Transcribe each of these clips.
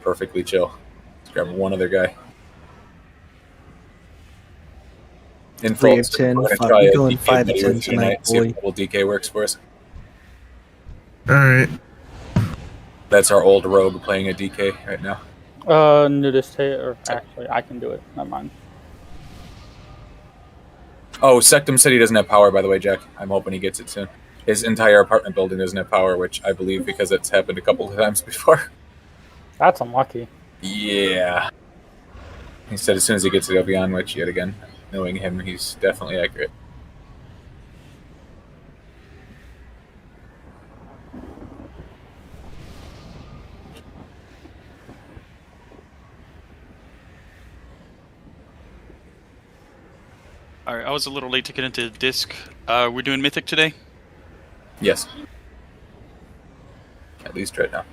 perfectly chill. Let's grab one other guy. In 3 of full, 10. we're going to Fuck, try we a going DK 5 of buddy 10 with you tonight, see if boy. double DK works for us. Alright. That's our old rogue playing a DK right now. Nudist hit, or actually, I can do it. Never mind. Oh, Sectum said he doesn't have power, by the way, Jack. I'm hoping he gets it soon. His entire apartment building doesn't have power, which I believe because it's happened a couple of times before. That's unlucky. Yeah. He said as soon as he gets it, he'll be on, which, yet again, knowing him, he's definitely accurate. Alright, I was a little late to get into disc. We're doing Mythic today? Yes. At least right now.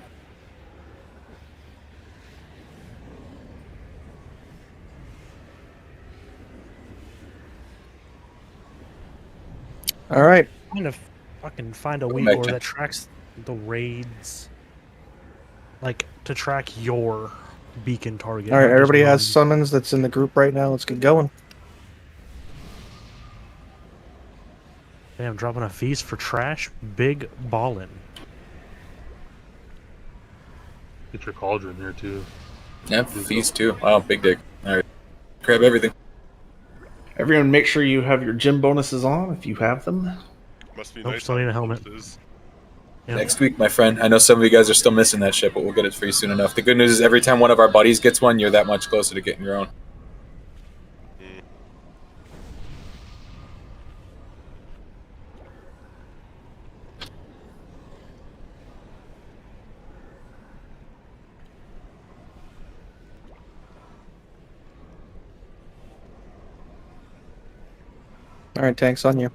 All right. I'm gonna fucking find a Go weak back lore to- that tracks the raids, like to track your beacon target. All right. not just Everybody has mine. summons that's in the group right now. Let's get going. Damn, dropping a feast for trash. Big ballin'. Get your cauldron here too. Yeah, feast too. Wow, big dick. Alright. Grab everything. Everyone, make sure you have your gym bonuses on if you have them. Must be Nope, nice. still need a having helmet. bonuses. Yeah. Next week, my friend. I know some of you guys are still missing that shit, but we'll get it for you soon enough. The good news is every time one of our buddies gets one, you're that much closer to getting your own. All right, tanks on you.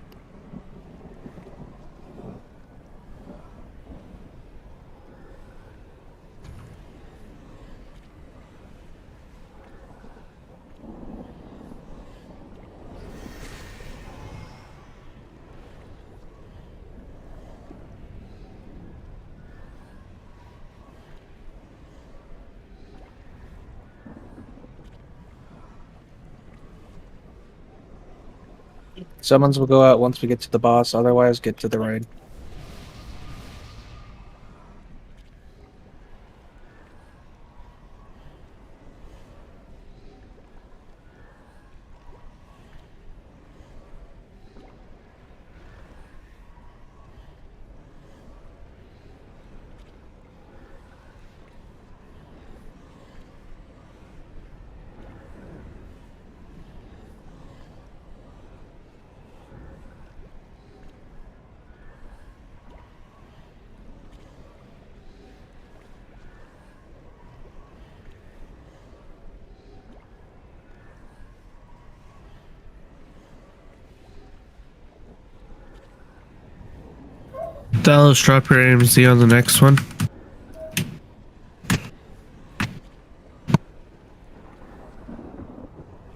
Summons will go out once we get to the boss. Otherwise, get to the raid. Dallas, drop your AMZ on the next one.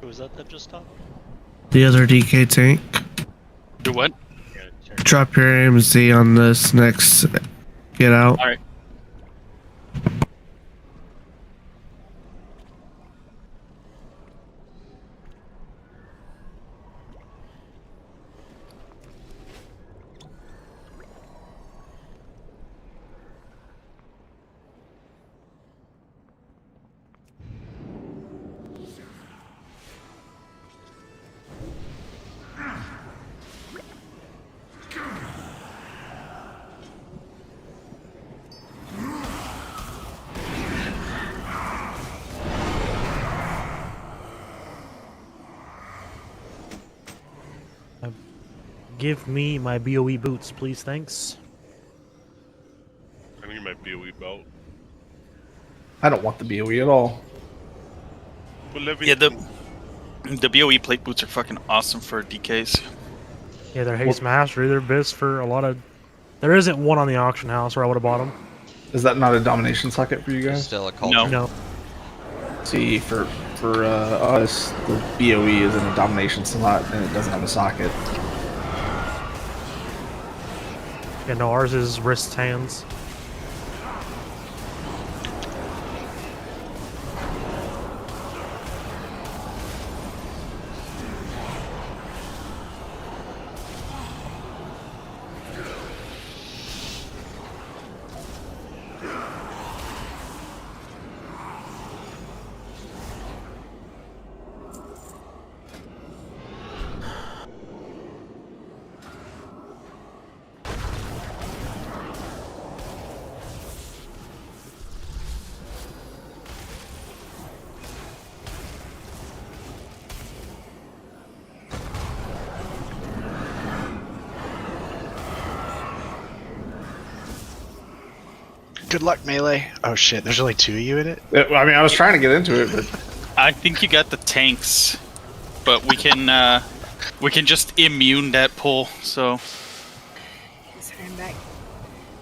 Who was that just stopped? The other DK tank. Do what? Drop your AMZ on this next get out. Alright. Give me my BOE boots, please. Thanks. I need my BOE belt. I don't want the BOE at all. Yeah, the BOE plate boots are fucking awesome for DKs. Yeah, they're haste mastery. They're best for a lot of. There isn't one on the auction house where I would have bought them. Is that not a domination socket for you guys? Still a cauldron. No. See, for us, the BOE is in a domination slot and it doesn't have a socket. Yeah, no, ours is wrists, hands. Good luck, melee. Oh shit, there's only 2 of you in it? I mean, I was trying to get into it, but I think you got the tanks, but we can just immune that pull. So Sorry, I'm back.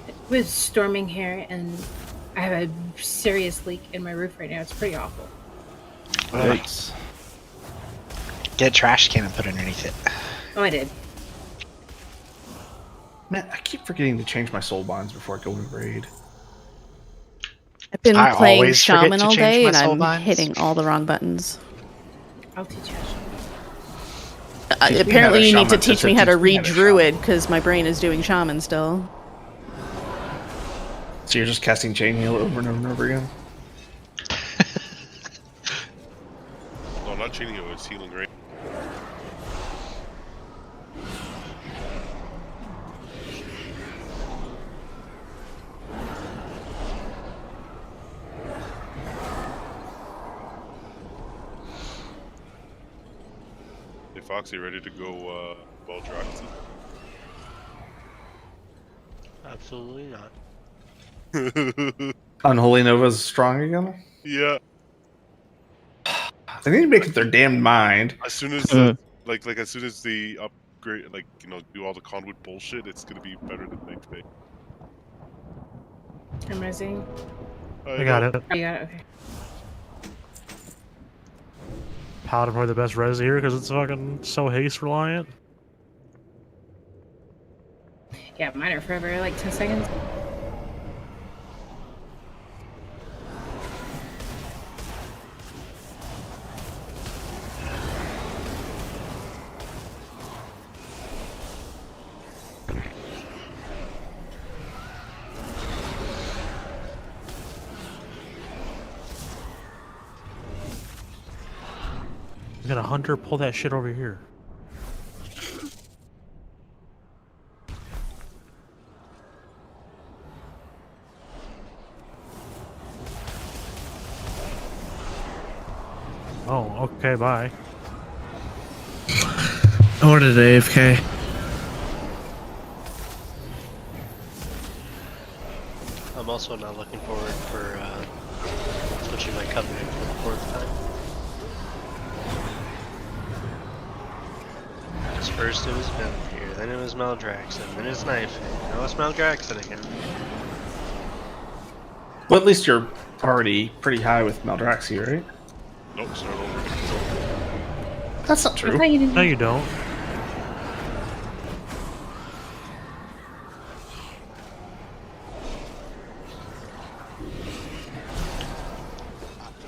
It was storming here, and I have a serious leak in my roof right now. It's pretty awful. yikes. Get a trash can and put underneath it. Oh, I did. Man, I keep forgetting to change my soul binds before I go in raid. I've been I playing always forget Shaman to all change day, my and soul I'm binds. hitting all the wrong buttons. I'll teach you. Apparently, you need to shaman. teach me how to Teach me read how to Druid, because my brain is doing Shaman still. So you're just casting chain heal over and over and over again? No, not cheating, it's healing, right? Hey Foxy, ready to go Baldraxi? Absolutely not. Unholy Nova's strong again? Yeah. They need to make up their damned mind. As soon as the, like as soon as the upgrade, like, you know, do all the conduit bullshit, it's gonna be better than Night Fae. I'm resing. I got it. Oh, you got it? Okay. Paladin probably the best res here because it's fucking so haste reliant. Yeah, mine are forever, like 10 seconds. You got a hunter, pull that shit over here. Oh, okay, bye. Or did AFK? I'm also not looking forward for switching my covenant for the 4th time. Because first it was Benfir, then it was Maldraxxin, then it's Knife, now it's Maldraxxin again. Well, at least you're already pretty high with Maldraxxi, right? Nope, start over. That's not true. No, you don't.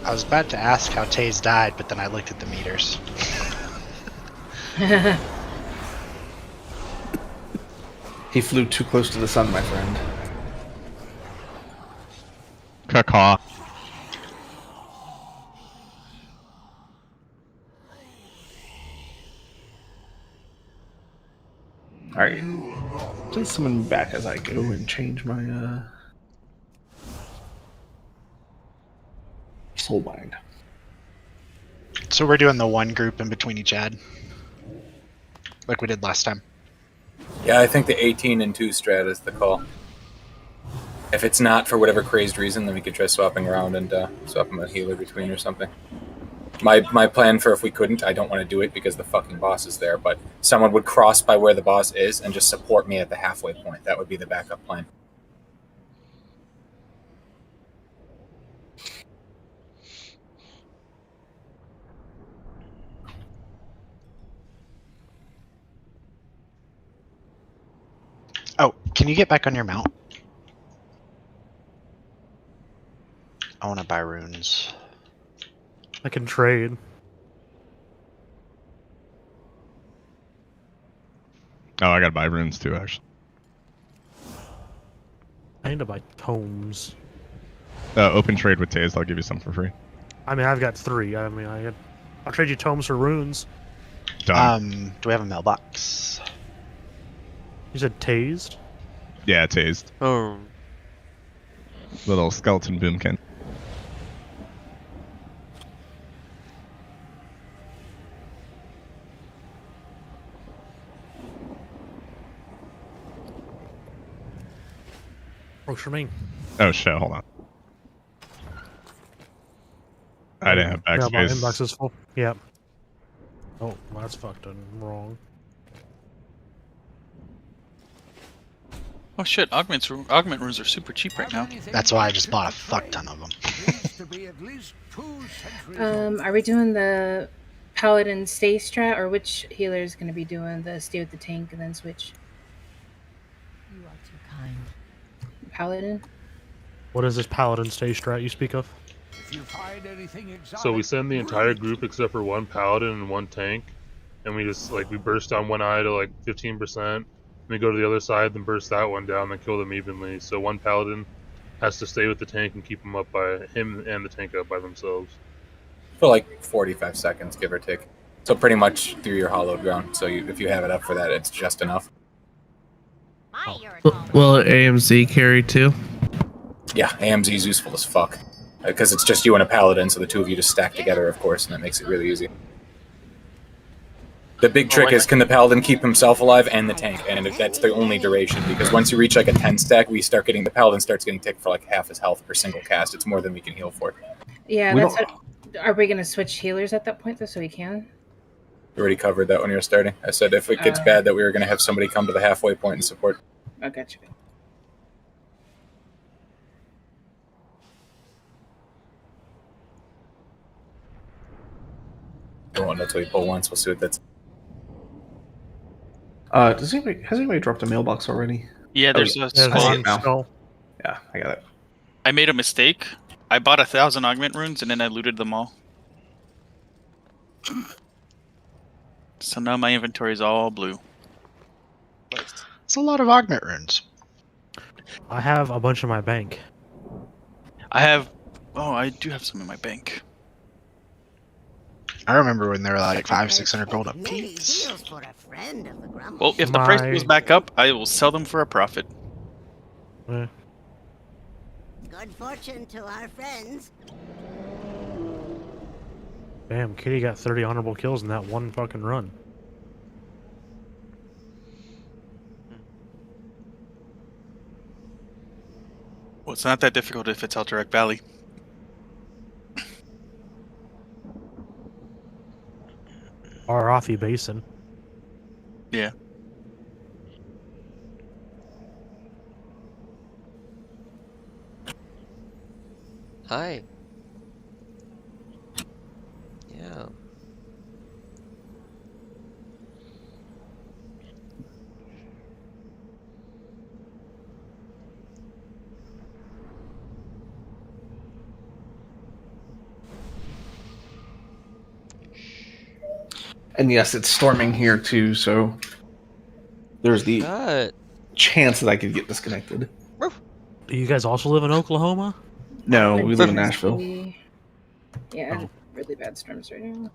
I was about to ask how Taze died, but then I looked at the meters. He flew too close to the sun, my friend. Caw. Alright. Please summon me back as I go and change my soul bind. So we're doing the one group in between each ad, like we did last time. Yeah, I think the 18 and 2 strat is the call. If it's not for whatever crazed reason, then we could try swapping around and swapping a healer between or something. My plan for if we couldn't, I don't want to do it because the fucking boss is there, but someone would cross by where the boss is and just support me at the halfway point. That would be the backup plan. Oh, can you get back on your mount? I want to buy runes. I can trade. Oh, I gotta buy runes too, actually. I need to buy tomes. Open trade with Taze, I'll give you some for free. I mean, I've got 3. I mean, I'll trade you tomes for runes. Done. Do we have a mailbox? You said tased? Yeah, Tased. Oh. Little skeleton boomkin. Oh, Charmaine. Oh shit! Hold on. I didn't have Yeah, my backspace. inbox is full. Yep. Oh, well, that's fucked and wrong. Oh shit, augment runes are super cheap right now. That's why I just bought a fuck ton of them. Are we doing the paladin stay strat, or which healer is going to be doing the stay with the tank and then switch? You are too kind. Paladin. What is this paladin stage strat you speak of? So we send the entire group except for one paladin and one tank, and we just we burst down one eye to like 15%. We go to the other side, then burst that one down, then kill them evenly. So one paladin has to stay with the tank and keep him up by him and the tank up by themselves. For like 45 seconds, give or take. So pretty much through your hollowed ground. So if you have it up for that, it's just enough. Will AMZ carry too? Yeah, AMZ is useful as fuck. Because it's just you and a paladin, so the two of you just stack together, of course, and that makes it really easy. The big trick is, can the paladin keep himself alive and the tank? And if that's the only duration, because once you reach like a 10 stack, the paladin starts getting ticked for like half his health per single cast. It's more than we can heal for. Yeah, that's what. Are we going to switch healers at that point, though, so we can? We already covered that when you were starting. I said if it gets bad, that we were going to have somebody come to the halfway point and support. Oh, gotcha. I won't know until we pull once. We'll see what that's. Has anybody dropped a mailbox already? Yeah, there's a skull. Yeah, I got it. I made a mistake. I bought 1,000 augment runes and then I looted them all. So now my inventory is all blue. It's a lot of augment runes. I have a bunch in my bank. I do have some in my bank. I remember when they were like 500-600 gold a piece. Well, if the price goes back up, I will sell them for a profit. Eh. Good fortune to our friends. Damn, Kitty got 30 honorable kills in that one fucking run. Well, it's not that difficult if it's Alterac Valley. Arathi Basin. Yeah. Hi. Yeah. And yes, it's storming here too, so there's the chance that I could get disconnected. Do you guys also live in Oklahoma? No, we live in Nashville. Yeah, really bad storms right now.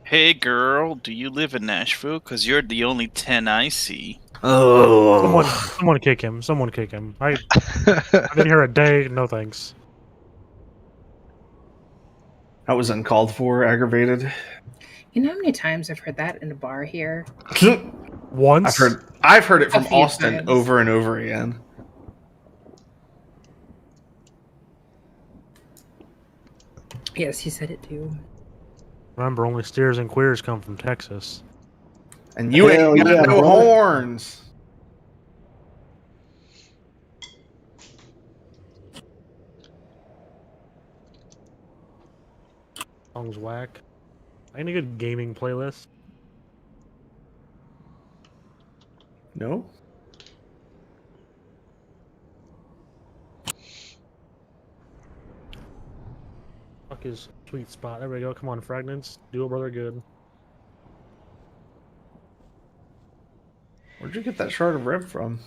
Hey girl, do you live in Nashville? Cause you're the only 10 I see. Oh. Someone kick him. Someone kick him. I've been here a day. No thanks. That was uncalled for, aggravated. You know how many times I've heard that in a bar here? Once? I've heard it from A few Austin times. over and over again. Yes, he said it too. Remember, only steers and queers come from Texas. And you ain't got no horns. Song's whack. Ain't a good gaming playlist. No? Fuck his sweet spot. There we go. Come on, Fragments. Do a brother good. Where'd you get that shard of rib from?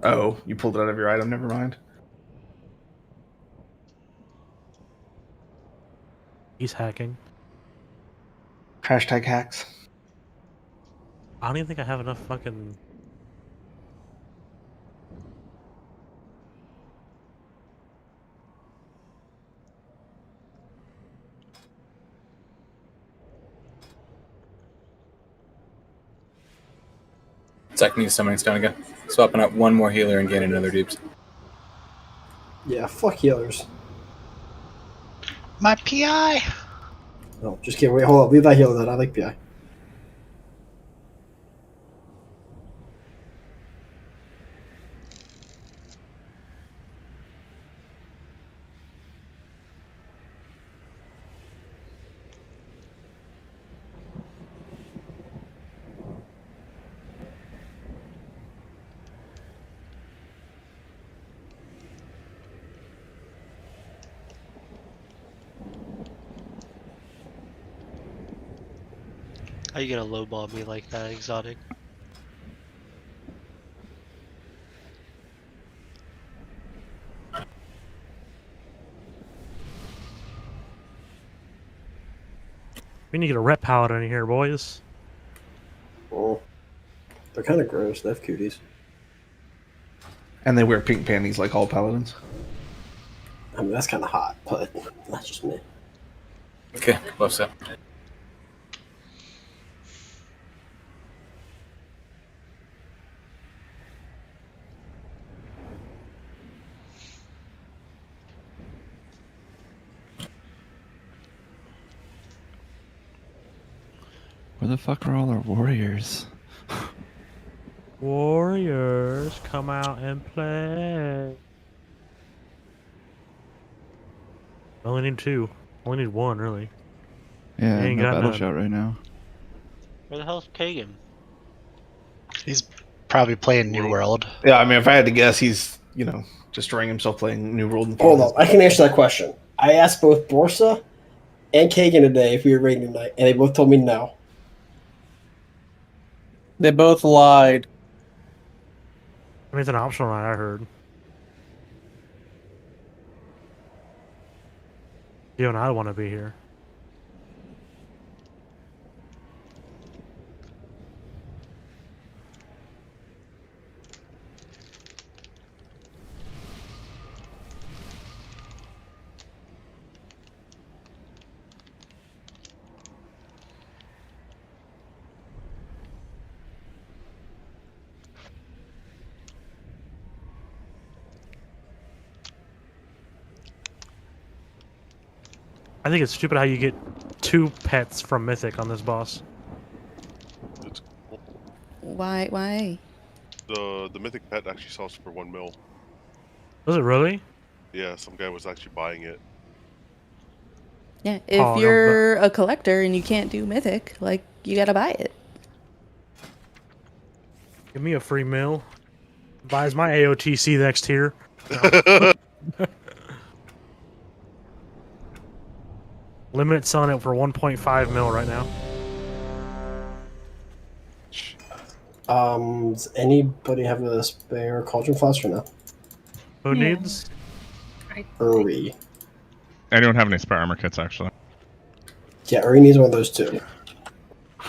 Oh, you pulled it out of your item. Never mind. He's hacking. Hashtag hacks. I don't even think I have enough fucking... So I can use Summoning Stone again. Swapping out one more healer and gaining another deeps. Yeah, fuck healers. My PI. No, just kidding. Wait, hold on. Leave that healer then. I like PI. How you gonna lowball me like that, Exotic? We need to get a rep paladin in here, boys. Oh, they're kind of gross. They have cooties. And they wear pink panties like all paladins. I mean, that's kind of hot, but that's just me. Okay, buff set. Where the fuck are all our warriors? Warriors, come out and play. I only need 2. Only need 1, really. Yeah, You ain't no got battle none. shout right now. Where the hell's Kagan? He's probably playing New World. Yeah, I mean, if I had to guess, he's, destroying himself playing New World. Hold on. I can answer that question. I asked both Borsa and Kagan today if we were raiding tonight, and they both told me no. They both lied. I mean, it's an optional night, I heard. You and I want to be here. I think it's stupid how you get 2 pets from Mythic on this boss. Why? Why? The Mythic pet actually sells for 1 mil. Was it really? Yeah, some guy was actually buying it. Yeah, if Oh, no, you're a collector and you can't do Mythic, like, you gotta buy it. Give me a free meal. Buys my AOTC next tier. No. Limit selling it for 1.5 mil right now. Does anybody have a spare cauldron flask or no? Who needs? Uri. I don't have any spare armor kits, actually. Yeah, Uri needs one of those too.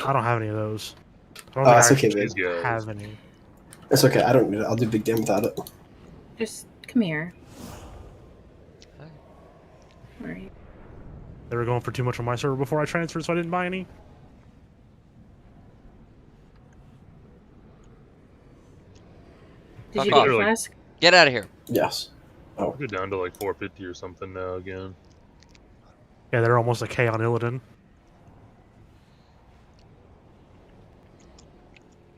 I don't have any of those. I don't That's think I okay, actually babe. have any. It's okay. I don't need it. I'll do big damn without it. Just come here. Alright. They were going for too much on my server before I transferred, so I didn't buy any. Did you get your Like, flask? Get out of here. Yes. Oh. We're down to like 450 or something now again. Yeah, they're almost a K on Illidan.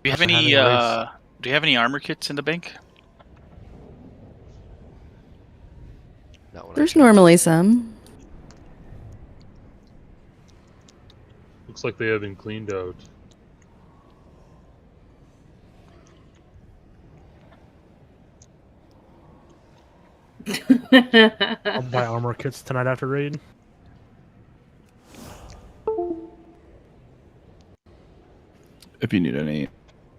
Do you have Must have any? had any Do you have any armor kits in the bank? There's normally some. Looks like they have been cleaned out. I'll buy armor kits tonight after raid. If you need any,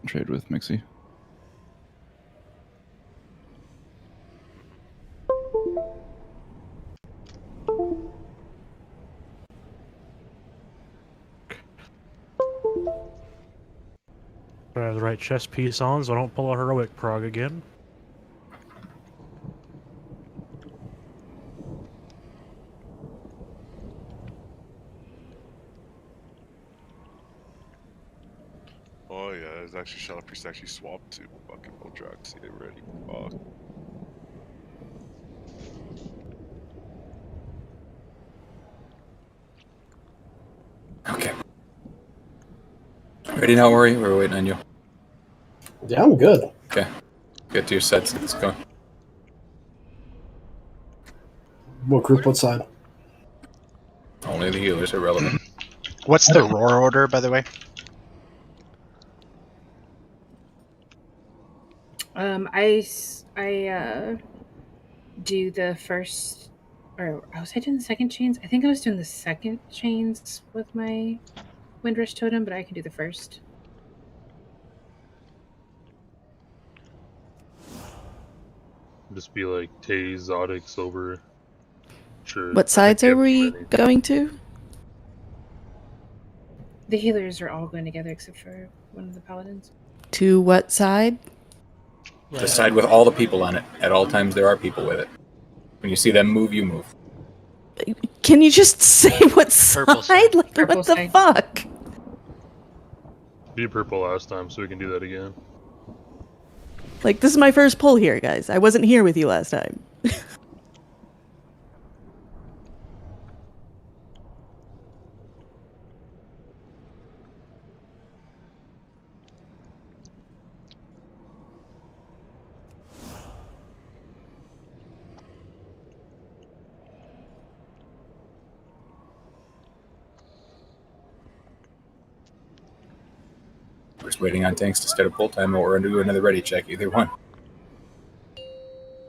trade with Mixie. I have the right chest piece on, so I don't pull a heroic prog again. Oh yeah, it's actually Shadow Priest actually swapped to fucking Ultrax. Yeah, ready. Fuck. Okay. Ready now, Ori? We're waiting on you. Yeah, I'm good. Okay. Get to your sets. Let's go. What group? What side? Only the healers are relevant. What's the roar order, by the way? I do the first, or was I doing the second chains? I think I was doing the second chains with my Windrush Totem, but I can do the first. Just be like Tay, Zodic, Silver. Sure. What sides are we going to? The healers are all going together except for one of the paladins. To what side? The side with all the people on it. At all times, there are people with it. When you see them move, you move. Can you just say what Purple side? Like, Purple what the side. fuck? Be purple last time, so we can do that again. Like, this is my first pull here, guys. I wasn't here with you last time. We're just waiting on tanks to start a pull time, or we're going to do another ready check. Either one.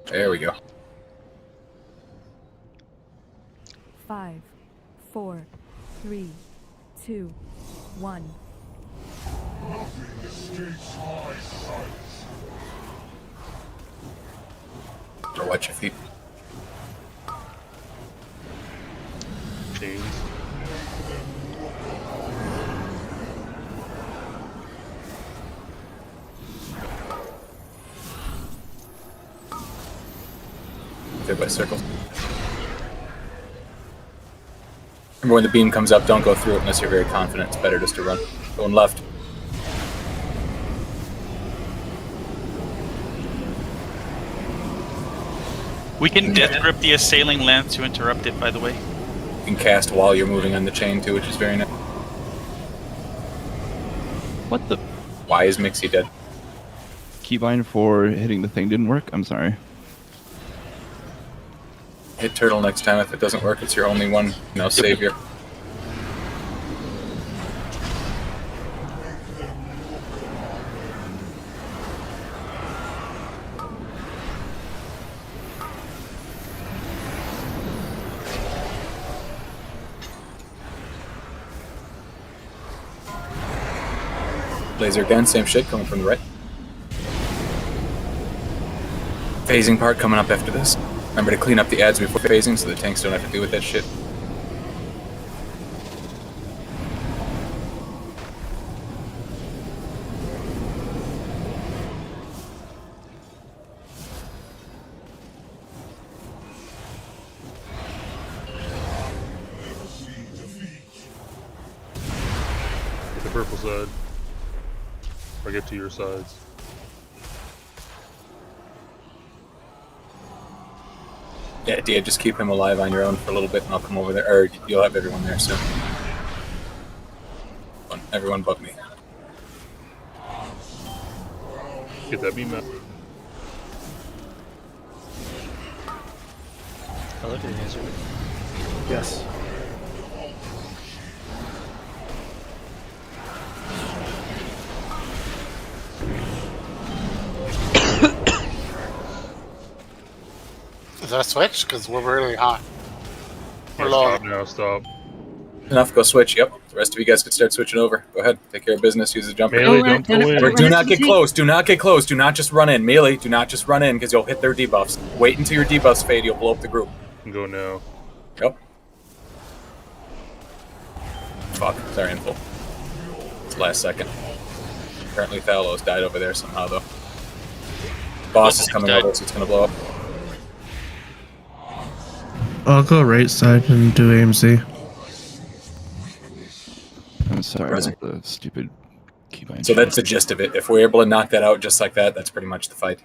There we go. 5, 4, 3, 2, 1. Or watch your feet. Chains. There by circles. Remember, when the beam comes up, don't go through it unless you're very confident. It's better just to run. Going left. We can death grip the assailing lance to interrupt it, by the way. You can cast while you're moving on the chain too, which is very nice. What the? Why is Mixie dead? Keybind for hitting the thing didn't work? I'm sorry. Hit turtle next time. If it doesn't work, it's your only one, savior. Laser again, same shit, coming from the right. Phasing part coming up after this. Remember to clean up the ads before phasing so the tanks don't have to deal with that shit. Get the purple side. Or get to your sides. Yeah, Dia, just keep him alive on your own for a little bit and I'll come over there. Or you'll have everyone there soon. Everyone but me. Get that beam out. Oh, look at the laser. Yes. Is that a switch? Because we're really hot. We're Yeah, low. stop now, stop. Enough, go switch, yep. The rest of you guys can start switching over. Go ahead, take care of business, use the jumper. Melee, don't go in. Or do not get close, do not get close, do not just run in. Melee, do not just run in because you'll hit their debuffs. Wait until your debuffs fade, you'll blow up the group. You can go now. Yep. Fuck, sorry, I'm full. It's last second. Apparently Thalos died over there somehow, though. Boss is coming over, so it's gonna blow up. I'll go right side and do AMC. I'm sorry Present. about the stupid So that's the gist of it. If we're able to knock that out just like that, that's pretty much the fight.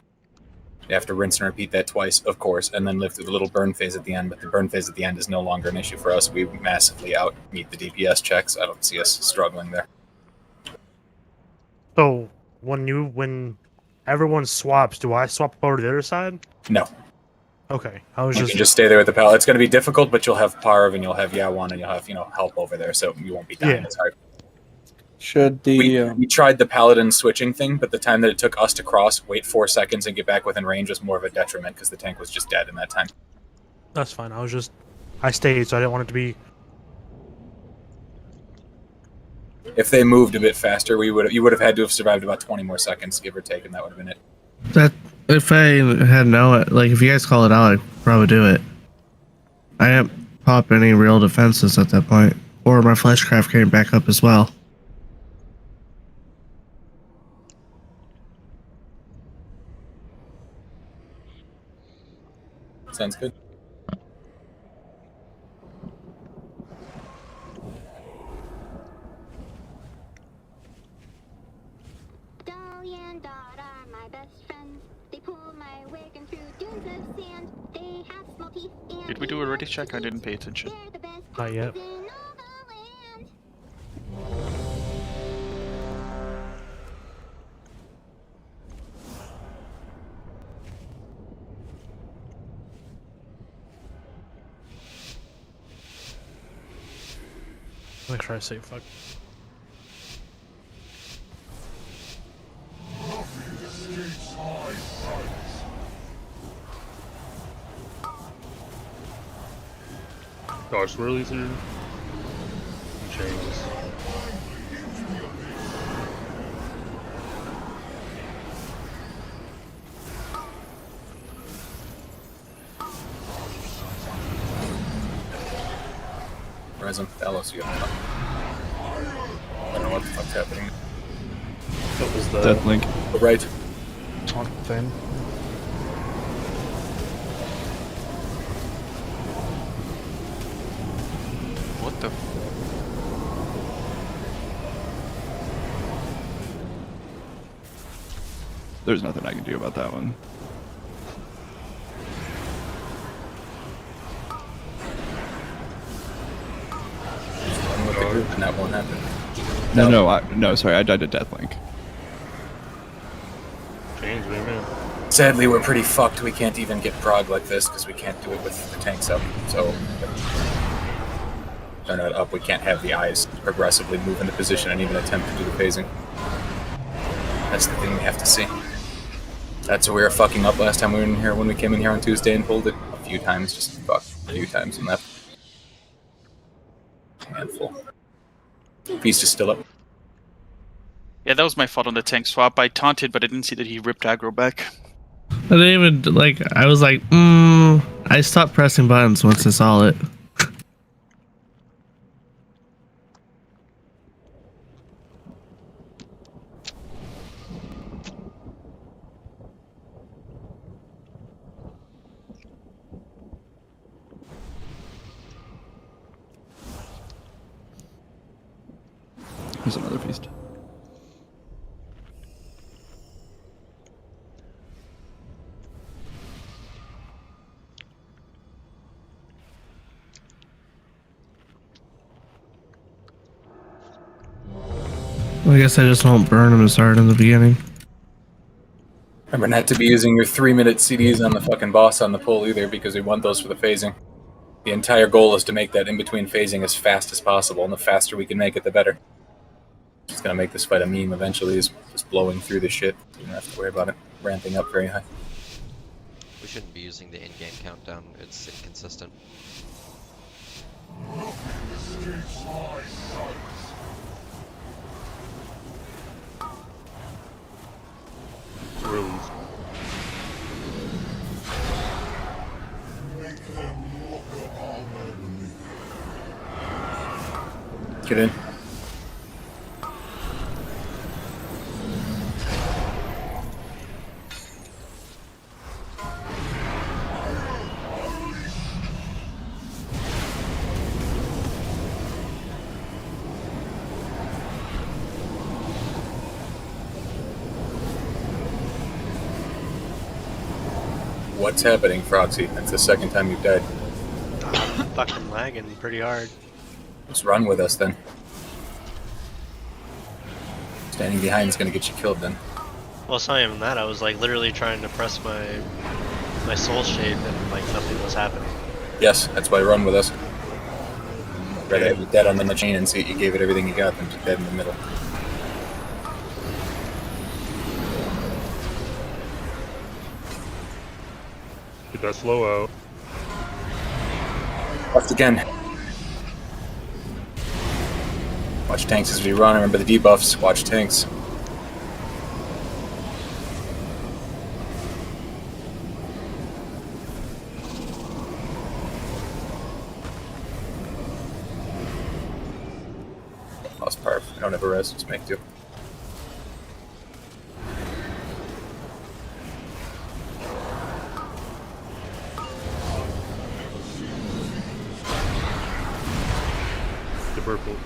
You have to rinse and repeat that twice, of course, and then live through the little burn phase at the end. But the burn phase at the end is no longer an issue for us. We massively out-meet the DPS checks. I don't see us struggling there. So when everyone swaps, do I swap over to the other side? No. Okay, I was You just can just stay there with the pal. It's going to be difficult, but you'll have Parv and you'll have Yawan and you'll have help over there, so you won't be dying as hard. Should the We tried the paladin switching thing, but the time that it took us to cross, wait 4 seconds, and get back within range was more of a detriment because the tank was just dead in that time. That's fine. I stayed, so I didn't want it to be. If they moved a bit faster, you would have had to have survived about 20 more seconds, give or take, and that would have been it. That if I had known, like if you guys call it out, I'd probably do it. I didn't pop any real defenses at that point, or my fleshcraft came back up as well. Sounds good. Did we do a ready check? I didn't pay attention. Not yet. Make sure I say fuck. Dodge swirlies here. And chains. Resin, Talos, you have I don't know what the fuck's happening. That was the Deathlink. Right. taunt thing? What the? There's nothing I can do about that one. With the group, and that won't happen. No, sorry, I died to Deathlink. Change, man. Sadly, we're pretty fucked. We can't even get Prog like this because we can't do it with the tanks up. So, they're not up. We can't have the eyes progressively move into position and even attempt to do the phasing. That's the thing we have to see. That's what we were fucking up last time we were in here when we came in here on Tuesday and pulled it a few times. Just fuck a few times and left. Handful. Beast is still up. Yeah, that was my fault on the tank swap. I taunted, but I didn't see that he ripped aggro back. I didn't even, I was like, I stopped pressing buttons once I saw it. Here's another feast. I guess I just won't burn them as hard in the beginning. Remember not to be using your 3-minute CDs on the fucking boss on the pull either, because we want those for the phasing. The entire goal is to make that in-between phasing as fast as possible, and the faster we can make it, the better. It's gonna make this fight a meme eventually, is just blowing through the shit. You don't have to worry about it ramping up very high. We shouldn't be using the in-game countdown, it's inconsistent. Swirlies. Get in. What's happening, Froxy? That's the second time you've died. I'm fucking lagging pretty hard. Just run with us then. Standing behind is gonna get you killed then. Well, it's not even that. I was like literally trying to press my soul shade and like nothing was happening. Yes, that's why run with us. Rather have you dead on the chain and see you gave it everything you got than just dead in the middle. Get that slow out. Left again. Watch tanks as we run. Remember the debuffs. Watch tanks. Lost parf. I don't have a res. Just make do. The purple.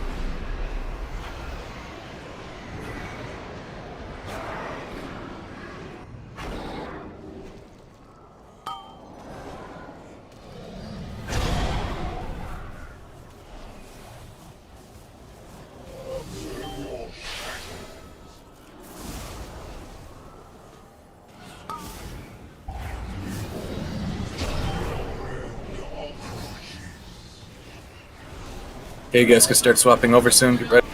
Okay, you guys can start swapping over soon. Get ready.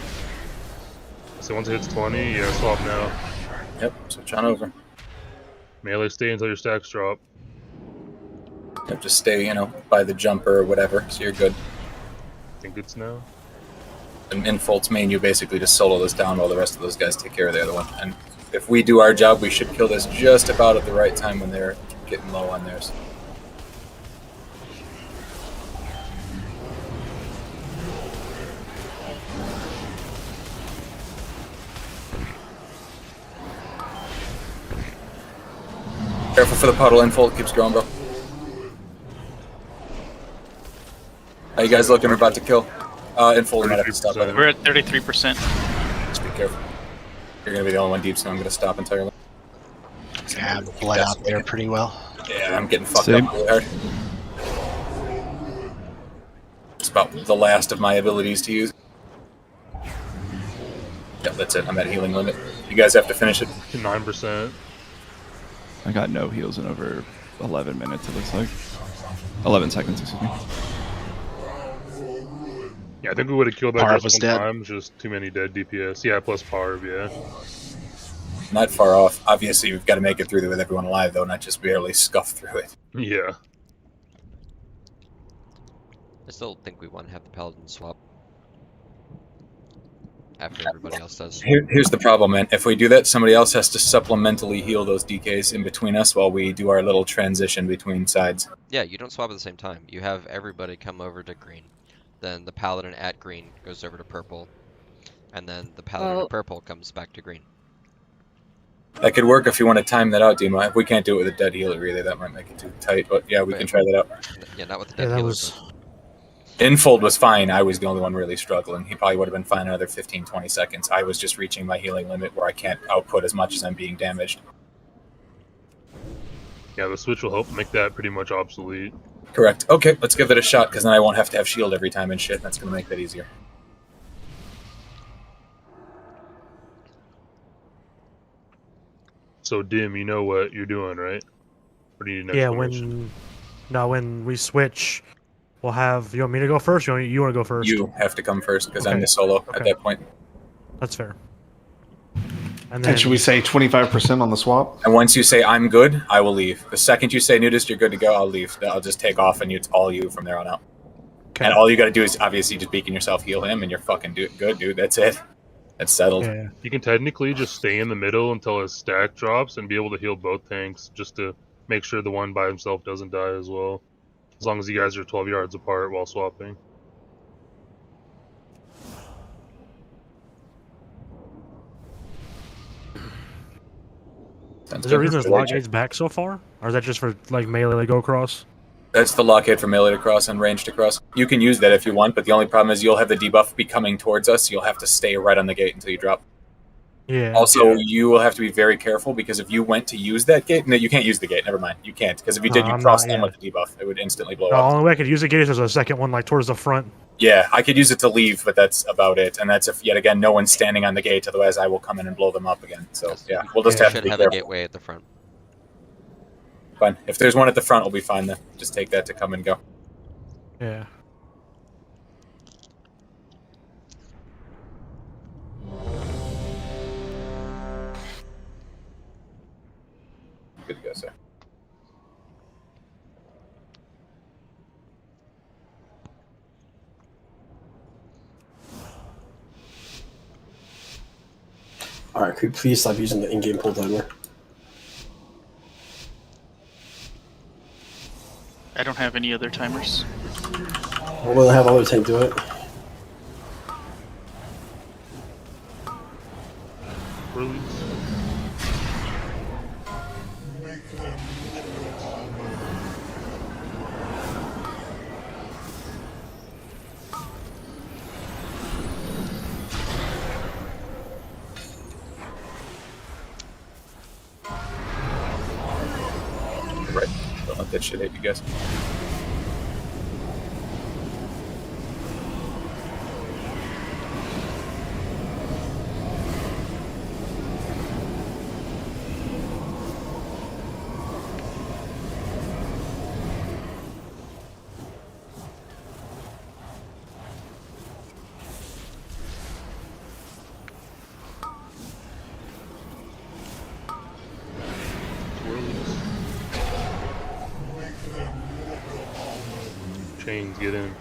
So once it hits 20, yeah, swap now. Yep, switch on over. Melee stay until your stacks drop. Yep, just stay, by the jumper or whatever, so you're good. Think it's now? And in Folt's main, you basically just solo this down while the rest of those guys take care of the other one. And if we do our job, we should kill this just about at the right time when they're getting low on theirs. Careful for the puddle. Infold keeps growing, bro. How you guys looking? We're about to kill. Infold might have to stop. We're at 33%. Just be careful. You're gonna be the only one deep, so I'm gonna stop entirely. Yeah, I bled out there pretty well. Yeah, I'm getting fucked up really hard. It's about the last of my abilities to use. Yeah, that's it. I'm at healing limit. You guys have to finish it. 9%. I got no heals in over 11 minutes, it looks like. 11 seconds, excuse me. Yeah, I think we would have killed that Parv just was one dead. time, just too many dead DPS. Yeah, plus Parv, yeah. Not far off. Obviously, we've got to make it through with everyone alive, though, not just barely scuff through it. Yeah. I still think we want to have the paladin swap after everybody else does. Here's the problem, man. If we do that, somebody else has to supplementally heal those DKs in between us while we do our little transition between sides. Yeah, you don't swap at the same time. You have everybody come over to green. Then the paladin at green goes over to purple. And then the paladin at purple comes back to green. That could work if you want to time that out, Demo. If we can't do it with a dead healer, either, that might make it too tight. But yeah, we can try that out. Yeah, not with the dead healer. Infold was fine. I was the only one really struggling. He probably would have been fine another 15, 20 seconds. I was just reaching my healing limit where I can't output as much as I'm being damaged. Yeah, the switch will help make that pretty much obsolete. Correct. Okay, let's give it a shot, because then I won't have to have shield every time and shit. That's going to make that easier. So, Dim, you know what you're doing, right? Or do you need an Yeah, explanation? when we switch, we'll have. You want me to go first? Or you want to go first? You have to come first, because I'm Okay. the solo at Okay. that point. That's fair. And And should we say 25% on the swap? And once you say I'm good, I will leave. The second you say nudist, you're good to go, I'll leave. I'll just take off, and it's all you from there on out. Okay. And all you got to do is obviously just beacon yourself, heal him, and you're fucking good, dude. That's it. That's settled. Yeah. You can technically just stay in the middle until his stack drops and be able to heal both tanks just to make sure the one by himself doesn't die as well. As long as you guys are 12 yards apart while swapping. Is there a reason there's blockades back so far? Or is that just for like melee go across? That's the lockhead for melee to cross and range to cross. You can use that if you want, but the only problem is you'll have the debuff be coming towards us. So you'll have to stay right on the gate until you drop. Yeah. Also, you will have to be very careful because if you went to use that gate, no, you can't use the gate. Never mind, you can't because if you did, you I'm cross not, them yeah. with the debuff. It would instantly blow The up. only way I could use the gate is there's a second one like towards the front. Yeah, I could use it to leave, but that's about it. And that's if yet again no one's standing on the gate. Otherwise, I will come in and blow them up again. So yeah, we'll just We have to should be have a careful. gateway at the front. Fine. If there's one at the front, we'll be fine then. Just take that to come and go. Yeah. Good to go, sir. Alright, could you please stop using the in-game pull timer? I don't have any other timers. We'll have other tank do it. Right. Don't let that shit hit you guys. Chains, get in.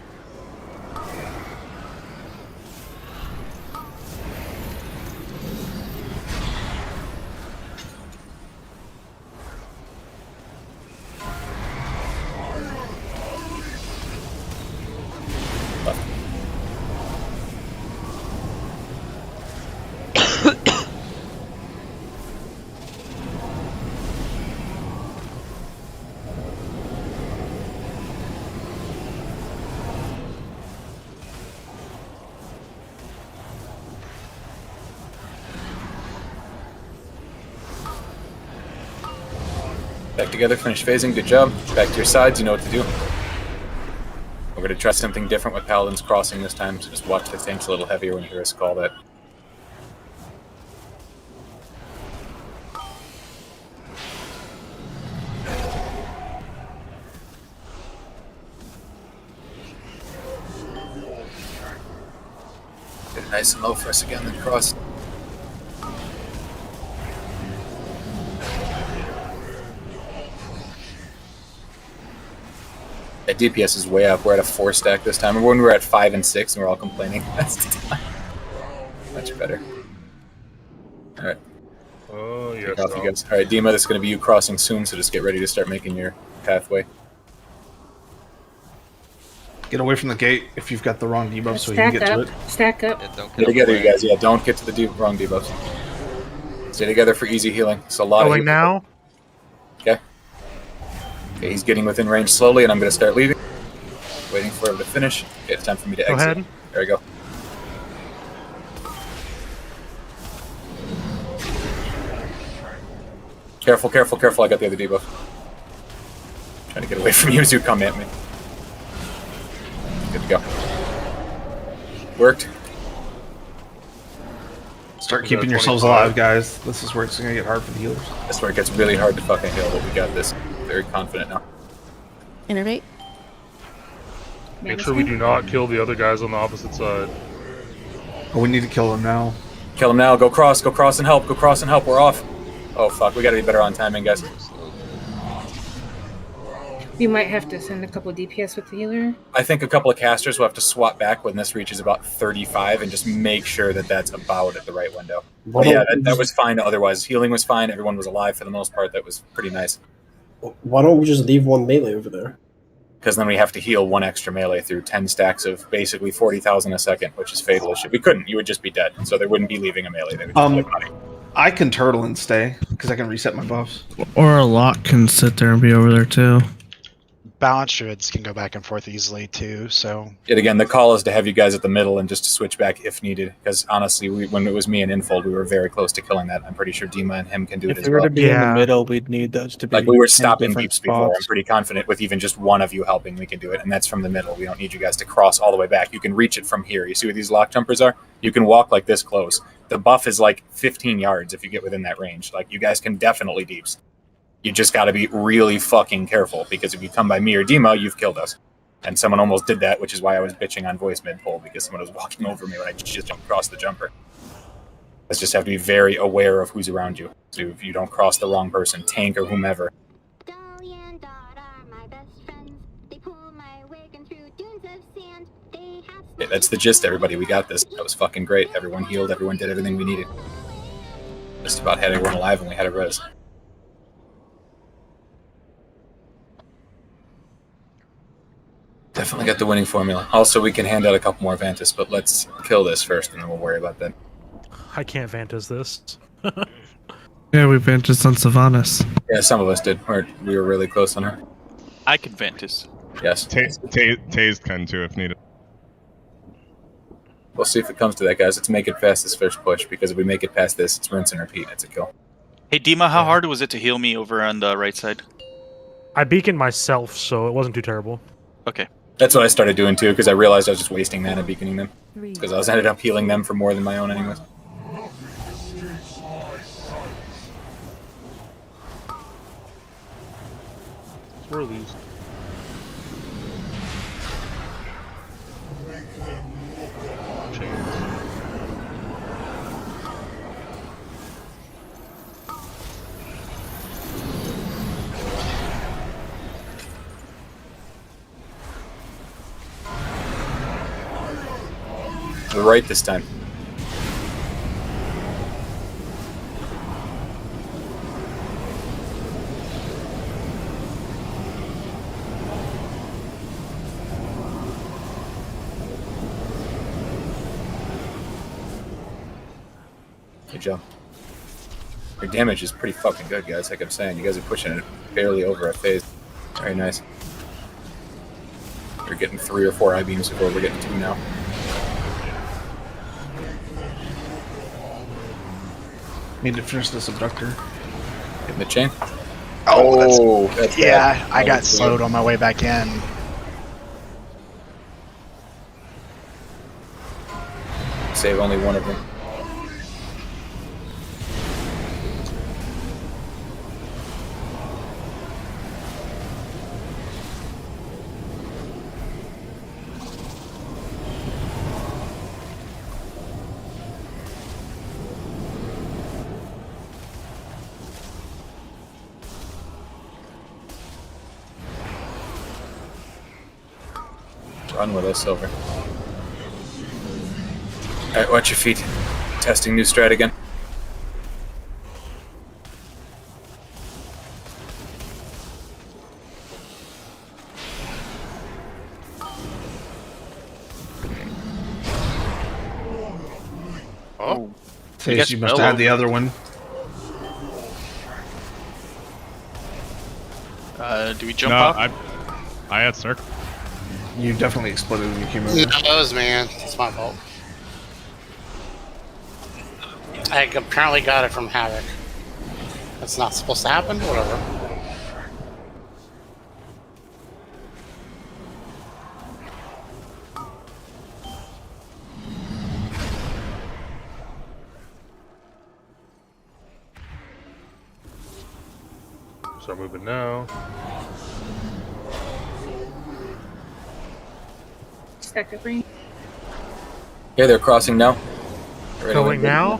Back together, finish phasing, good job. Back to your sides, you know what to do. We're going to try something different with Paladins crossing this time, so just watch the tanks a little heavier when you hear us call that. Get it nice and low for us again, then cross. Yeah, DPS is way up. We're at a 4 stack this time. Remember when we were at 5 and 6 and we're all complaining? That's the time. Much better. Alright. Oh, yes. Off you guys. Alright, Dima, this is going to be you crossing soon, so just get ready to start making your pathway. Get away from the gate if you've got the wrong debuff so you can Stack get up. to it. Stack up. Get together, you guys. Yeah, don't get to the wrong debuffs. Stay together for easy healing. It's a lot Going of now. Okay. Okay, he's getting within range slowly, and I'm going to start leaving. Waiting for him to finish. Okay, it's time for me to Go exit. ahead. There we go. Careful, careful, careful. I got the other debuff. Trying to get away from you as you come at me. Good to go. Worked. Start keeping yourselves alive, guys. This is where it's gonna get hard for the healers. This is where it gets really hard to fucking heal, but we got this. Very confident now. Innervate. Make sure we do not kill the other guys on the opposite side. Oh, we need to kill them now. Kill him now. Go cross and help. Go cross and help. We're off. Oh fuck, we gotta be better on timing, guys. You might have to send a couple DPS with the healer. I think a couple of casters will have to swap back when this reaches about 35 and just make sure that that's about at the right window. But yeah, that was fine otherwise. Healing was fine. Everyone was alive for the most part. That was pretty nice. Why don't we just leave one melee over there? Because then we have to heal one extra melee through 10 stacks of basically 40,000 a second, which is fatal as shit. We couldn't. You would just be dead. So they wouldn't be leaving a melee. They would just play money. I can turtle and stay because I can reset my buffs. Or a lock can sit there and be over there too. balance druids can go back and forth easily too. So Yet again, the call is to have you guys at the middle and just to switch back if needed. Because honestly, when it was me and Infold, we were very close to killing that. I'm pretty sure Dima and him can do it If as we were well. to be in the middle, we'd need those to be Like we were in stopping different deeps before. I'm spots. pretty confident with even just one of you helping, we can do it, and that's from the middle. We don't need you guys to cross all the way back. You can reach it from here. You see where these lock jumpers are? You can walk like this close. The buff is like 15 yards if you get within that range. Like you guys can definitely deeps. You just got to be really fucking careful because if you come by me or Dima, you've killed us. And someone almost did that, which is why I was bitching on voice mid-pull, because someone was walking over me when I just jumped across the jumper. Let's just have to be very aware of who's around you. So if you don't cross the wrong person, tank or whomever. Yeah, that's the gist, everybody. We got this. That was fucking great. Everyone healed. Everyone did everything we needed. Just about had everyone alive and we had a res. Definitely got the winning formula. Also, we can hand out a couple more Vantas, but let's kill this first, and then we'll worry about that. I can't Vantas this. Yeah, we Vantas on Sylvanas. Yeah, some of us did. We were really close on her. I can Ventus. Yes. Tased can too if needed. We'll see if it comes to that, guys. Let's make it past this first push, because if we make it past this, it's rinse and repeat. It's a kill. Hey, Dima, how hard was it to heal me over on the right side? I beaconed myself, so it wasn't too terrible. Okay. That's what I started doing too, because I realized I was just wasting mana beaconing them. Because I was ended up healing them for more than my own anyways. Where are these? We're right this time. Good job. Your damage is pretty fucking good, guys. Like I'm saying, you guys are pushing it barely over a phase. Very nice. You're getting 3 or 4 I-beams before we're getting 2 now. Need to finish this abductor. Getting the chain. Oh, that's yeah, bad. I got slowed on my way back in. Save only one of them. Run with us, Silver. Alright, watch your feet. Testing new strat again. Oh. Face, you must have had the other one. Do we jump No, up? I had Snark. You definitely exploded when you came over. No, that was me. It's my fault. I apparently got it from Havoc. That's not supposed to happen. Whatever. Start moving now. Stack of green. Yeah, they're crossing now. They're Going ready. now?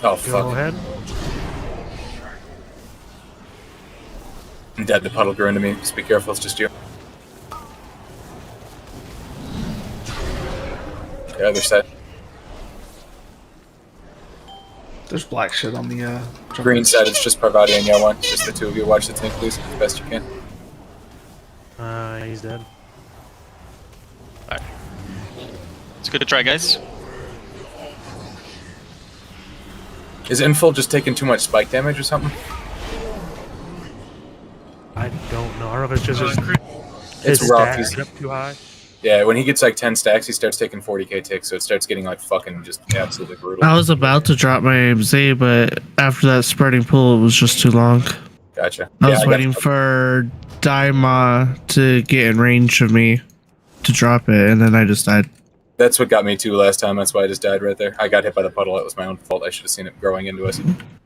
Oh, fuck. Go ahead. I'm dead. The puddle grew into me. Just be careful. It's just you. The other side. There's black shit on the Green side, it's just Parvati and Yawan. Just the two of you. Watch the tank, please, as best you can. He's dead. Alright. It's good to try, guys. Is Infil just taking too much spike damage or something? I don't know. I don't know if it's just It's his rough. stats up too high. Yeah, when he gets like 10 stacks, he starts taking 40k ticks, so it starts getting like fucking just absolutely brutal. I was about to drop my AMZ, but after that spreading pool, it was just too long. Gotcha. I was waiting for Daima to get in range of me to drop it, and then I just died. That's what got me too last time. That's why I just died right there. I got hit by the puddle. It was my own fault. I should have seen it growing into us.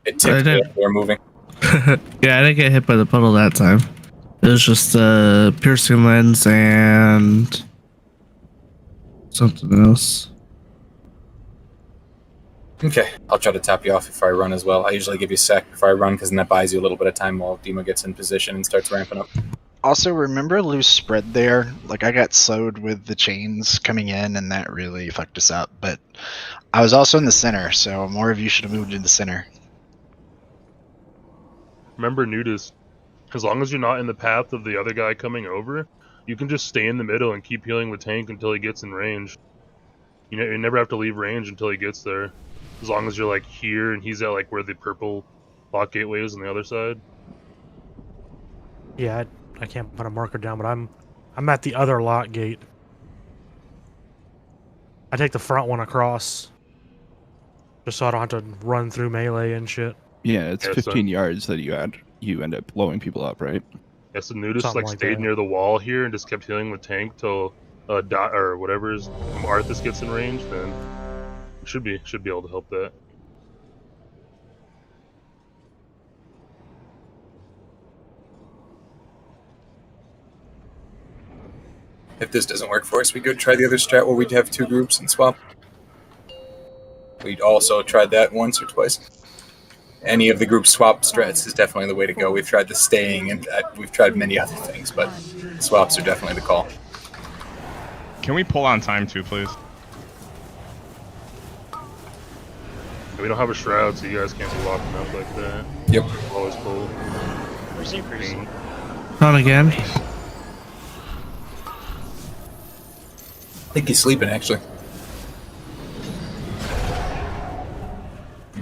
It ticked me as we were moving. Yeah, I didn't get hit by the puddle that time. It was just the piercing lens and something else. Okay, I'll try to tap you off before I run as well. I usually give you a sec before I run because then that buys you a little bit of time while Demo gets in position and starts ramping up. Also, remember loose spread there? Like, I got slowed with the chains coming in, and that really fucked us up. But I was also in the center, so more of you should have moved to the center. Remember, Nudist, as long as you're not in the path of the other guy coming over, you can just stay in the middle and keep healing the tank until he gets in range. You never have to leave range until he gets there. As long as you're like here and he's at like where the purple lock gateway is on the other side. Yeah, I can't put a marker down, but I'm at the other lock gate. I take the front one across, just so I don't have to run through melee and shit. Yeah, it's 15 yards that you end up blowing people up, right? Yeah, so Nudist Something like like stayed that. near the wall here and just kept healing the tank till Dot or whatever's Arthas gets in range. Then should be able to help that. If this doesn't work for us, we could try the other strat where we'd have two groups and swap. We'd also tried that once or twice. Any of the group swap strats is definitely the way to go. We've tried the staying and we've tried many other things, but swaps are definitely the call. Can we pull on time too, please? We don't have a shroud, so you guys can't be locking up like that. Yep. Always pull. Where's Increase? On again. I think he's sleeping, actually.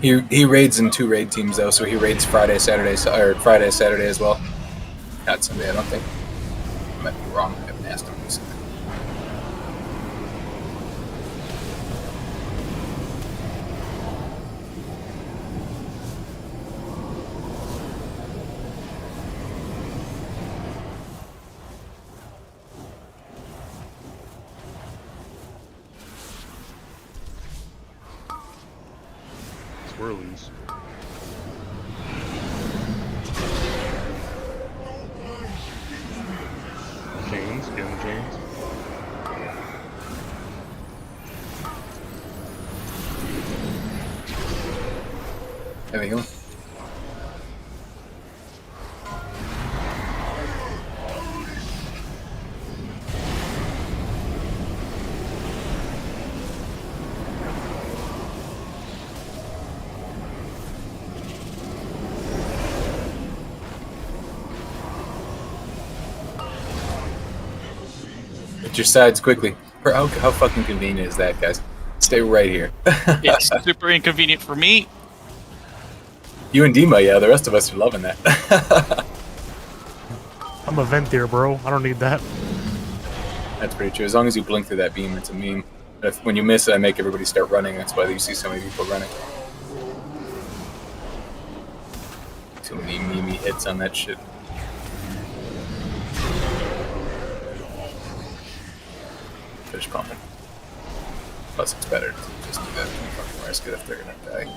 He raids in 2 raid teams, though, so he raids Friday, Saturday as well. Not Sunday, I don't think. I might be wrong. I haven't asked him recently. Swirlies. Chains, get in the chains. There we go. Get your sides quickly. How fucking convenient is that, guys? Stay right here. It's super inconvenient for me. You and Dima, yeah. The rest of us are loving that. I'm a Venthyr, bro. I don't need that. That's pretty true. As long as you blink through that beam, it's a meme. When you miss it, I make everybody start running. That's why you see so many people running. Too many meme hits on that shit. Finish pumping. Plus, it's better to just do that than fucking risk it if they're gonna die.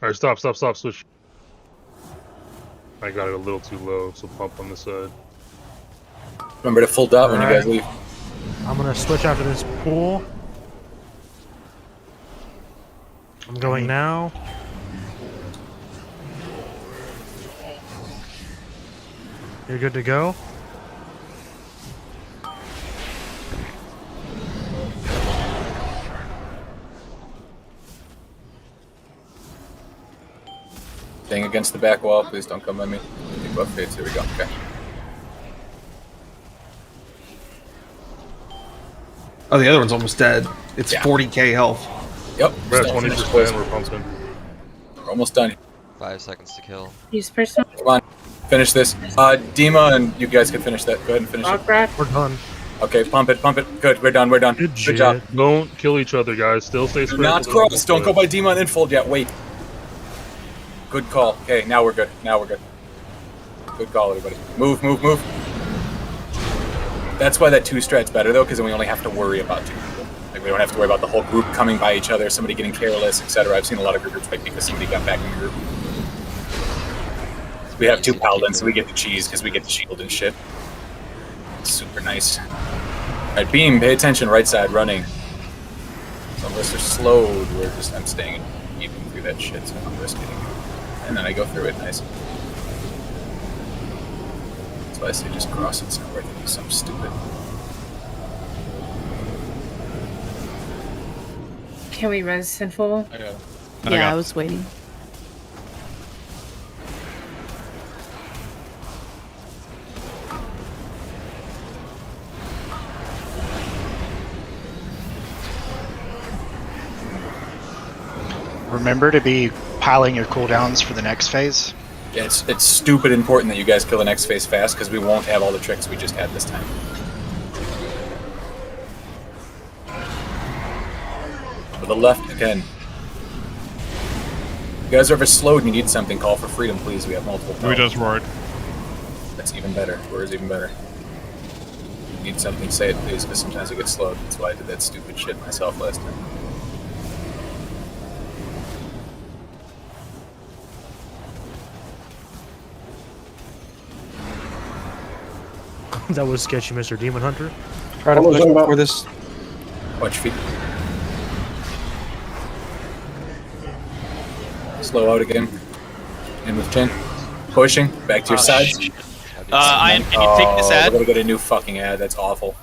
Alright, stop, switch. I got it a little too low, so pump on this side. Remember to full dot when you guys leave. I'm gonna switch after this pool. I'm going now. You're good to go. Staying against the back wall, please don't come by me. Debuff fades, here we go, okay. Oh, the other one's almost dead. It's Yeah. 40k health. Yep. We're at Still 20%. We're pumping. We're almost done. 5 seconds to kill. Use personal. Come on, finish this. Dima and you guys can finish that. Go ahead and finish it. We're done. Okay, pump it, pump it. Good, we're done, we're done. Good job. Don't kill each other, guys. Still stay Do spread. not cross. Don't go by Dima and Infold yet. Wait. Good call. Okay, now we're good. Now we're good. Good call, everybody. Move, move, move. That's why that 2 strat's better, though, because then we only have to worry about 2 people. Like, we don't have to worry about the whole group coming by each other, somebody getting careless, etc. I've seen a lot of groups fight because somebody got back in the group. We have 2 paladins, so we get the cheese because we get the shield and shit. Super nice. Alright, Beam, pay attention, right side, running. So unless they're slowed, I'm staying even through that shit, so I'm just getting it. And then I go through it, nice. That's why I say just cross it, it's not worth it, do something stupid. Can we res Sinful? Yeah, I was waiting. Remember to be piling your cooldowns for the next phase. Yeah, it's stupid important that you guys kill the next phase fast, because we won't have all the tricks we just had this time. To the left again. If you guys are ever slowed and you need something, call for freedom, please. We have multiple We just roared. That's even better. Roar's even better. If you need something, say it, please, because sometimes I get slowed. That's why I did that stupid shit myself last time. That was sketchy, Mr. Demon Hunter. Try to push before this. Watch feet. Slow out again. In with chin. Pushing. Back to your sides. Ian, can you take this ad? We're gonna get a new fucking ad. That's awful.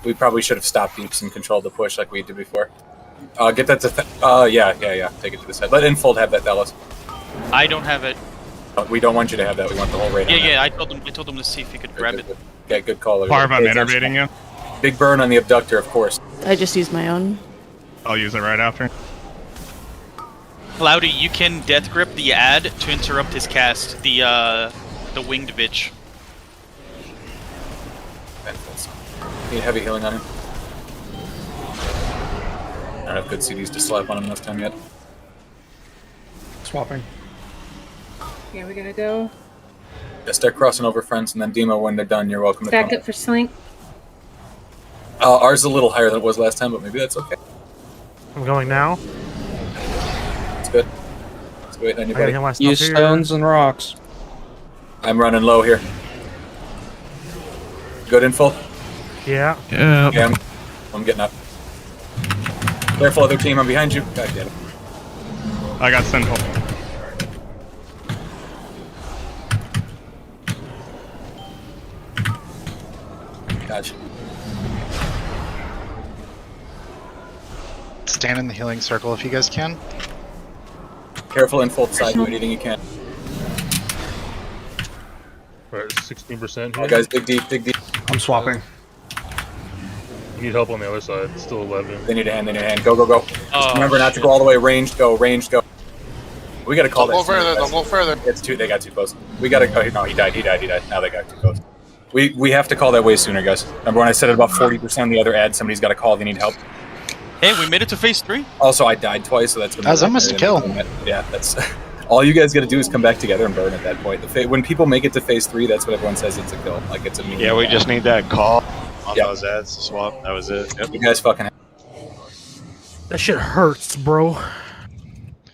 We probably should have stopped Deeps and controlled the push like we did before. Get that to. Yeah. Take it to the side. Let Infold have that, Dallas. I don't have it. We don't want you to have that. We want the whole raid. Yeah. I told him to see if he could grab it. Okay, good call. Parv, I'm innervating you. Big burn on the abductor, of course. I just used my own. I'll use it right after. Cloudy, you can death grip the ad to interrupt his cast. The winged bitch. Need heavy healing on him. I don't have good CDs to slap on him this time yet. Swapping. Yeah, we're gonna go. Yeah, start crossing over, friends, and then Demo, when they're done, you're welcome to Back come. up for Slink. Ours is a little higher than it was last time, but maybe that's okay. I'm going now. It's good. Let's wait. Anybody? Use stones and rocks. I'm running low here. Good info? Yeah. Yeah. Yeah, I'm getting up. Careful, other team, I'm behind you. God damn it. I got Sinful. Gotcha. Stand in the healing circle if you guys can. Careful, Infold side, do anything you can. We're at 16% Oh, here. guys, dig deep, dig deep. I'm swapping. You need help on the other side. It's still 11. They need a hand, they need a hand. Go, go, go. Just Oh, remember not to go all the way. Ranged, go, ranged, go. We gotta call Don't that. go further, don't go further. It's too, they got too close. We gotta, oh, no, he died. Now they got too close. We have to call that way sooner, guys. Remember when I said at about 40% on the other ad, somebody's gotta call, they need help. Hey, we made it to phase 3. Also, I died twice, so that's... That was almost a kill. Yeah, that's... All you guys gotta do is come back together and burn at that point. When people make it to phase 3, that's what everyone says it's a kill. Like, it's a... Yeah, we just need that call on Yep. those ads to swap. That was it. Yep. You guys fucking... That shit hurts, bro.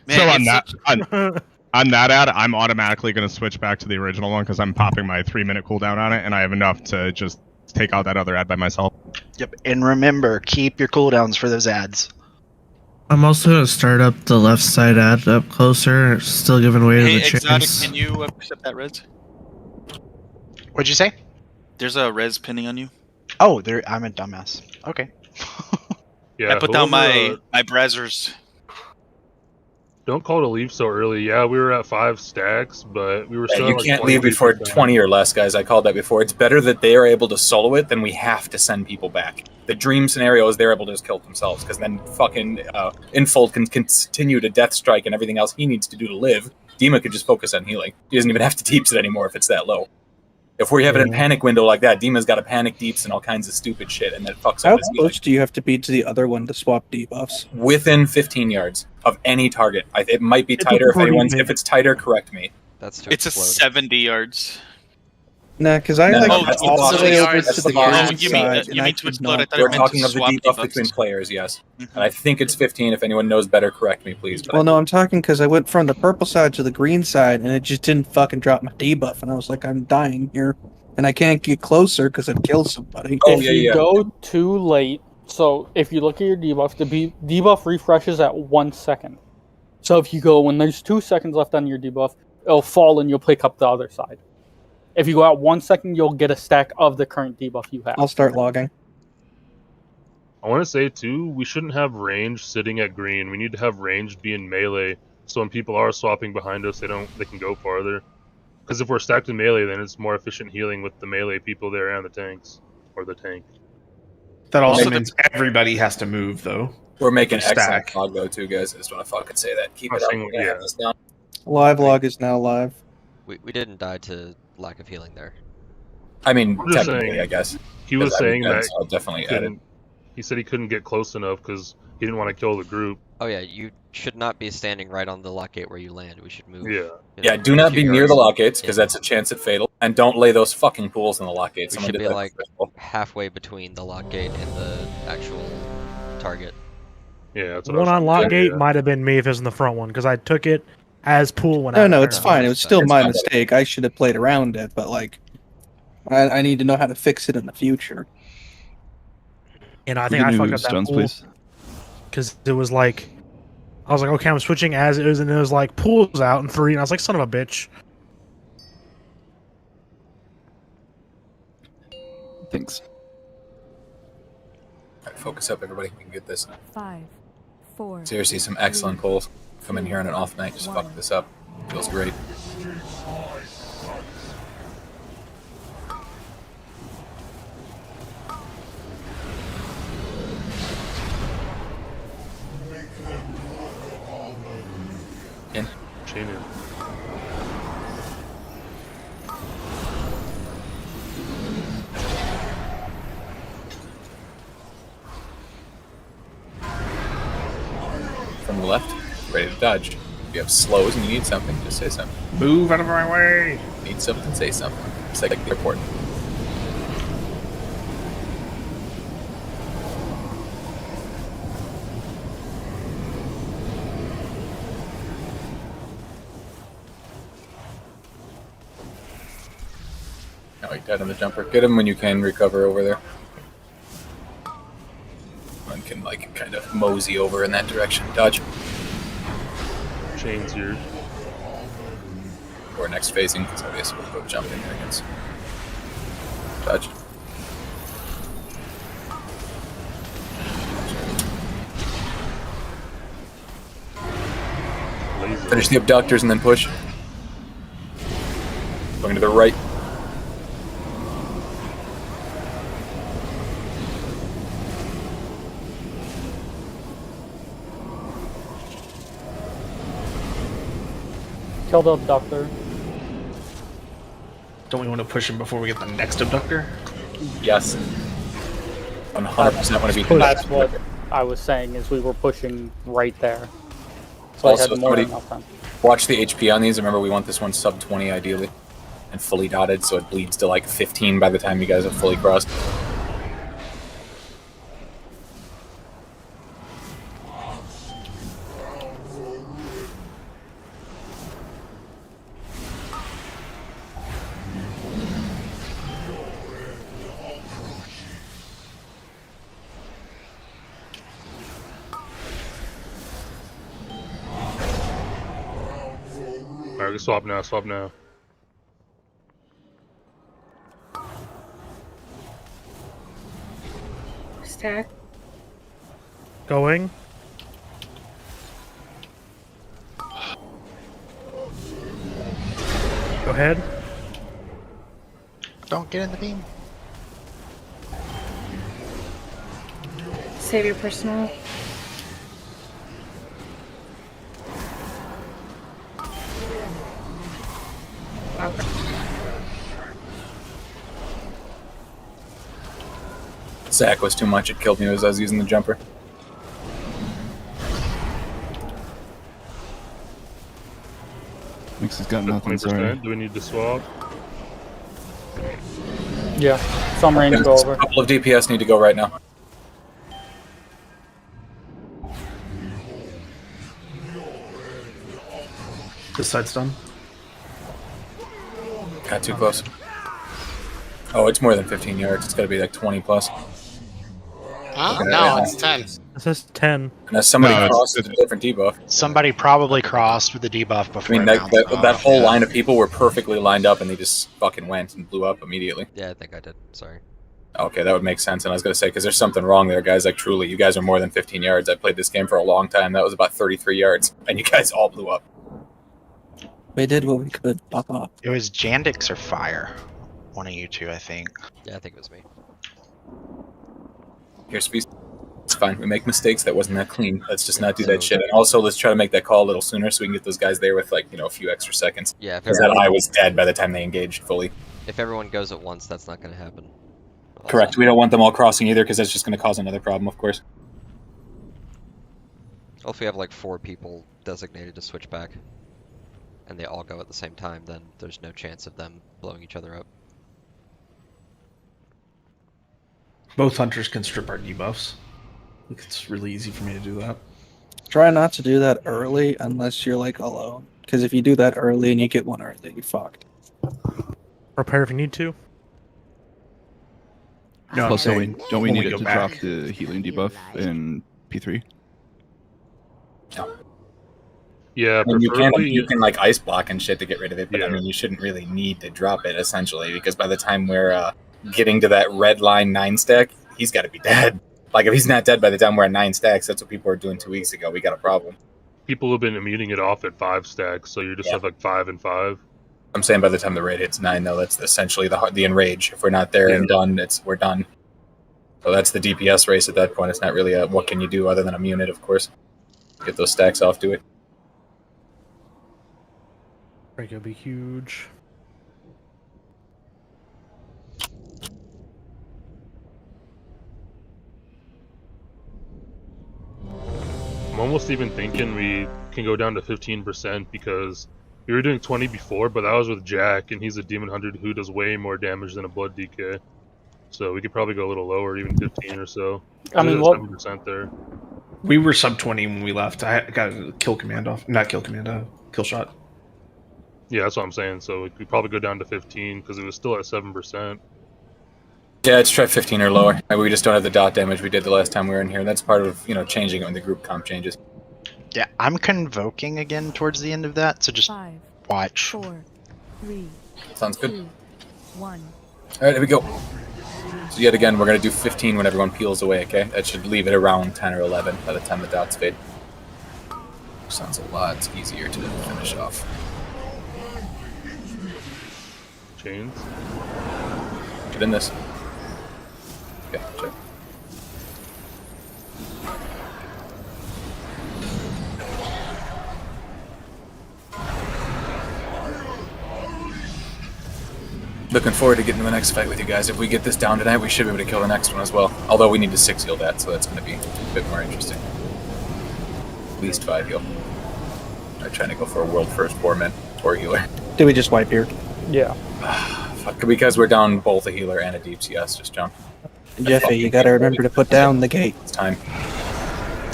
Man, So on that ad, I'm automatically going to switch back to the original one because I'm popping my 3-minute cooldown on it, and I have enough to just take out that other ad by myself. Yep. And remember, keep your cooldowns for those ads. I'm also going to start up the left side ad up closer, still giving way to Hey, the Exotic, chains. can you accept that res? What'd you say? There's a res pinning on you. Oh, there. I'm a dumbass. Okay. Yeah, I put down my brazzers. Don't call to leave so early. Yeah, we were at 5 stacks, but we were Yeah, still you at like can't leave before 23%. 20 or less, guys. I called that before. It's better that they are able to solo it than we have to send people back. The dream scenario is they're able to just kill themselves, because then fucking Infold can continue to death strike and everything else he needs to do to live. Dima could just focus on healing. He doesn't even have to deeps it anymore if it's that low. If we have it in panic window like that, Dima's got a panic deeps and all kinds of stupid shit, and that fucks How up his healing. close do you have to be to the other one to swap debuffs? Within 15 yards of any target. It might be tighter. If it's tighter, correct me. That's It's a 70 yards. Nah, because I No, like no, that's the all boss. the way over That's to the the boss. green Oh, you mean, side, you and I mean to could explode? I not. thought you We're meant talking to of the swap debuff debuffs. between players, yes. And I think it's 15. If anyone knows better, correct me, please. But Well, no, I'm talking because I went from the purple side to the green side, and it just didn't fucking drop my debuff, and I was like, I'm dying here, and I can't get closer because I'd kill somebody. If you go too late, so if you look at your debuff, the debuff refreshes at 1 second. So if you go when there's 2 seconds left on your debuff, it'll fall and you'll pick up the other side. If you go out 1 second, you'll get a stack of the current debuff you have. I'll start logging. I want to say too, we shouldn't have range sitting at green. We need to have range be in melee, so when people are swapping behind us, they can go farther. Because if we're stacked in melee, then it's more efficient healing with the melee people there and the tanks or the tank. That also means everybody has to move, though. We're making Stack. excellent log though too, guys. I just want to fucking say that. Keep it up. We're gonna have this down. Live log is now live. We didn't die to lack of healing there. I mean, I'm just technically, saying, I guess. He was saying that I'll definitely add it. he said he couldn't get close enough because he didn't want to kill the group. Oh yeah, you should not be standing right on the lock gate where you land. We should move. Yeah. Yeah, do not be near the lock gates because that's a chance at fatal. And don't lay those fucking pools in the lock gates. We Someone should did be that like before. halfway between the lock gate and the actual target. Yeah, that's The one on lock gate might have been me if it was in the front one, because I took it as pool when I No, it's fine. It was still my mistake. I should have played around it, but like, I need to know how to fix it in the future. And I think I fucked up that pool because it was like, I was like, okay, I'm switching as it is, and it was like pools out in 3, and I was like, son of a bitch. Thanks. Alright, focus up, everybody. We can get this. 5, 4. Seriously, some excellent pulls. Come in here on an off night, just fuck this up. Feels great. In. Chain in. From the left, ready to dodge. If you have slows and you need something, just say something. Move out of my way. Need something, say something. It's like the airport. Oh, he died on the jumper. Get him when you can recover over there. One can like kind of mosey over in that direction. Dodge. Chains here. Or next phasing, because obviously we'll go jump in there against. Dodge. Finish the abductors and then push. Going to the right. Kill the abductor. Don't we want to push him before we get the next abductor? Yes. 100% want to be That's what I was saying, is we were pushing right there. So Also, I had more than somebody enough time. watch the HP on these. Remember, we want this one sub 20 ideally. And fully dotted, so it bleeds to like 15 by the time you guys have fully crossed. Alright, swap now, swap now. Stack. Going. Go ahead. Don't get in the beam. Save your personal. Zach was too much. It killed me as I was using the jumper. Mix has got nothing, 20%. sorry. Do we need to swap? Yeah, some range go over. A couple of DPS need to go right now. This side's done. Got too close. Oh, it's more than 15 yards. It's got to be like 20 plus. Huh? Okay, No, yeah. it's 10. It says 10. Unless somebody No, crossed with a different debuff. Somebody probably crossed with the debuff I before. mean, it bounced that off, whole yeah. line of people were perfectly lined up, and they just fucking went and blew up immediately. Yeah, I think I did. Sorry. Okay, that would make sense. And I was going to say, because there's something wrong there, guys. Like, truly, you guys are more than 15 yards. I played this game for a long time. That was about 33 yards, and you guys all blew up. We did what we could. Pop up. It was Jandix or Fire. One of you two, I think. Yeah, I think it was me. Here's Speed. It's fine. We make mistakes. That wasn't that clean. Let's just not do that shit. And also, let's try to make that call a little sooner so we can get those guys there with, like, a few extra seconds. Yeah, because that eye was dead by the time they engaged fully. If everyone goes at once, that's not going to happen. Correct. We don't want them all crossing either, because that's just going to cause another problem, of course. Well, if we have like 4 people designated to switch back, and they all go at the same time, then there's no chance of them blowing each other up. Both hunters can strip our debuffs. It's really easy for me to do that. Try not to do that early unless you're like alone. Because if you do that early and you get one early, you're fucked. Repair if you need to. No, Plus, don't we when need we it go to back. drop the healing debuff in P3? Yeah, I mean, preferably. you can like ice block and shit to get rid of it, but I mean, you shouldn't really need to drop it essentially, because by the time we're getting to that red line 9 stack, he's got to be dead. Like, if he's not dead by the time we're at 9 stacks, that's what people were doing 2 weeks ago. We got a problem. People have been immuning it off at 5 stacks, so you just have like 5 and 5. I'm saying by the time the raid hits 9, though, that's essentially the enrage. If we're not there and done, we're done. So that's the DPS race at that point. It's not really a what can you do other than immune it, of course. Get those stacks off to it. Break will be huge. I'm almost even thinking we can go down to 15% because we were doing 20 before, but that was with Jack, and he's a Demon Hunter who does way more damage than a Blood DK. So we could probably go a little lower, even 15 or so. I mean, There's what? 7% there. We were sub 20 when we left. I got a kill command off. Not kill command, kill shot. Yeah, that's what I'm saying. So we could probably go down to 15 because it was still at 7%. Yeah, let's try 15 or lower. We just don't have the dot damage we did the last time we were in here. That's part of, changing it when the group comp changes. Yeah, I'm convoking again towards the end of that, so just 5, watch. 4, 3, Sounds good. 2, 1. All right, here we go. So yet again, we're going to do 15 when everyone peels away, okay? That should leave it around 10 or 11 by the time the dots fade. Sounds a lot easier to finish off. Chains. Get in this. Okay, check. Looking forward to getting to the next fight with you guys. If we get this down tonight, we should be able to kill the next one as well. Although we need to 6 heal that, so that's going to be a bit more interesting. At least 5 heal. I'm trying to go for a world first 4-man 4 healer. Did we just wipe here? Yeah. Fuck, because we're down both a healer and a deep CS, just jump. Jeffy, you gotta remember to put down the gate. It's time.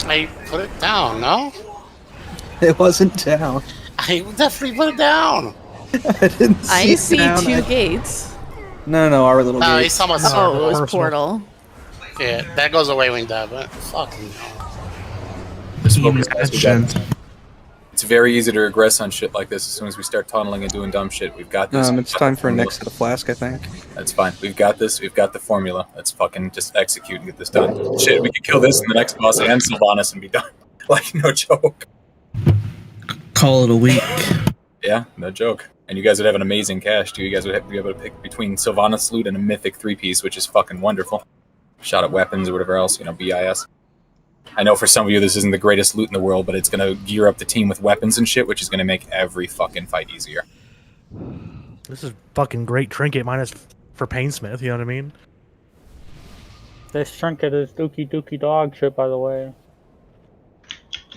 I put it down, no? It wasn't down. I definitely put it down. I didn't see I it see down. 2 gates. No, our little No, gate. he's talking about Oh, it was server. portal. Yeah, that goes away when you die, but fucking hell. Just focus, guys. We got it. It's very easy to regress on shit like this as soon as we start tunneling and doing dumb shit. We've got this. It's time for a next set of flask, I think. That's fine. We've got this. We've got the formula. Let's fucking just execute and get this done. Shit, we could kill this in the next boss and Sylvanas and be done. Like, no joke. Call it a week. Yeah, no joke. And you guys would have an amazing cache too. You guys would be able to pick between Sylvanas loot and a Mythic 3-piece, which is fucking wonderful. Shot at weapons or whatever else, BIS. I know for some of you this isn't the greatest loot in the world, but it's going to gear up the team with weapons and shit, which is going to make every fucking fight easier. This is fucking great trinket minus for Painsmith, you know what I mean? This trinket is dookie dog shit, by the way.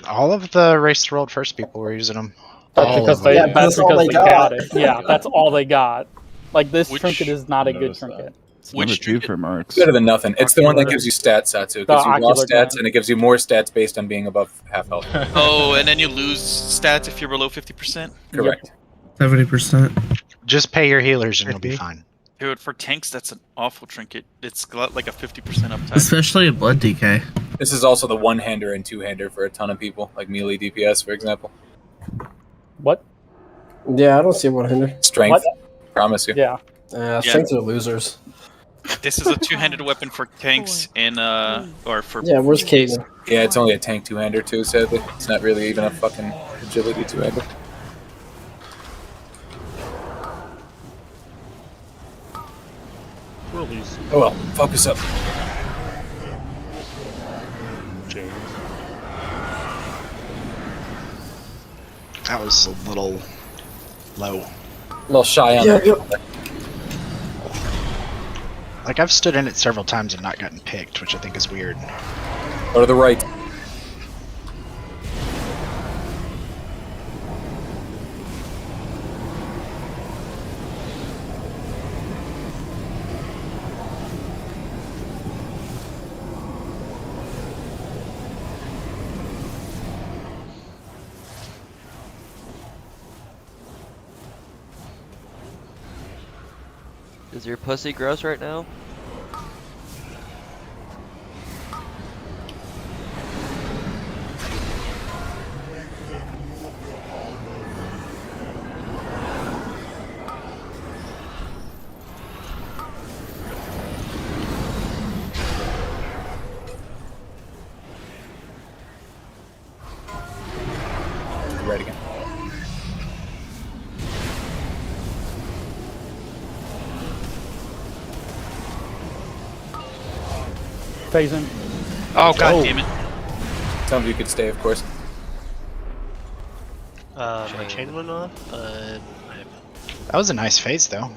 All of the Race the World First people were using them. That's because they, that's all because they they got. got it. Yeah, that's all they got. Like, this trinket is not a good noticed trinket. It's number 2 for Marks. Better than nothing. It's the one that Ocular. gives you stats, Satsu. It The gives you raw ocular stats, gland. and it gives you more stats based on being above half health. Oh, and then you lose stats if you're below 50%? Correct. 70%. Just pay your healers and you'll be fine. Dude, for tanks, that's an awful trinket. It's got like a 50% uptime. Especially a blood DK. This is also the one-hander and two-hander for a ton of people, like melee DPS, for example. What? Yeah, I don't see one hinder. Strength. Promise you. Yeah. Strength are losers. This is a two-handed weapon for tanks and or for Yeah, where's Kagan? Yeah, it's only a tank two-hander too, sadly. It's not really even a fucking agility two-hander. Release. Oh well, focus up. James. That was a little low. A little shy on that. Like, I've stood in it several times and not gotten picked, which I think is weird. Go to the right. Is your pussy gross right now? Right again. Phasing. Oh, god damn it. Some of you could stay, of course. My chain went off, but That was a nice phase, though.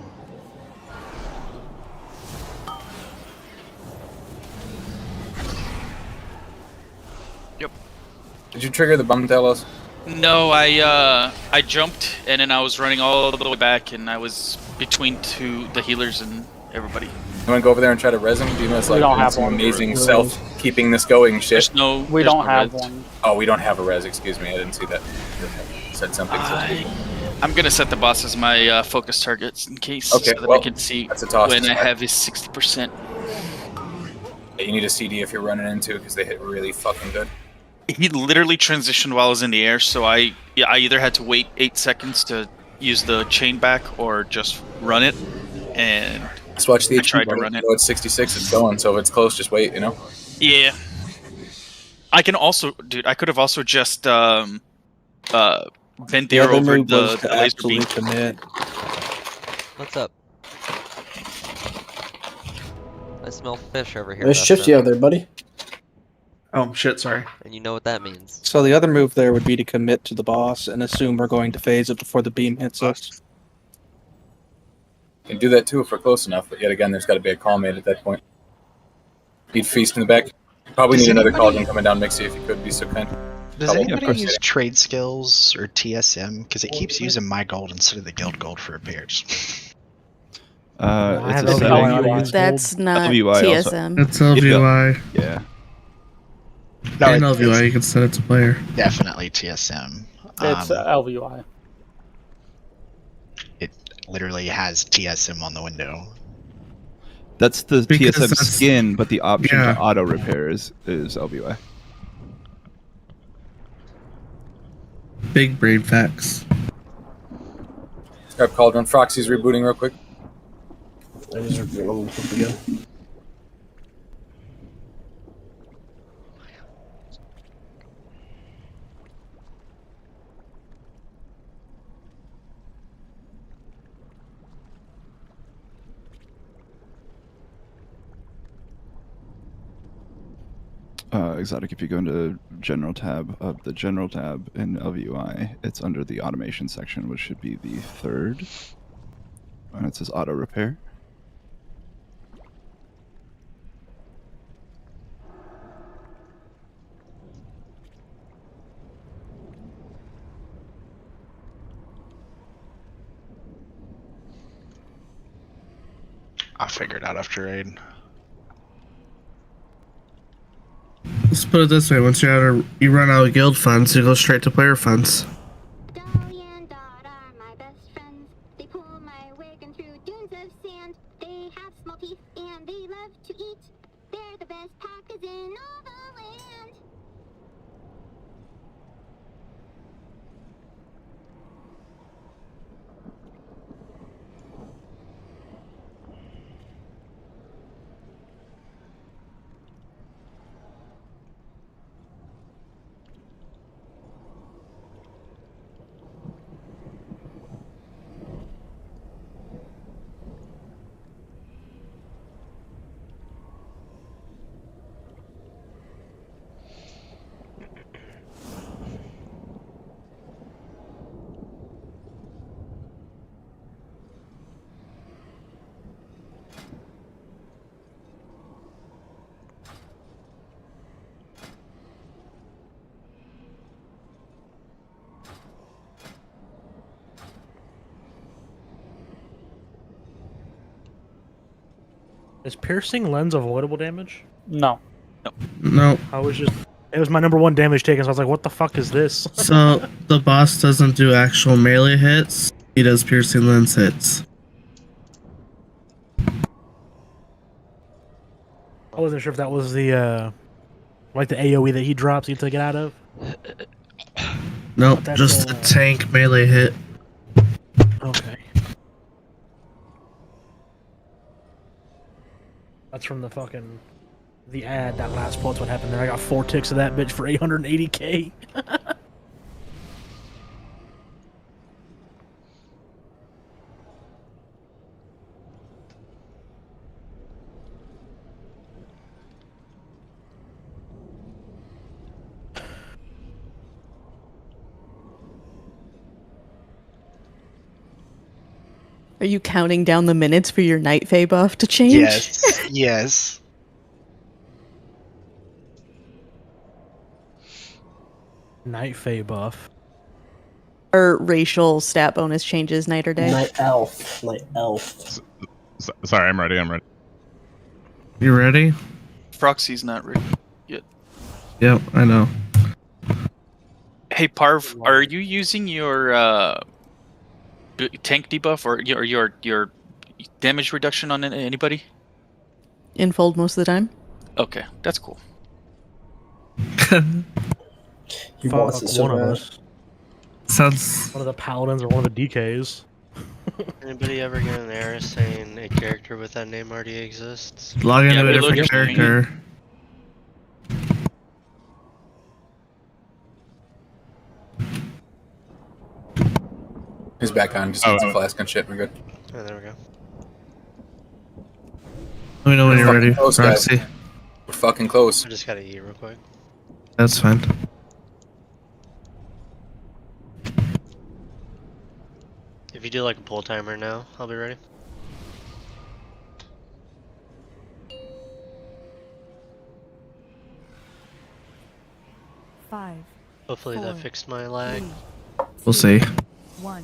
Yep. Did you trigger the bum telos? No, I jumped and then I was running all the way back and I was between the healers and everybody. You want to go over there and try to res him? Do you know it's We like don't have some one. amazing keeping this going shit? There's no. We there's don't no have res. one. Oh, we don't have a res. Excuse me, I didn't see that. Said something. I'm gonna set the boss as my focus targets in case, Okay, so that well, I can see that's a toss when to I start. have his 60%. Yeah, you need a CD if you're running into because they hit really fucking good. He literally transitioned while I was in the air, so I either had to wait 8 seconds to use the chain back or just run it, and Just watch the I HP tried to bar. run it. It's 66. It's going. So if it's close, just wait. Yeah. I can also, dude. I could have also just bent The there other over move was the to laser beam. absolutely commit. What's up? I smell fish over here. Nice shift you have there, buddy. Oh shit, sorry. And you know what that means. So the other move there would be to commit to the boss and assume we're going to phase it before the beam hits us. You can do that too if we're close enough, but yet again, there's got to be a call made at that point. Need feast in the back. Probably Does need another anybody- cauldron coming down, Mixie, if you could be so kind. Does Oh, of anybody course, use yeah. trade skills or TSM? Because it keeps using my gold instead of the guild gold for repairs. It's have a no setting. idea. That's not LVY also. TSM. It's LVY. Yeah. No, In it- LVY, you can set it to player. Definitely TSM. It's LVY. It literally has TSM on the window. That's the Because TSM that's- skin, but the option yeah. to auto repair is LVY. Big brain facts. Grab cauldron. Froxy's rebooting real quick. I just rebooted them again. Exotic, if you go into General tab of the General tab in LVUI, it's under the Automation section, which should be the third. And it says Auto Repair. I'll figure it out after raid. Let's put it this way: once you run out of guild funds, you go straight to player funds. Dolly and Dot are my best friends. They pull my wagon through dunes of sand. They have small teeth and they love to eat. They're the best packers in all the land. Is piercing lens avoidable damage? No. No. It was my number 1 damage taken, so I was like, what the fuck is this? So the boss doesn't do actual melee hits. He does piercing lens hits. I wasn't sure if that was the like the AoE that he drops you to get out of. Nope, But that's just a tank melee hit. Okay. That's from the ad, that last quote's what happened there. I got 4 ticks of that bitch for 880k. Are you counting down the minutes for your Night Fae buff to change? Yes, yes. Night Fae buff. Or racial stat bonus changes night or day? Night elf. Night elf. Sorry, I'm ready. You ready? Proxy's not ready yet. Yep, I know. Hey Parv, are you using your tank debuff or your damage reduction on anybody? Infold most of the time. Okay, that's cool. He wants it so one of bad. us. Sounds. One of the paladins or one of the DKs. Anybody ever get an error saying a character with that name already exists? Log into a reload different your screen. character. He's back on. Just needs a flask and shit. We're good. Oh, there we go. Let me know when We're you're fucking ready, close, guys. Proxy. We're fucking close. I just gotta eat real quick. That's fine. If you do like a pull timer now, I'll be ready. Five. Hopefully that Four, fixed my lag. We'll see. 1.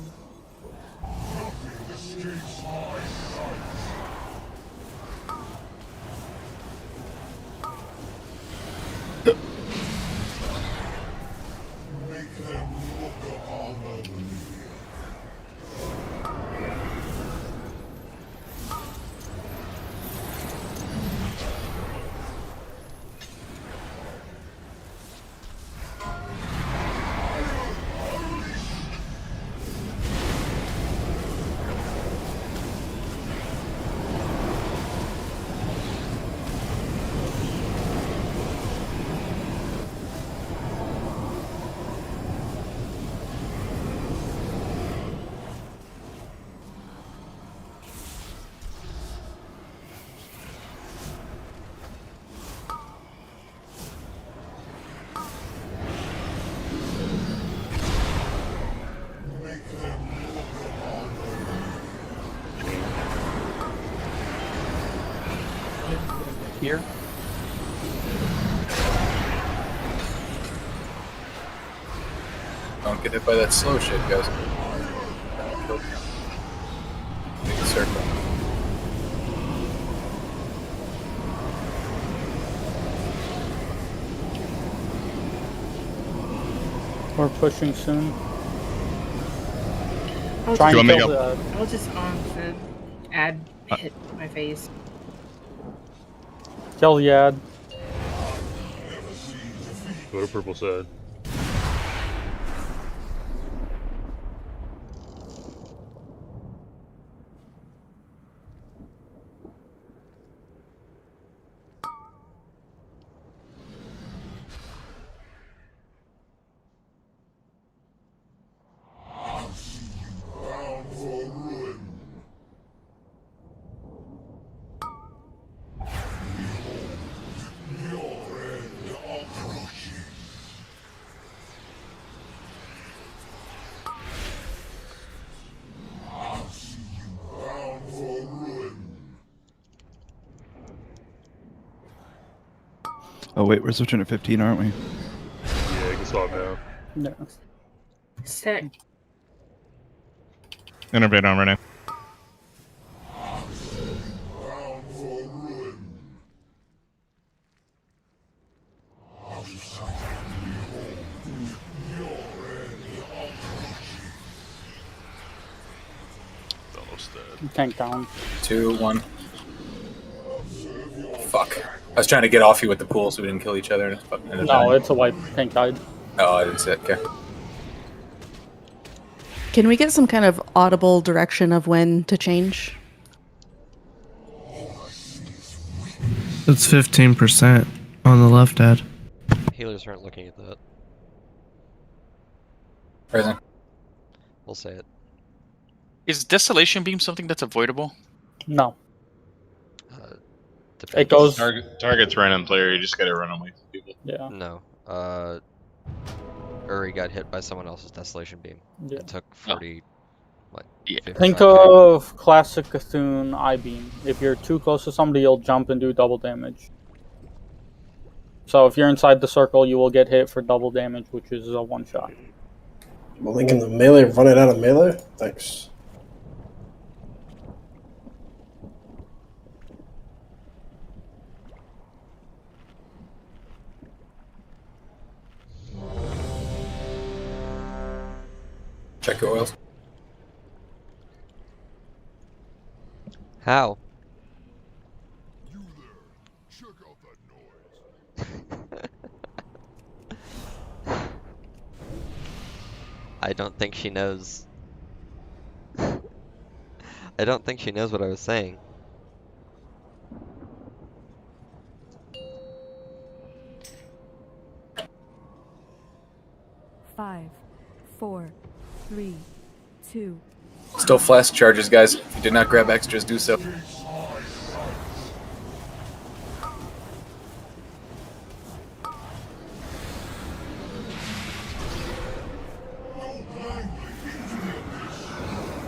here. Don't get hit by that slow shit, guys. Big circle. We're pushing soon. I'll Trying to just, kill the. I'll just add hit my face. Kill the ad. Go to purple side. Oh wait, we're switching to 15, aren't we? Yeah, you can swap now. No. Stack. Innervate on right now. Almost dead. Tank down. 2, 1. Fuck. I was trying to get off you with the pool so we didn't kill each other. No, it's a wipe. Tank died. Oh, I didn't see it. Okay. Can we get some kind of audible direction of when to change? It's 15% on the left, Ed. Healers aren't looking at that. Prison. We'll say it. Is Desolation Beam something that's avoidable? No. Depends. It goes. Target's random player, you just gotta run away from people. Yeah. No. Uri got hit by someone else's Desolation Beam. Yeah. It took 40. What? Yeah. 55 Think K. of classic Cthulhu I-beam. If you're too close to somebody, you'll jump and do double damage. So if you're inside the circle, you will get hit for double damage, which is a one shot. Well, linking the melee, run it out of melee? Thanks. Check your oils. How? I don't think she knows. I don't think she knows what I was saying. Five, 4, 3, 2. Still flask charges, guys. If you did not grab extras, do so.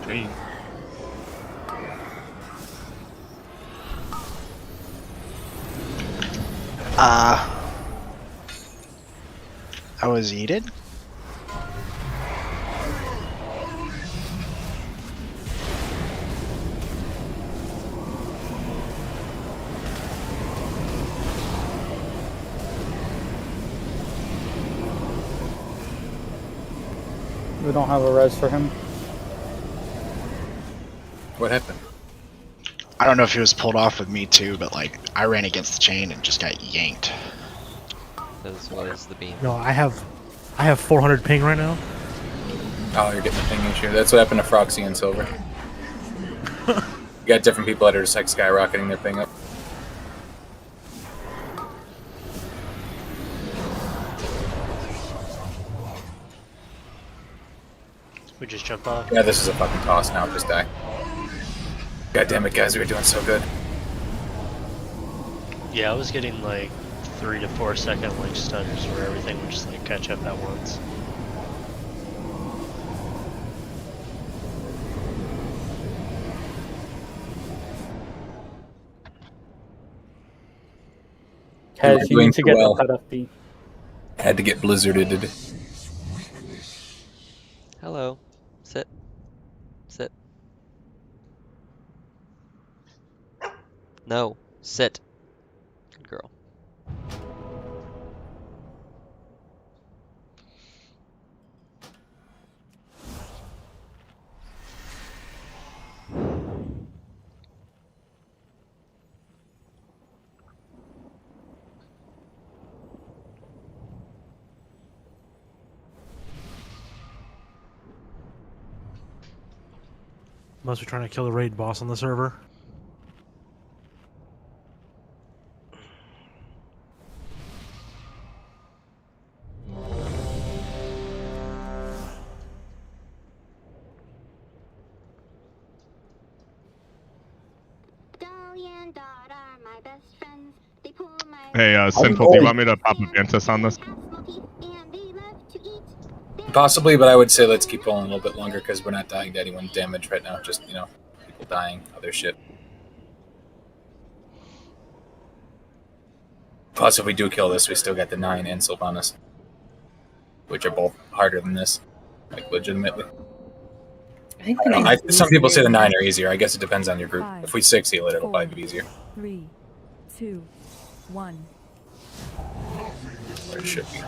Chain. I was yeeted. We don't have a res for him. What happened? I don't know if he was pulled off with me too, but like I ran against the chain and just got yanked. As well as the beam. No, I have 400 ping right now. Oh, you're getting the ping issue. That's what happened to Froxy and Silver. You got different people that are just like skyrocketing their ping up. We just jump off. Yeah, this is a fucking toss now. Just die. God damn it, guys. We were doing so good. Yeah, I was getting like 3 to 4 second like stutters where everything would just like catch up at once. Kaz, you doing need to too get well. that FP. Had to get blizzarded. Hello. Sit. Sit. No. Sit. Good girl. Must be trying to kill the raid boss on the server. Hey, Sinful, do you want me to pop a Ventus on this? Possibly, but I would say let's keep rolling a little bit longer because we're not dying to anyone damage right now. Just, people dying, other shit. Plus, if we do kill this, we still got the 9 and Sylvanas, which are both harder than this, like legitimately. I think some people say the 9 are easier. I guess it depends on your group. If we 6 heal it, it'll probably be easier. 3, 2, 1. Or it should be.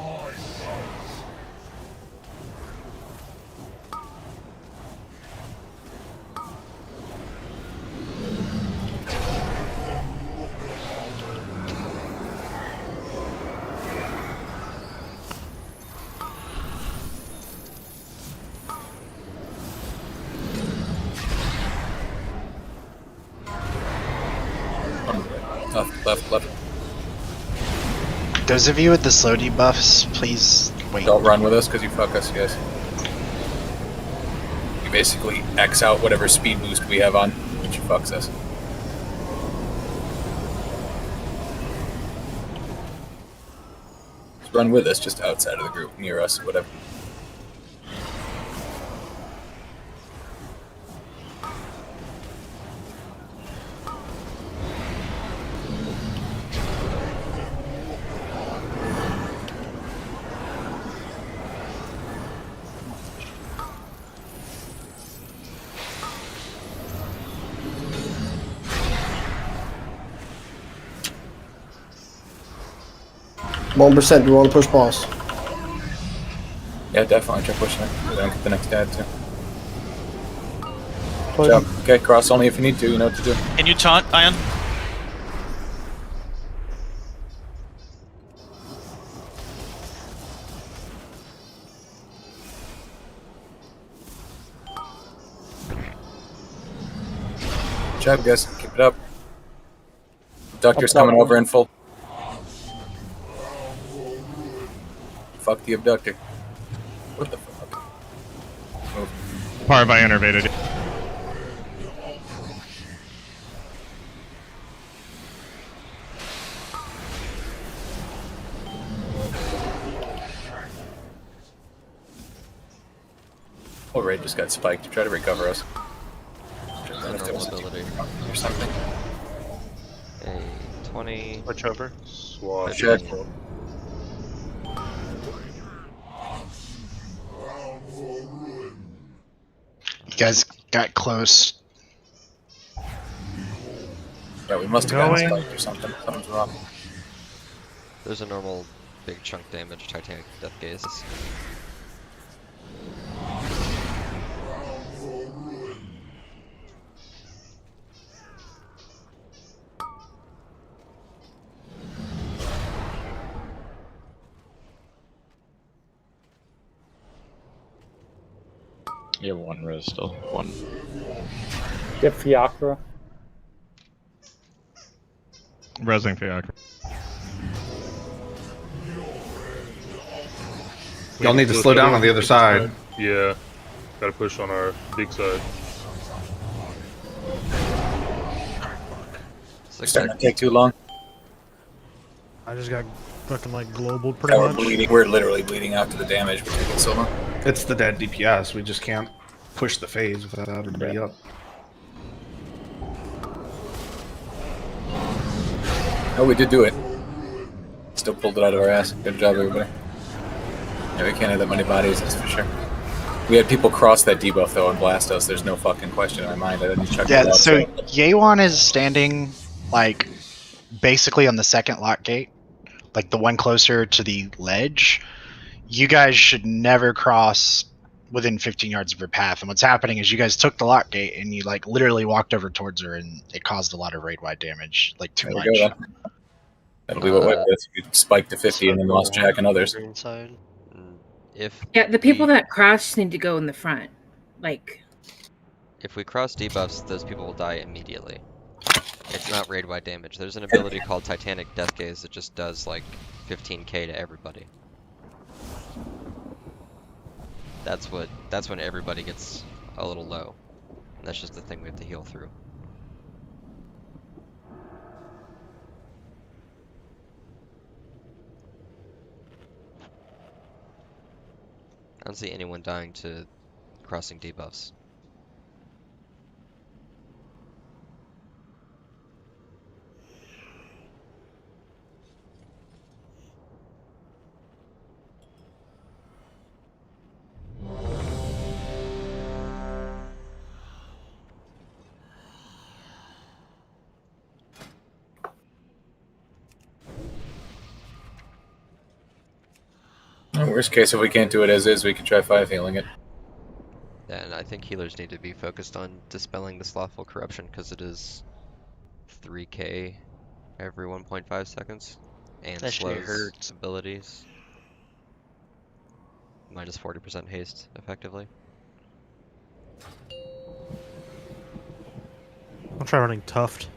Left. Those of you with the SoD buffs, please wait. Don't run with us because you fuck us, guys. You basically X out whatever speed boost we have on, which fucks us. Just run with us, just outside of the group, near us, whatever. %. Do you want to push boss? Yeah, definitely. Try pushing it. We're gonna get the next dad, too. Jump. Okay, cross only if you need to. You know what to do. Can you taunt, Ion? Good job, guys. Keep it up. Abductor's coming over in full. Fuck the abductor. What the fuck? Move. Parva innervated. Oh, Raid just got spiked to try to recover us. Or something. A 20. Switch over. Swap. Check. You guys got close. Yeah, we must have gotten spiked or something. Something's wrong. There's a normal big chunk damage Titanic Death Gaze. You have 1 res still. 1. Get Fiacra. Resing Fiacre. Y'all need to slow down on the other side. Yeah. Gotta push on our big side. It's starting to take too long. I just got fucking like global pretty Yeah, we're much. bleeding. We're literally bleeding out to the damage. We're taking so long. It's the dead DPS. We just can't push the phase without everybody up. Oh, we did do it. still pulled it out of our ass. Good job, everybody. Yeah, we can't have that many bodies, that's for sure. We had people cross that debuff, though, and blast us. There's no fucking question in my mind. I didn't check Yeah, it out. so Yewan is standing, like, basically on the second lock gate, like the one closer to the ledge. You guys should never cross within 15 yards of her path. And what's happening is you guys took the lock gate and you, like, literally walked over towards her, and it caused a lot of raid-wide damage, like, too There much. we go, then. That'll be what went with. You spiked to 50 and then lost Jack and others. If Yeah, the people that cross need to go in the front. Like, if we cross debuffs, those people will die immediately. It's not raid-wide damage. There's an ability called Titanic Death Gaze that just does like 15k to everybody. That's when everybody gets a little low. And that's just the thing we have to heal through. I don't see anyone dying to crossing debuffs. Worst case, if we can't do it as is, we can try 5 healing it. Yeah, and I think healers need to be focused on dispelling the slothful corruption because it is 3k every 1.5 seconds and That shit slows hurts. abilities. Minus 40% haste, effectively. I'll try running Tuft.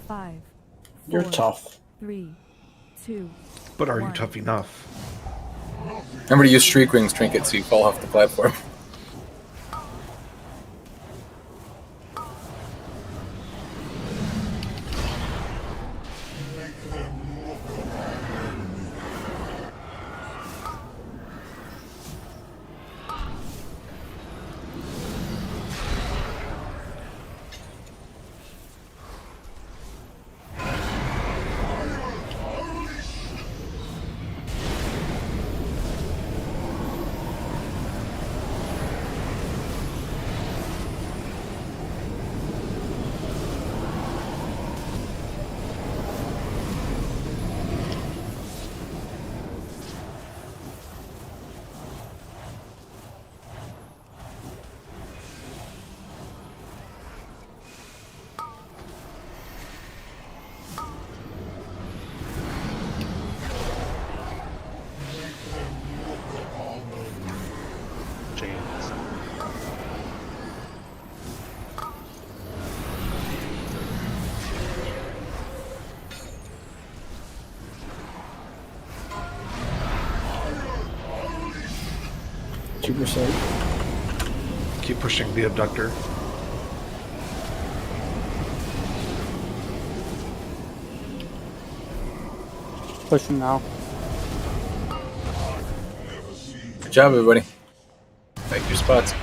5. You're 4, tough. 3, 2. But are you 1. tough enough? Remember to use Streak Wings trinket so you fall off the platform. Chains. 2%. Keep pushing the abductor. Pushing now. Good job, everybody. Take your spots.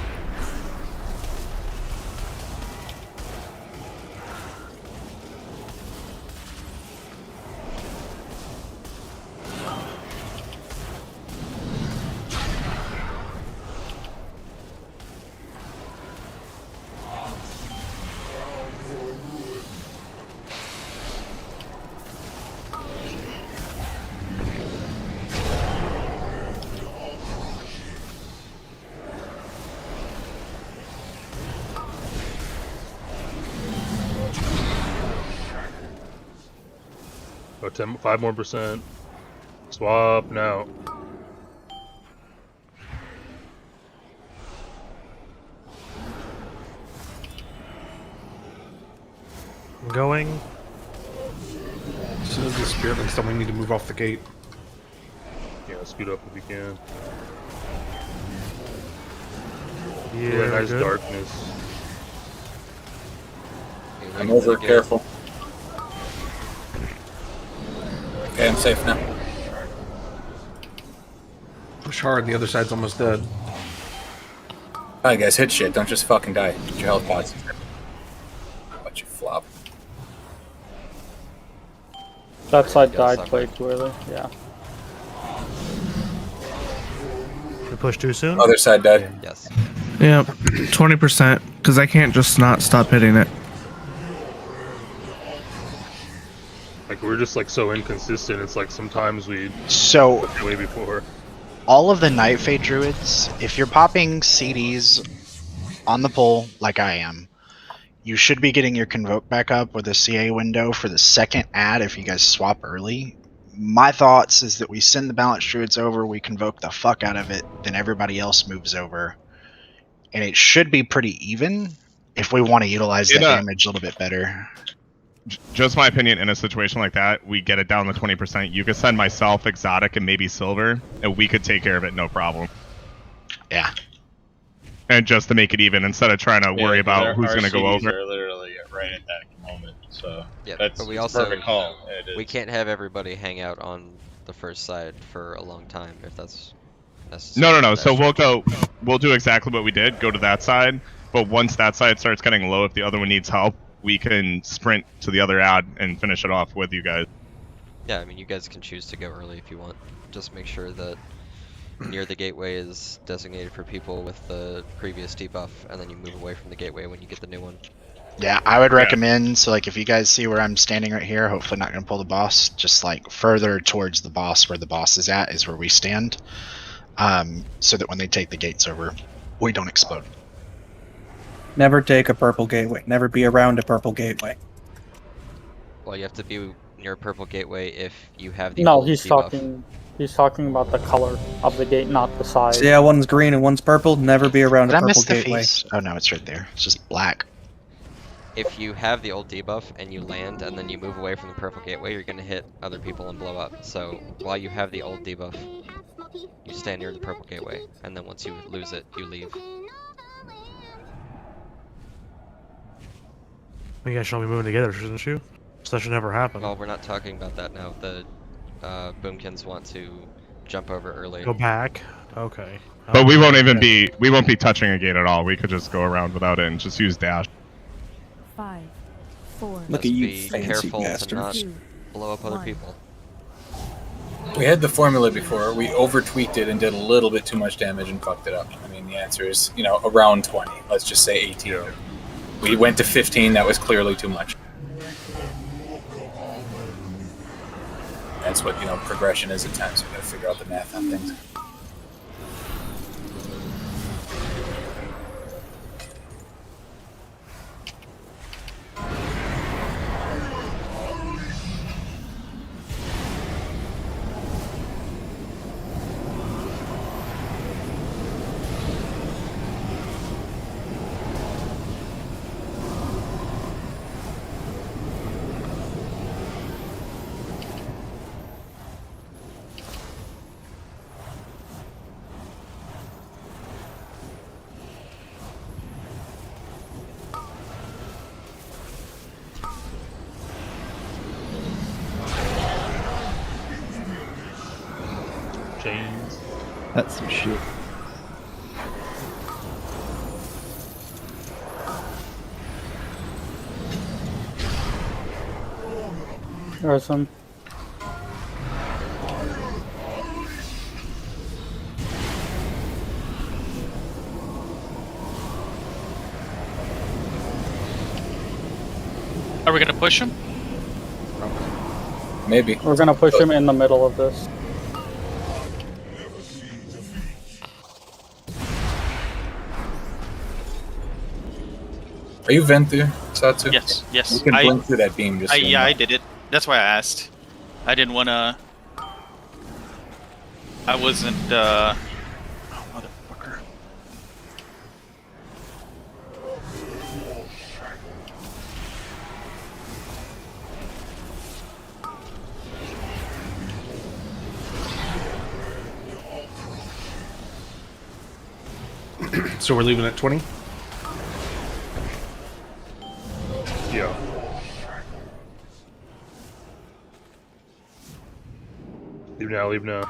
Oh, 5 more percent. Swap now. I'm going. As soon as the spirit links, then we need to move off the gate. Yeah, speed up if you can. Yeah, Really nice good. darkness. I'm over, careful. Okay, I'm safe now. Push hard, the other side's almost dead. Alright guys, hit shit, don't just fucking die. Get your health pods. Watch you flop. That side died quite clearly, yeah. We push too soon? Other side died. Yes. Yeah, 20%, because I can't just not stop hitting it. Like we're just like so inconsistent. It's like sometimes we So way before. all of the Night Fade Druids, if you're popping CDs on the pull like I am, you should be getting your Convoke back up with a CA window for the second ad if you guys swap early. My thoughts is that we send the Balance Druids over, we Convoke the fuck out of it, then everybody else moves over. And it should be pretty even if we want to utilize that damage a little bit better. Just my opinion, in a situation like that, we get it down to 20%. You could send myself, Exotic, and maybe Silver, and we could take care of it, no problem. Yeah. And just to make it even, instead of trying to worry about who's going to go over. Are literally right at that moment, so Yeah, that's but we it's also perfect call. we can't have everybody hang out on the first side for a long time if that's necessary. No. So we'll do exactly what we did. Go to that side, but once that side starts getting low, if the other one needs help, we can sprint to the other ad and finish it off with you guys. Yeah, I mean, you guys can choose to go early if you want. Just make sure that near the gateway is designated for people with the previous debuff, and then you move away from the gateway when you get the new one. Yeah, I would recommend, so like if you guys see where I'm standing right here, hopefully not going to pull the boss, just like further towards the boss where the boss is at is where we stand, so that when they take the gates over, we don't explode. Never take a purple gateway. Never be around a purple gateway. Well, you have to be near a purple gateway if you have the No, old he's debuff. talking about the color of the gate, not the size. So yeah, one's green and one's purple. Never be around Did a I purple miss the gateway. feast? Oh no, it's right there. It's just black. If you have the old debuff and you land and then you move away from the purple gateway, you're going to hit other people and blow up. So while you have the old debuff, you stand near the purple gateway, and then once you lose it, you leave. You guys should all be moving together, shouldn't you? So that should never happen. Well, we're not talking about that now. The Boomkins want to jump over early. Go back? Okay. But we won't be touching a gate at all. We could just go around without it and just use dash. 5, 4. Look at you, be fancy careful to bastards. not blow up other people. We had the formula before. We over-tweaked it and did a little bit too much damage and fucked it up. I mean, the answer is, around 20. Let's just say 18. Yeah. We went to 15. That was clearly too much. That's what, progression is at times. We gotta figure out the math on things. Chains. That's some shit. There's some. Are we gonna push him? Maybe. We're gonna push him in the middle of this. Are you vent there, Satsu? Yes. You can blink through that beam. Just yeah, I did it. That's why I asked. I didn't want to. I wasn't. Oh, motherfucker. So we're leaving at 20? Yeah. Leave now, leave now.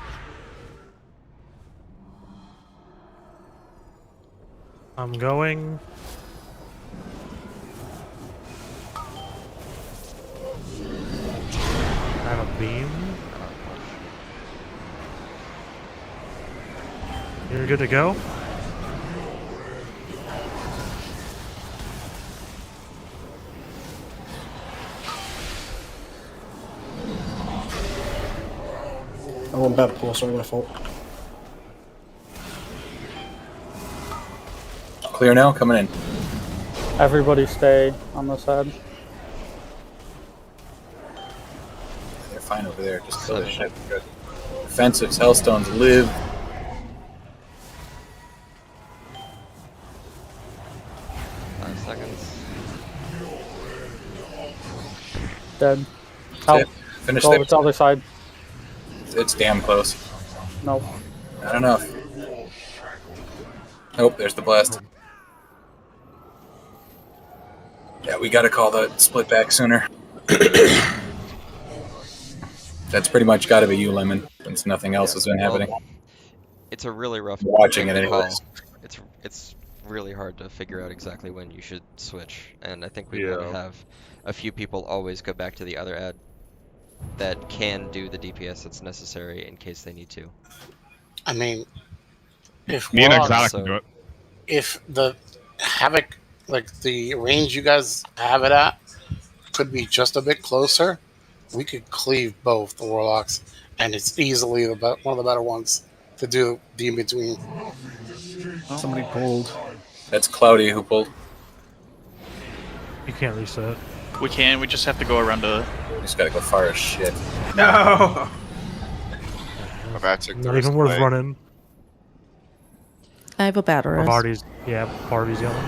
I'm going. I have a beam. You're good to go? I went bad pull, sorry, my fault. Clear now, coming in. Everybody stay on the side. They're fine over there. Just kill this shit. Good. Defensives, Hellstones, live. Dead. That's Help. it. Finish Go there. over to the other side. It's damn close. Nope. Not enough. Nope, there's the blast. Yeah, we gotta call the split back sooner. That's pretty much gotta be you, Lemon, since nothing else has been happening. It's a really rough Watching thing it to call. anyways. It's really hard to figure out exactly when you should switch, and I think we want to have a few people always go back to the other ad that can do the DPS that's necessary in case they need to. I mean, if Me and Warlock- Exotic can do it. if the Havoc, like the range you guys have it at, could be just a bit closer, we could cleave both the Warlocks, and it's easily one of the better ones to do the in-between. Somebody pulled. That's Cloudy who pulled. You can't reset. We can. We just have to go around to. We just gotta go far as shit. No. That's Not even worth running. I have a battle rest. Barty's yelling.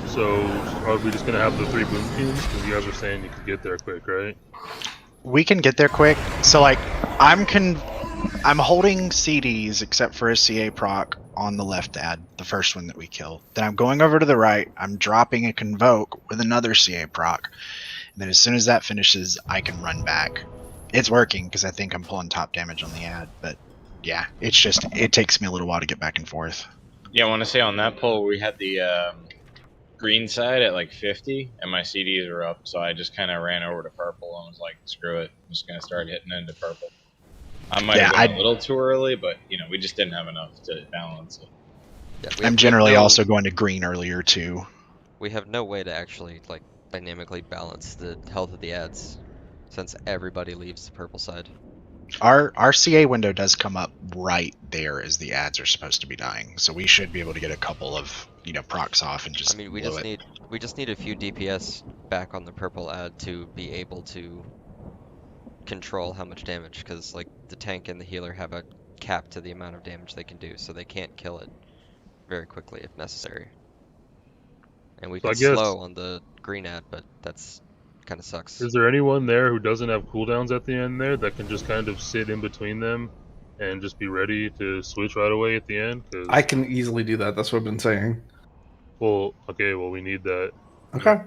So, are we just gonna have the 3 boom teams? Because you guys were saying you could get there quick, right? We can get there quick. So like, I'm holding CDs except for a CA proc on the left ad, the first one that we kill. Then I'm going over to the right. I'm dropping a convoke with another CA proc. And then as soon as that finishes, I can run back. It's working because I think I'm pulling top damage on the ad. But yeah, it's just it takes me a little while to get back and forth. Yeah, I want to say on that poll we had the green side at like 50, and my CDs were up, so I just kind of ran over to purple and was like, "Screw it, I'm just gonna start hitting into purple." I might have gone a little too early, but you know we just didn't have enough to balance it. Yeah, I'm generally also going to green earlier too. We have no way to actually like dynamically balance the health of the ads since everybody leaves the purple side. Our CA window does come up right there as the ads are supposed to be dying, so we should be able to get a couple of procs off and just. I mean, we just need a few DPS back on the purple ad to be able to control how much damage, because like the tank and the healer have a cap to the amount of damage they can do, so they can't kill it very quickly if necessary. And we can slow on the green ad, but that's kind of sucks. Is there anyone there who doesn't have cooldowns at the end there that can just kind of sit in between them and just be ready to switch right away at the end? Cause... I can easily do that. That's what I've been saying. Well, okay, well, we need that. Okay.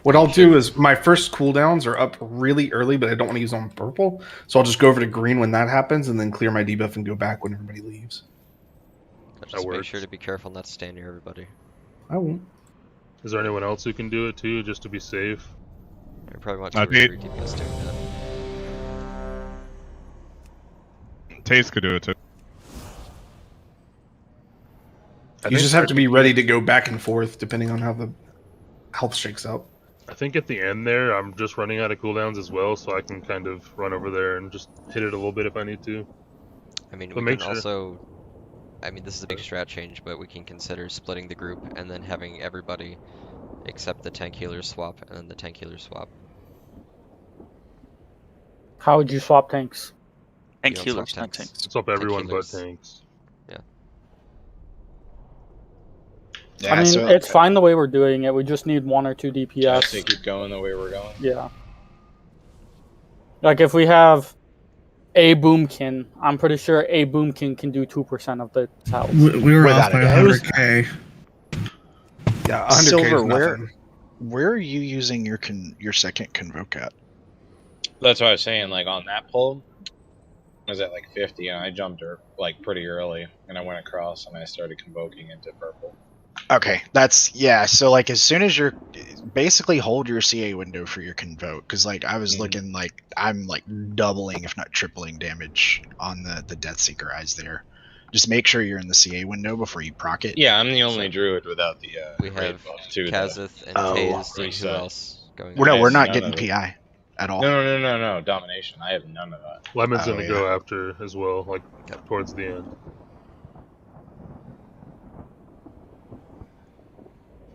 What I'll do is my first cooldowns are up really early, but I don't want to use them on purple. So I'll just go over to green when that happens and then clear my debuff and go back when everybody leaves. Just make sure to be careful not to stand near everybody. I won't. Is there anyone else who can do it too, just to be safe? I probably want 2 or 3 DPS doing that. Taze could do it too. You just have to be ready to go back and forth depending on how the health shakes out. I think at the end there, I'm just running out of cooldowns as well, so I can kind of run over there and just hit it a little bit if I need to. I mean, but we can also... I mean, this is a big strat change, but we can consider splitting the group and then having everybody except the tank healer swap and then the tank healer swap. How would you swap tanks? Tank healers, not tanks. Swap everyone but tanks. Yeah. I mean, it's fine the way we're doing it. We just need 1 or 2 DPS. Just to keep going the way we're going. Yeah. Like if we have a boomkin, I'm pretty sure a boomkin can do 2% of the health. We were off by 100k. Yeah, 100k Silver, where are you using your second convoke at? That's what I was saying. Like on that pull, I was at like 50, and I jumped her like pretty early, and I went across and I started convoking into purple. Okay, that's so like as soon as you're basically hold your CA window for your convoke, because like I was looking like I'm like doubling if not tripling damage on the Deathseeker eyes there. Just make sure you're in the CA window before you proc it. Yeah, I'm the only druid without the We raid have buff too. Kazith and Oh. Tazed, and who Reset. else going We're, no, I we're have not none getting of it. PI at all. No. Domination. I have none of that. Lemon's Oh, gonna yeah. go after as well, like towards the end.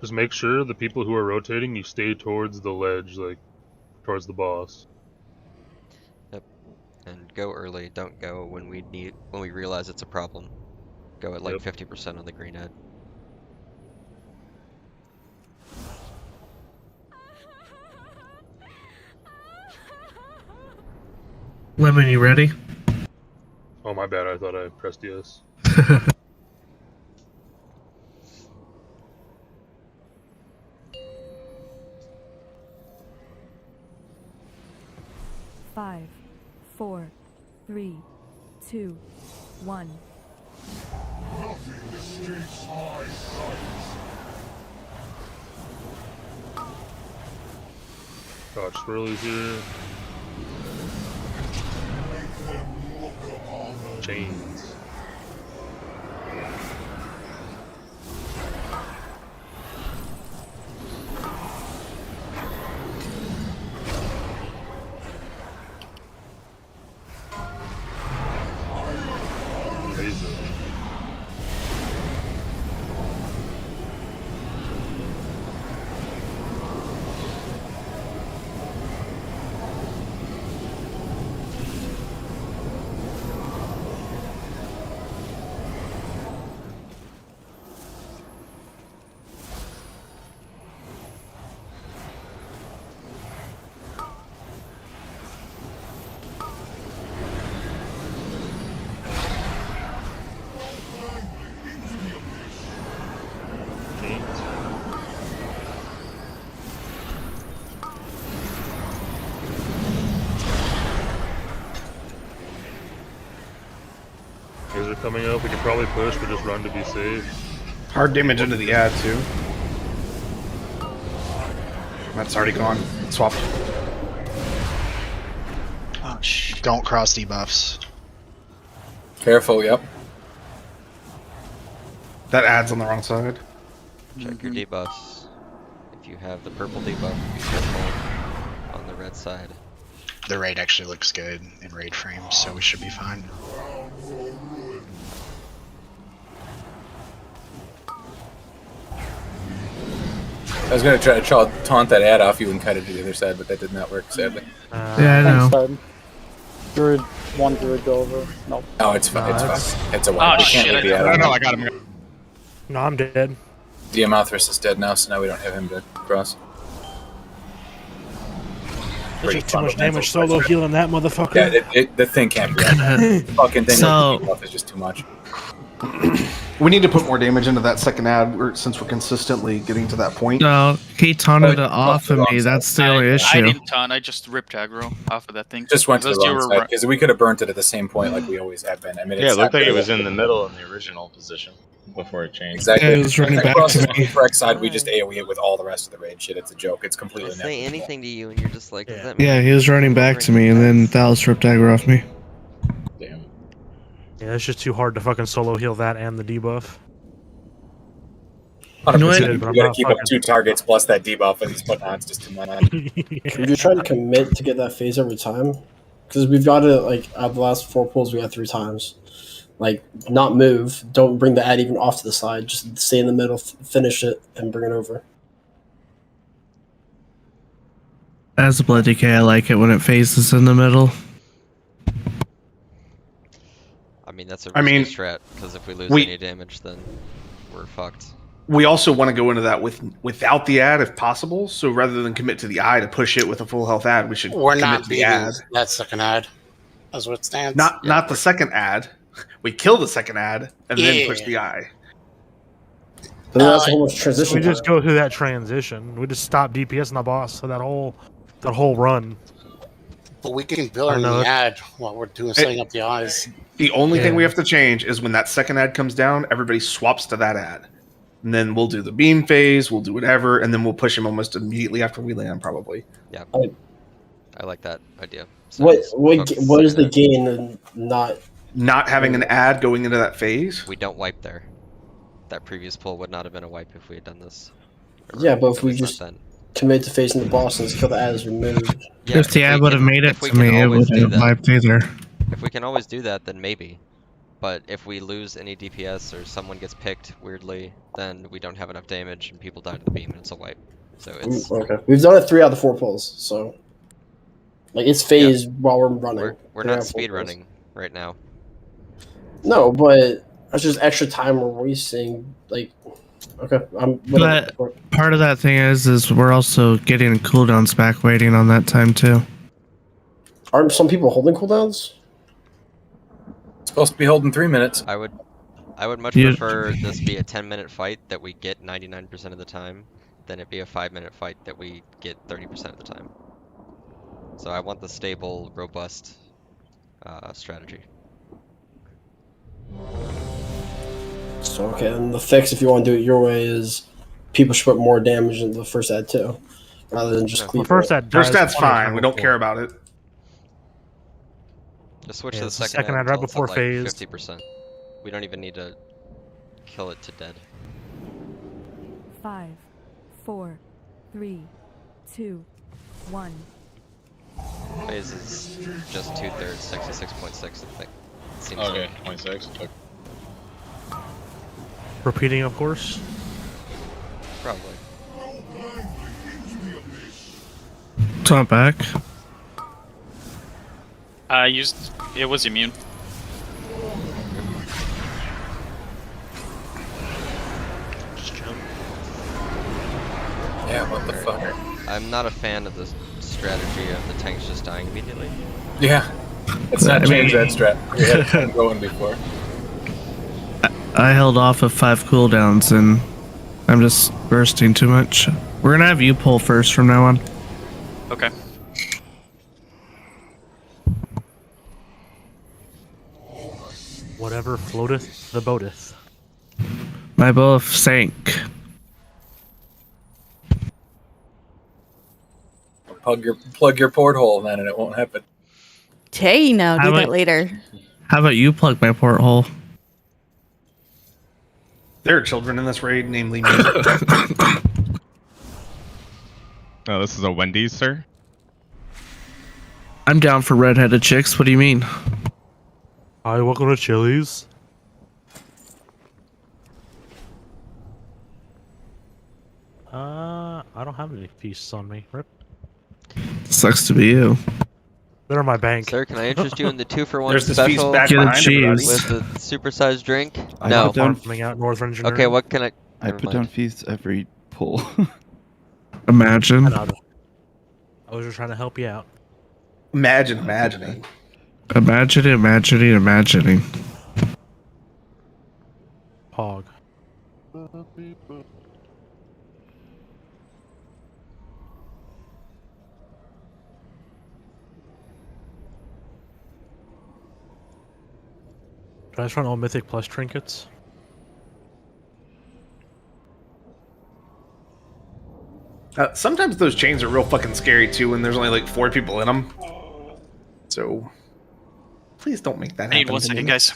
Just make sure the people who are rotating, you stay towards the ledge, like towards the boss. Yep. And go early. Don't go when we realize it's a problem. Go at like 50% on the green ad. Lemon, you ready? Oh, my bad. I thought I pressed yes. Five, 4, 3, 2, 1. Dodge swirlies here. Chains. Amazing. Guys are coming up. We can probably push, but just run to be safe. Hard damage into the ad too. That's already gone. Swapped. Oh, don't cross debuffs. Careful, yep. That ad's on the wrong side. Check your debuffs. If you have the purple debuff, be careful on the red side. The raid actually looks good in raid frames, so we should be fine. I was gonna try to taunt that ad off you and cut it to the other side, but that did not work, sadly. Yeah, I know. Side. Druid, one druid go over. Nope. Oh, it's fine. It's fine. It's a wipe. Oh, You can't shit, leave the ad I on. know, I got him. No, I'm dead. Diamothras is dead now, so now we don't have him to cross. That's just too much damage solo healing that motherfucker. Yeah, the thing can't be on. Fucking thing So- with the debuff is just too much. We need to put more damage into that second ad since we're consistently getting to that point. No, he taunted it off of me. That's the only I issue. didn't taunt. I just ripped aggro off of that thing. Just went to the Because you wrong were side, because we could have burnt it at the same point like we always have been. I mean, Yeah, it's it looked not like it good. was in the middle in the original position before it changed. Exactly. Yeah, it was running back Across to the me. correct side, we just AoE it with all the rest of the raid shit. It's a joke. It's completely He'll say negligible. anything to you, and you're just like, does that mean? Yeah, he was running back to me, and then Thalos ripped dagger off me. Damn. Yeah, it's just too hard to fucking solo heal that and the debuff. 100%. You know what? You gotta keep up 2 targets plus that debuff, and he's putting on. It's just too much. We're just trying to commit to get that phase every time, because we've got to like out of the last 4 pulls we had 3 times. Like not move, don't bring the ad even off to the side. Just stay in the middle, finish it, and bring it over. As a blood decay, I like it when it phases in the middle. I mean, that's a I mean, risky strat, because if we lose we- any damage, then we're fucked. We also want to go into that without the ad if possible. So rather than commit to the eye to push it with a full health ad, we should We're commit not to the beating ad. that second ad as what stands. Not the second ad. We kill the second ad and then push the eye. But then that's a whole much transition. We just go through that transition. We just stop DPS on the boss for that whole run. But we can build I in know the it. ad while we're doing setting up the eyes. The only thing Yeah. we have to change is when that second ad comes down, everybody swaps to that ad. and then we'll do the beam phase, we'll do whatever, and then we'll push him almost immediately after we land, probably. Yeah. I like that idea. So What just what focus what is the second gain in not having an ad going into that phase? We don't wipe there. That previous pull would not have been a wipe if we had done this. Yeah, but if At we least not just then. commit to facing the boss and kill the ad is removed. Yeah, If the ad we would have can- made it if we to can me, it always would do have that. wiped either. If we can always do that, then maybe. But if we lose any DPS or someone gets picked weirdly, then we don't have enough damage and people die to the beam and it's a wipe. So it's Okay, we've done it 3 out of the 4 pulls, so like it's phased while we're running. we're 3 out not of 4 speed pulls. running right now. No, but that's just extra time we're wasting. Like, okay, But part of that thing is we're also getting cooldowns back waiting on that time too. Aren't some people holding cooldowns? Supposed to be holding 3 minutes. I would much You- prefer this be a 10-minute fight that we get 99% of the time than it be a 5-minute fight that we get 30% of the time. So I want the stable, robust strategy. So okay, and the fix, if you want to do it your way, is people should put more damage into the first ad too, rather than just cleave. First ad's fine. We don't care about it. Just switch Yeah, to the it's the second second ad ad right until it's at, before like, phase. 50%. We don't even need to kill it to dead. 5, 4, 3, 2, 1. Phase is just 2/3, 66.6. I think. Seems Okay, like. 26. Okay. Repeating, of course. Probably. It's not back. I used it was immune. Yeah, what the fuck? I'm not a fan of the strategy of the tanks just dying immediately. Yeah. It's not changed that strat. We had it going before. I held off of 5 cooldowns and I'm just bursting too much. We're gonna have you pull first from now on. Okay. Whatever floateth the boateth. My both sank. Plug your porthole, man, and it won't happen. Hey, now do How that about- later. How about you plug my porthole? There are children in this raid, namely me. Oh, this is a Wendy's, sir? I'm down for redheaded chicks. What do you mean? Hi, welcome to Chili's. I don't have any feasts on me. Rip. Sucks to be you. They're in my bank. Sir, can I interest you in the 2-for-1 There's this feast special back Get a behind everybody. cheese. with the supersized drink? I No. put down, Coming out Northern Engineering. Okay, what can I? I Never put down mind. feasts every pull. Imagine. I was just trying to help you out. Imagining. Imagining. Pog. Do I just run all Mythic plus trinkets? Sometimes those chains are real fucking scary too, when there's only like 4 people in them. So, please don't make that I happen. need 1 to second, me. guys.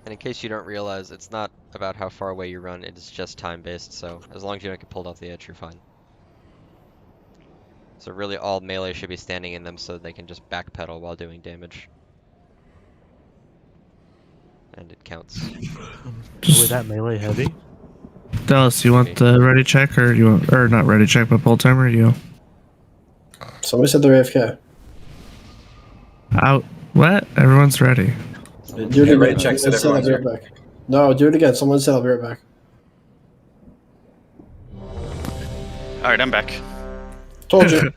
And in case you don't realize, it's not about how far away you run, it is just time based, so as long as you don't get pulled off the edge, you're fine. So really all melee should be standing in them so they can just backpedal while doing damage. And it counts. Really that melee heavy? Dallas, you want the ready check or you want, or not ready check, but pull timer? Or you? Somebody said they're AFK. Out. What? Everyone's ready. Do it Yeah, again. Ray checks that Someone said, "I'll be right back." No, do it again. Someone said I'll be right back. Alright, I'm back. Told you.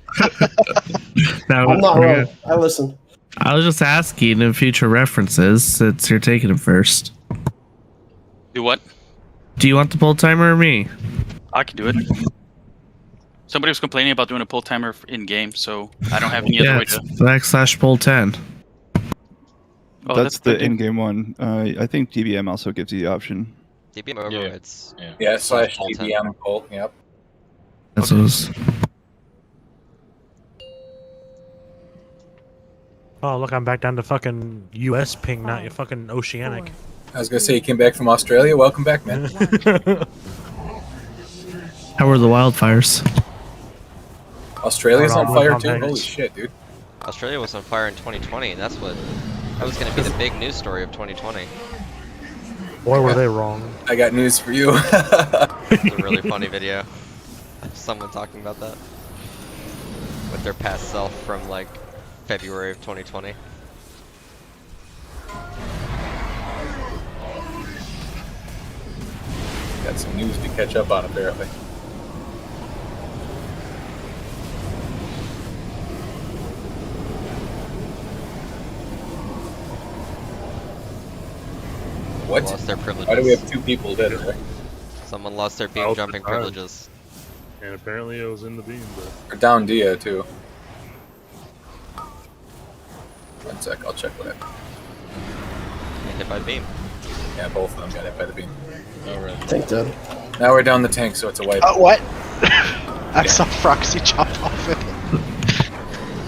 Now, I'm not we're wrong. good. I listened. I was just asking in future references since you're taking them first. Do what? Do you want the pull timer or me? I can do it. Somebody was complaining about doing a pull timer in game, so I don't have any other Yeah, way it's to. /pull 10. Oh, that's the good. in-game one. I think DBM also gives you the option. DBM overrides. Yeah, slash DBM pull. Yep. That's what it was. Oh, look, I'm back down to fucking US ping, not your fucking oceanic. I was gonna say you came back from Australia. Welcome back, man. How were the wildfires? Australia's on fire Palm too. Vegas. Holy shit, dude. Australia was on fire in 2020, and that was going to be the big news story of 2020. Boy, were they wrong. I got news for you. It's a really funny video of someone talking about that with their past self from like February of 2020. Got some news to catch up on, apparently. What? Lost their privileges. Why do we have 2 people dead there? Someone lost their beam jumping privileges. And apparently it was in the beam, but... Or down Dia, too. One sec, I'll check what happened. Get hit by the beam. Yeah, both of them got hit by the beam. Alright. Tank dead. Now we're down the tank, so it's a wipe. What? I saw Proxy chop off it.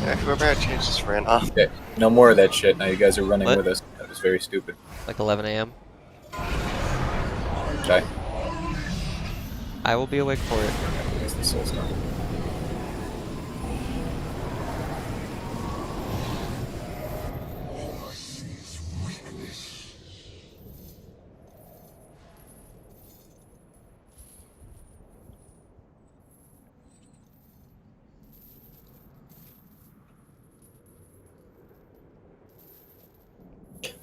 Yeah, whoever had changed just ran off. Okay, no more of that shit. Now you guys are running What? with us. That was very stupid. Like 11 a.m. Okay. I will be awake for it. Where's the soul stone?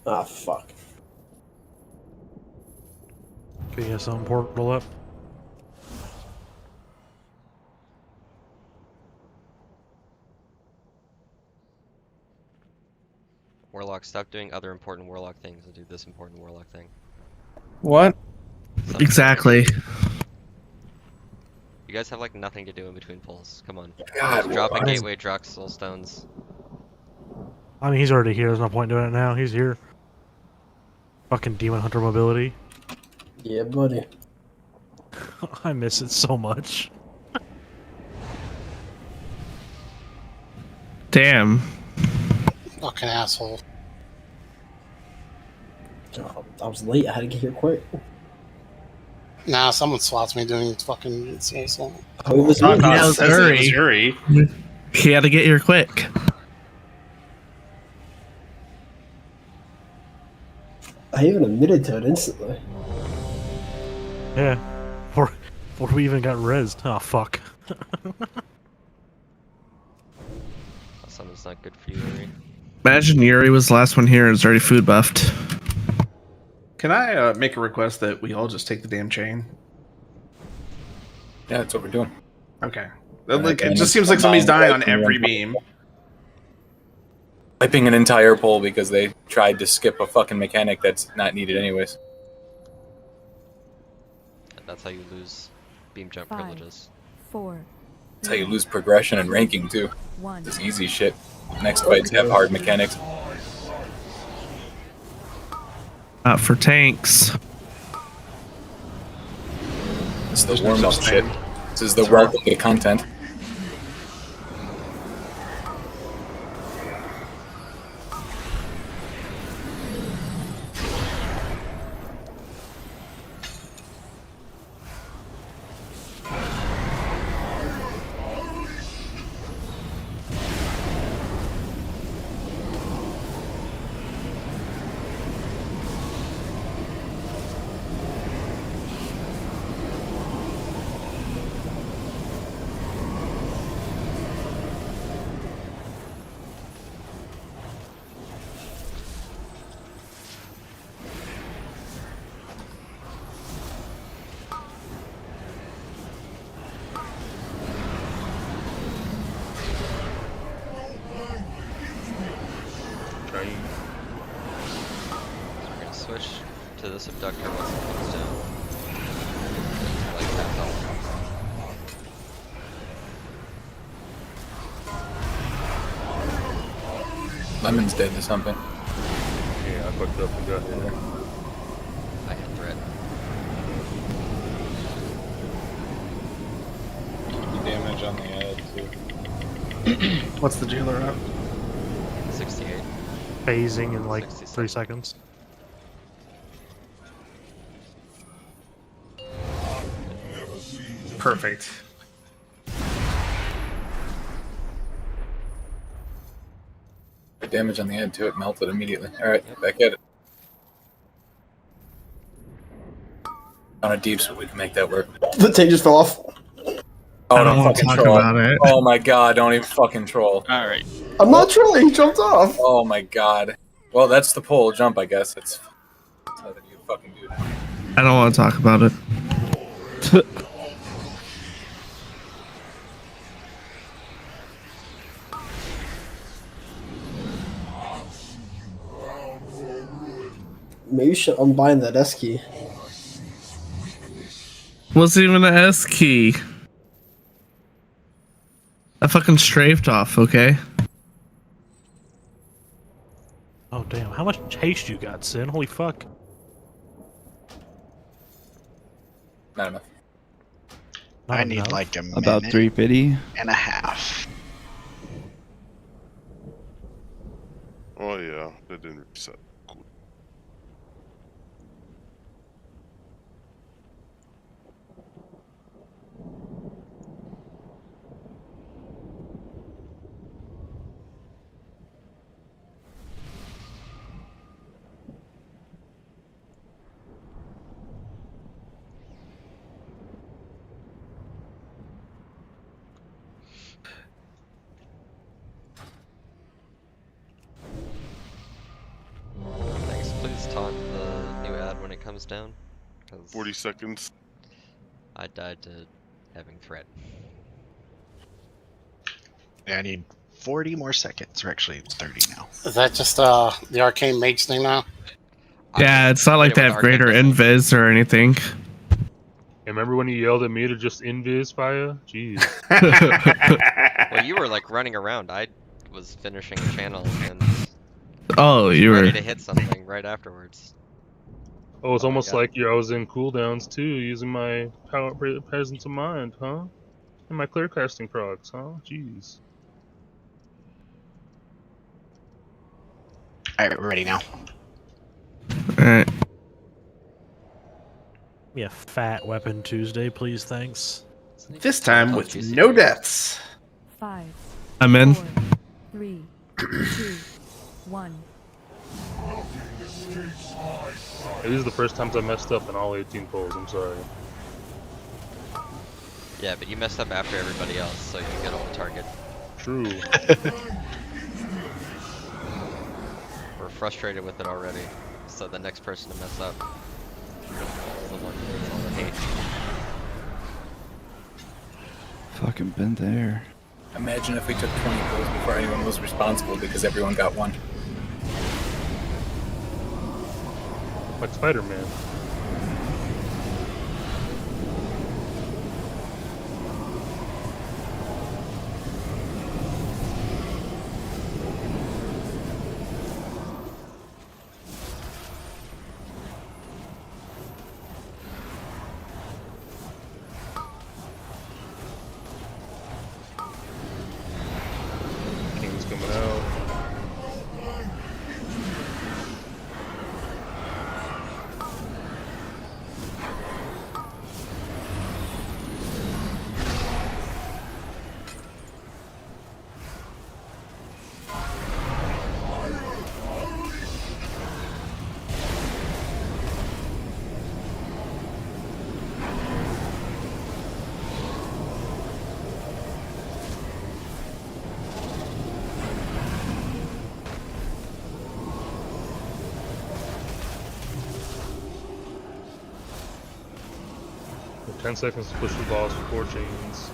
Ah, fuck. Can you get some portal up? Warlock, stop doing other important Warlock things and do this important Warlock thing. What? Exactly. You guys have like nothing to do in between pulls. Come on. God, Just drop a what? gateway, drop soul stones. I mean, he's already here. There's no point doing it now. He's here. Fucking Demon Hunter mobility. Yeah, buddy. I miss it so much. Damn. Fucking asshole. Oh, I was late. I had to get here quick. Nah, someone swats me doing fucking soul. Oh, it was Not me. us, Yeah, it was it was Uri. He had to get here quick. I even admitted to it instantly. Yeah. Before we even got rezzed. Oh, fuck. Someone's not good for you, Yuri. Imagine Yuri was the last one here and is already food buffed. Can I make a request that we all just take the damn chain? Yeah, that's what we're doing. Okay. Like, it just seems like somebody's dying on every beam. Wiping an entire pull because they tried to skip a fucking mechanic that's not needed anyways. That's how you lose beam jump 5, privileges. 4, That's how you lose progression and ranking too. 1. It's easy shit. Next fights have hard mechanics. Not for tanks. This is the warm-up shit. This is the welcome to content. We're gonna switch to the subductor once it comes down. Like half health. Lemon's dead to something. Yeah, I fucked up and got hit. I hit threat. What's the jailer at? 68. Phasing in like 3 seconds. Perfect. The damage on the end too, it melted immediately. Alright, back at it. On a deep, so we can make that work. The tank just fell off. Oh, I don't don't want to fucking talk troll. about it. Oh my god, don't even fucking troll. Alright. I'm not trolling. He jumped off. Oh my god. Well, that's the pole jump, I guess. That's nothing you fucking do. I don't want to talk about it. Maybe you should unbind that S key. What's even an S key? I fucking strafed off, okay? Oh damn! How much haste you got, Sin? Holy fuck! Not enough. I need like a minute About 3 biddy. and a half. Oh yeah, that didn't reset. Cool. Thanks. Please taunt the new ad when it comes down. 40 seconds. I died to having threat. Yeah, I need 40 more seconds, or actually it's 30 now. Is that just the arcane mage thing now? Yeah, it's not like they have greater invis or anything. Hey, remember when you yelled at me to just invis fire? Jeez. Well, you were like running around. I was finishing a channel and Oh, you ready were. to hit something right afterwards. Oh, it's Oh my almost God. like I was in cooldowns too, using my power presence of mind, huh? And my clear casting procs, huh? Jeez. Alright, we're ready now. Alright. Yeah, fat weapon Tuesday, please, thanks. This time with no deaths. 5, I'm in. 4, 3, 2, 1. Hey, these are the first times I messed up in all 18 polls, I'm sorry. Yeah, but you messed up after everybody else, so you get on the target. True. We're frustrated with it already, so the next person to mess up is the one who gets all the hate. Fucking been there. Imagine if we took 20 pulls before anyone was responsible because everyone got one. Like Spider-Man. King's coming out. We have 10 seconds to push the boss for 4 chains.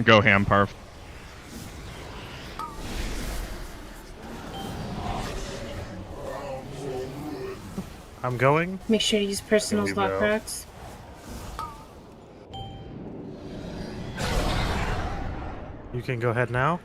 Go ham, Parv. I'm going. Make sure to use personal Leave slot now. cracks. You can go ahead now.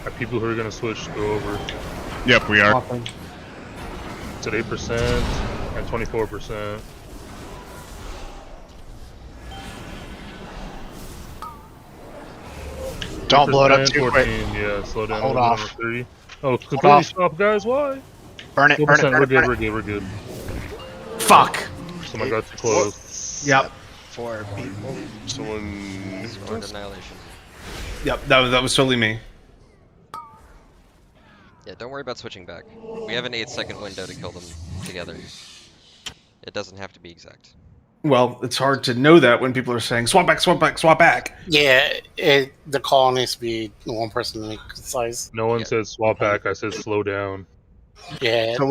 Are people who are gonna switch go over? Yep, we are. It's at 8% and 24%. Don't blow it up too 14, quick. Yeah, slow down. Hold a little bit off. on 30. Oh, completely off. stop, guys. Why? Burn it, burn it, 4%, burn we're it, good, burn we're it. good, we're good. Fuck. Someone got too close. Yep. 4 people. Someone. Discord annihilation. Yep. That was totally me. Yeah, don't worry about switching back. We have an 8-second window to kill them together. It doesn't have to be exact. Well, it's hard to know that when people are saying swap back, swap back, swap back. Yeah, the call needs to be one person to make concise. No one said swap back. I said slow down. Yeah. So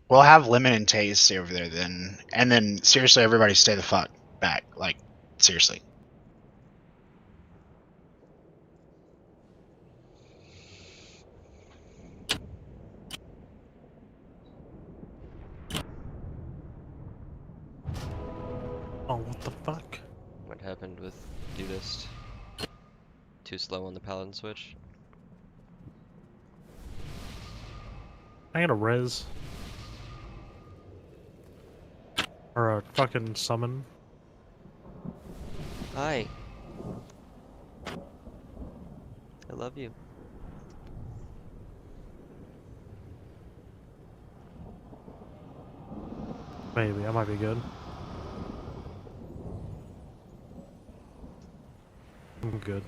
we'll have Lemon and Taze stay over there then, and then seriously, everybody stay the fuck back. Like seriously. Oh, what the fuck? What happened with Dudist? Too slow on the paladin switch? I got a res. Or a fucking summon. Hi. I love you. Maybe, I might be good. I'm good.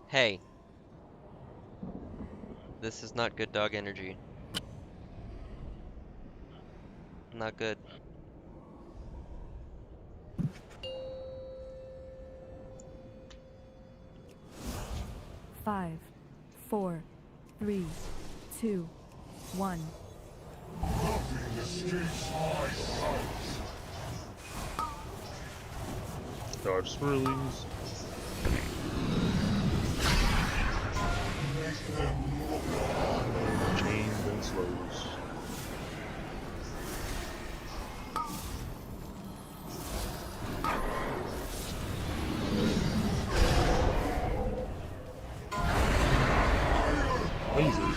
Hey. This is not good dog energy. Not good. Five, 4, 3, 2, 1. Dodge swirlies. Chains and slows. Laser.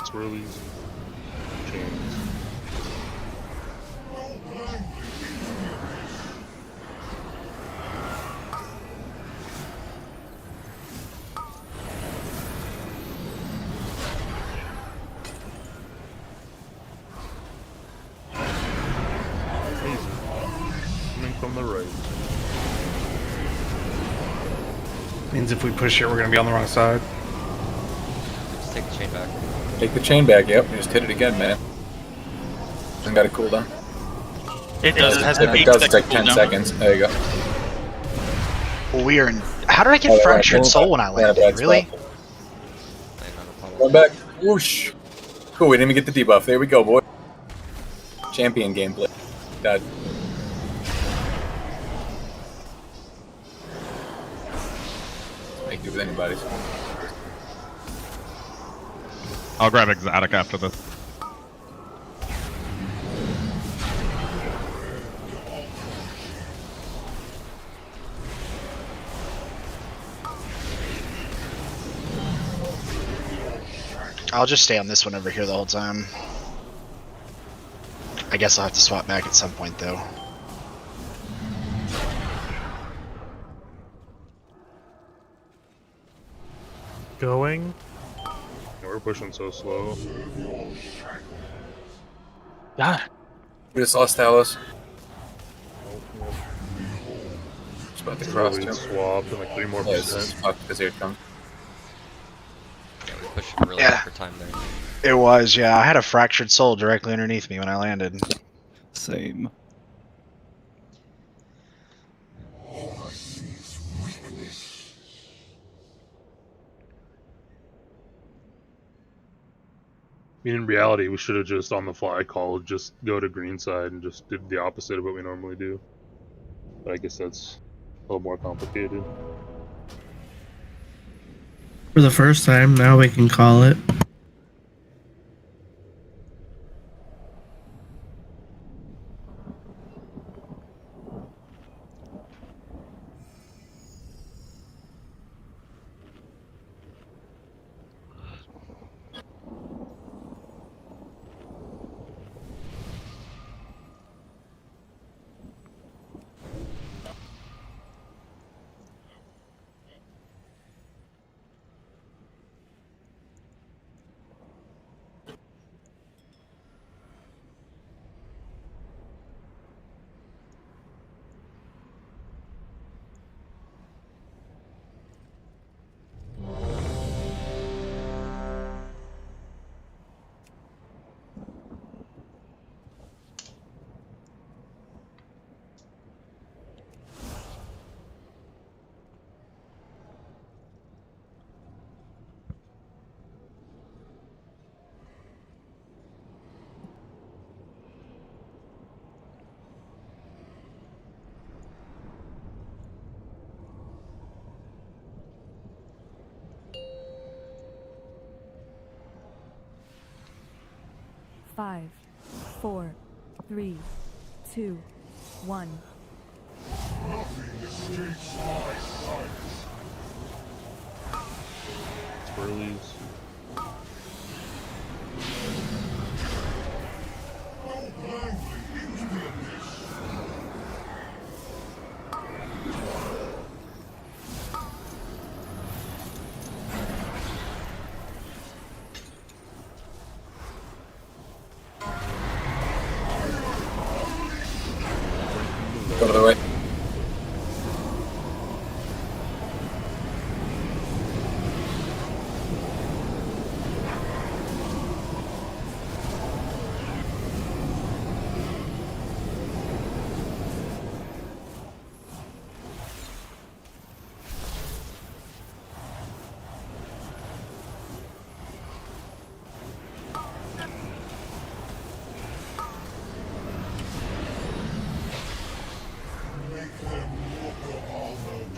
Swirlies. Chains. Coming from the right. Means if we push it, we're gonna be on the wrong side. Just take the chain back. Take the chain back, yep. You just hit it again, man. Hasn't got a cooldown. It does. It has an It 8 does second take 10 cooldown. seconds. There you go. Well, we are in. How did I get Oh, fractured right. soul when I Yeah, landed? that's Really? bad. Come back. Whoosh. Cool, we didn't even get the debuff. There we go, boy. Champion gameplay. That. Make do with anybody's. I'll grab Exotic after this. I'll just stay on this one over here the whole time. I guess I'll have to swap back at some point though. Going. Yeah, we're pushing so slow. God. We just lost Talos. Just about to cross We him. swapped and like 3 more Yeah, this is percent. fucked because here it comes. Yeah, we pushed really hard for time there. It was, yeah. I had a fractured soul directly underneath me when I landed. Same. I mean, in reality, we should have just on the fly called, just go to green side and just did the opposite of what we normally do. But I guess that's a little more complicated. For the first time, now we can call it. Five, 4, 3, 2, 1. Swirlies. Go to the right.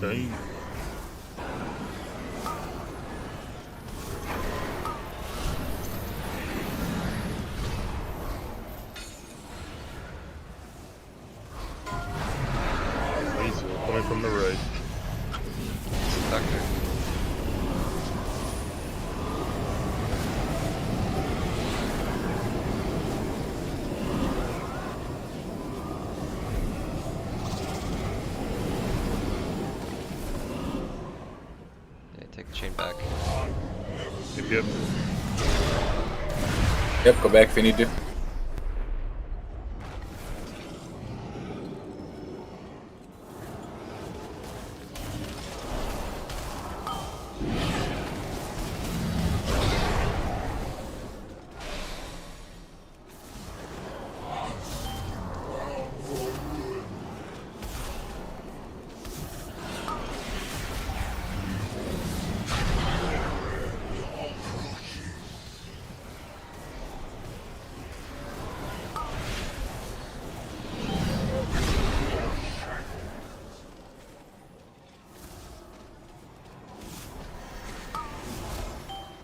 Okay. Laser coming from the right. Doctor. Take the chain back. Yep. Yep, go back if you need to.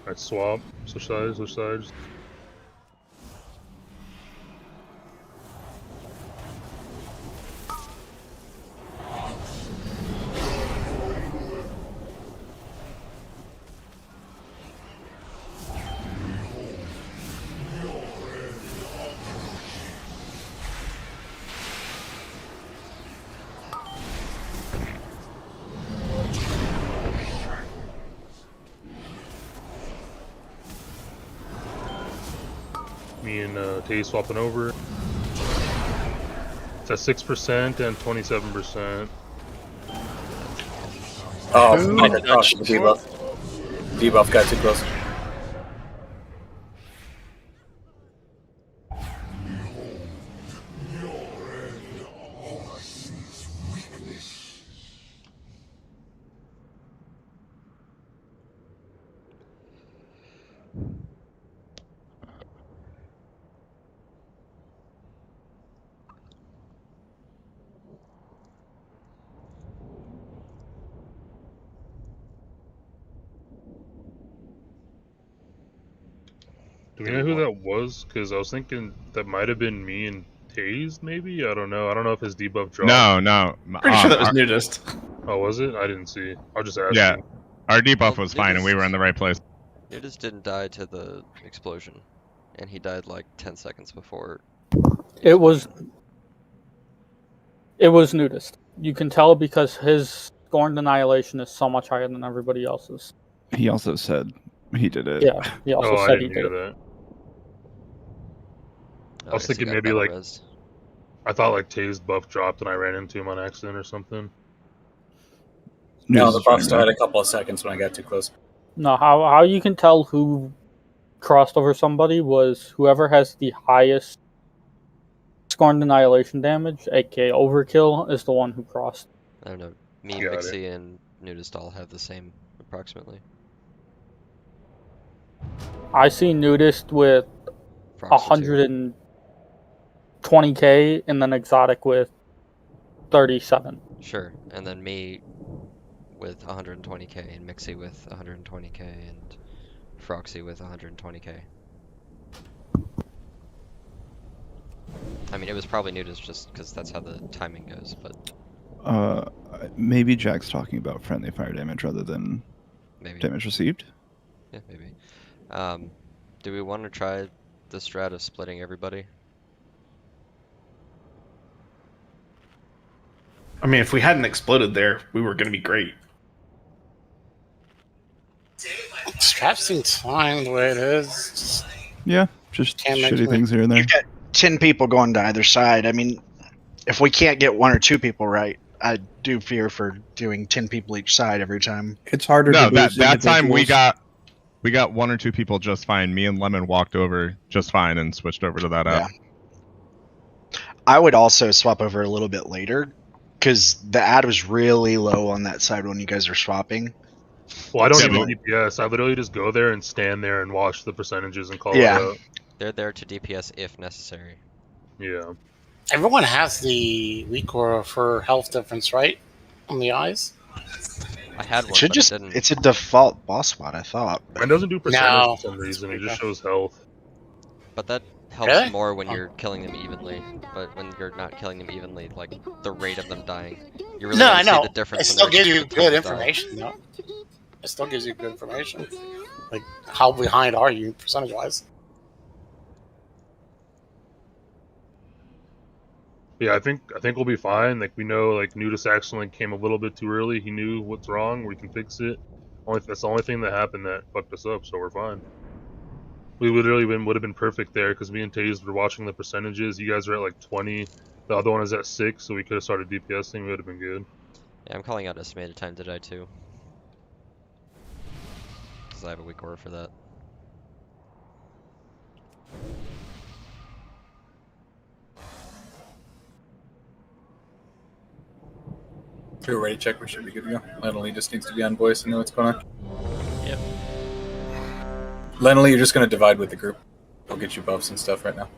Alright, swap. Switch sides, switch sides. Me and Tay swapping over. It's at 6% and 27%. Oh, I crossed the debuff. Debuff got too close. Do we know who that was? Because I was thinking that might have been me and Taze, maybe? I don't know. I don't know if his debuff dropped. No. Pretty sure that was Nudist. Oh, was it? I didn't see. I'll just ask Yeah, you. our debuff was fine, and we were in the right place. Nudist didn't die to the explosion, and he died like 10 seconds before. It was Nudist. You can tell because his Scorned Annihilation is so much higher than everybody else's. He also said he did it. Yeah, he also I said he didn't did hear it. that. Oh, I was guess he thinking got maybe better like res. I thought like Tay's buff dropped and I ran into him on accident or something. No, the buff still had a couple of seconds when I got too close. No, how you can tell who crossed over somebody was whoever has the highest Scorned Annihilation damage, aka Overkill, is the one who crossed. I don't know. Me, Got Mixie, and Nudist all have the same, approximately. I see Nudist with Proxy too. 120k and then Exotic with 37. Sure, and then me with 120k, and Mixie with 120k, and Froxy with 120k. I mean, it was probably Nudist just because that's how the timing goes, but Maybe Jack's talking about friendly fire damage rather than maybe. damage received. Yeah, maybe. Do we want to try the strat of splitting everybody? I mean, if we hadn't exploded there, we were going to be great. Strap seems fine the way it is. Yeah, just Can't make shitty me- things here and there. You got 10 people going to either side. I mean, if we can't get 1 or 2 people right, I do fear for doing 10 people each side every time. It's harder No, to that boost that time we individuals. got 1 or 2 people just fine. Me and Lemon walked over just fine and switched over to that app. I would also swap over a little bit later because the ad was really low on that side when you guys are swapping. Well, I don't So- even DPS. I literally just go there and stand there and watch the percentages and call Yeah. it out. They're there to DPS if necessary. Yeah. Everyone has the weak aura for health difference, right? On the eyes? I had one, It should but just, it didn't. it's a default boss spot, I thought. Mine doesn't do percentage No. for some reason. It just shows health. But that helps Really? more when you're killing them evenly. But when you're not killing them evenly, like the rate of them dying, you really No, only I know. see the difference. It when still they're gives you the time good to die. information, though. It still gives you good information. Like, how behind are you percentage-wise? Yeah, I think we'll be fine. Like we know, like Nudist accidentally came a little bit too early. He knew what's wrong. We can fix it. That's the only thing that happened that fucked us up. So we're fine. We would have been perfect there because me and Taze were watching the percentages. You guys are at like 20. The other one is at 6, so we could have started DPSing. We would have been good. Yeah, I'm calling out estimated time to die too. Because I have a weak aura for that. If you're ready to check, we should be good to go. Lenely just needs to be on voice and know what's going on. Yep. Lenely, you're just going to divide with the group. I'll get you buffs and stuff right now.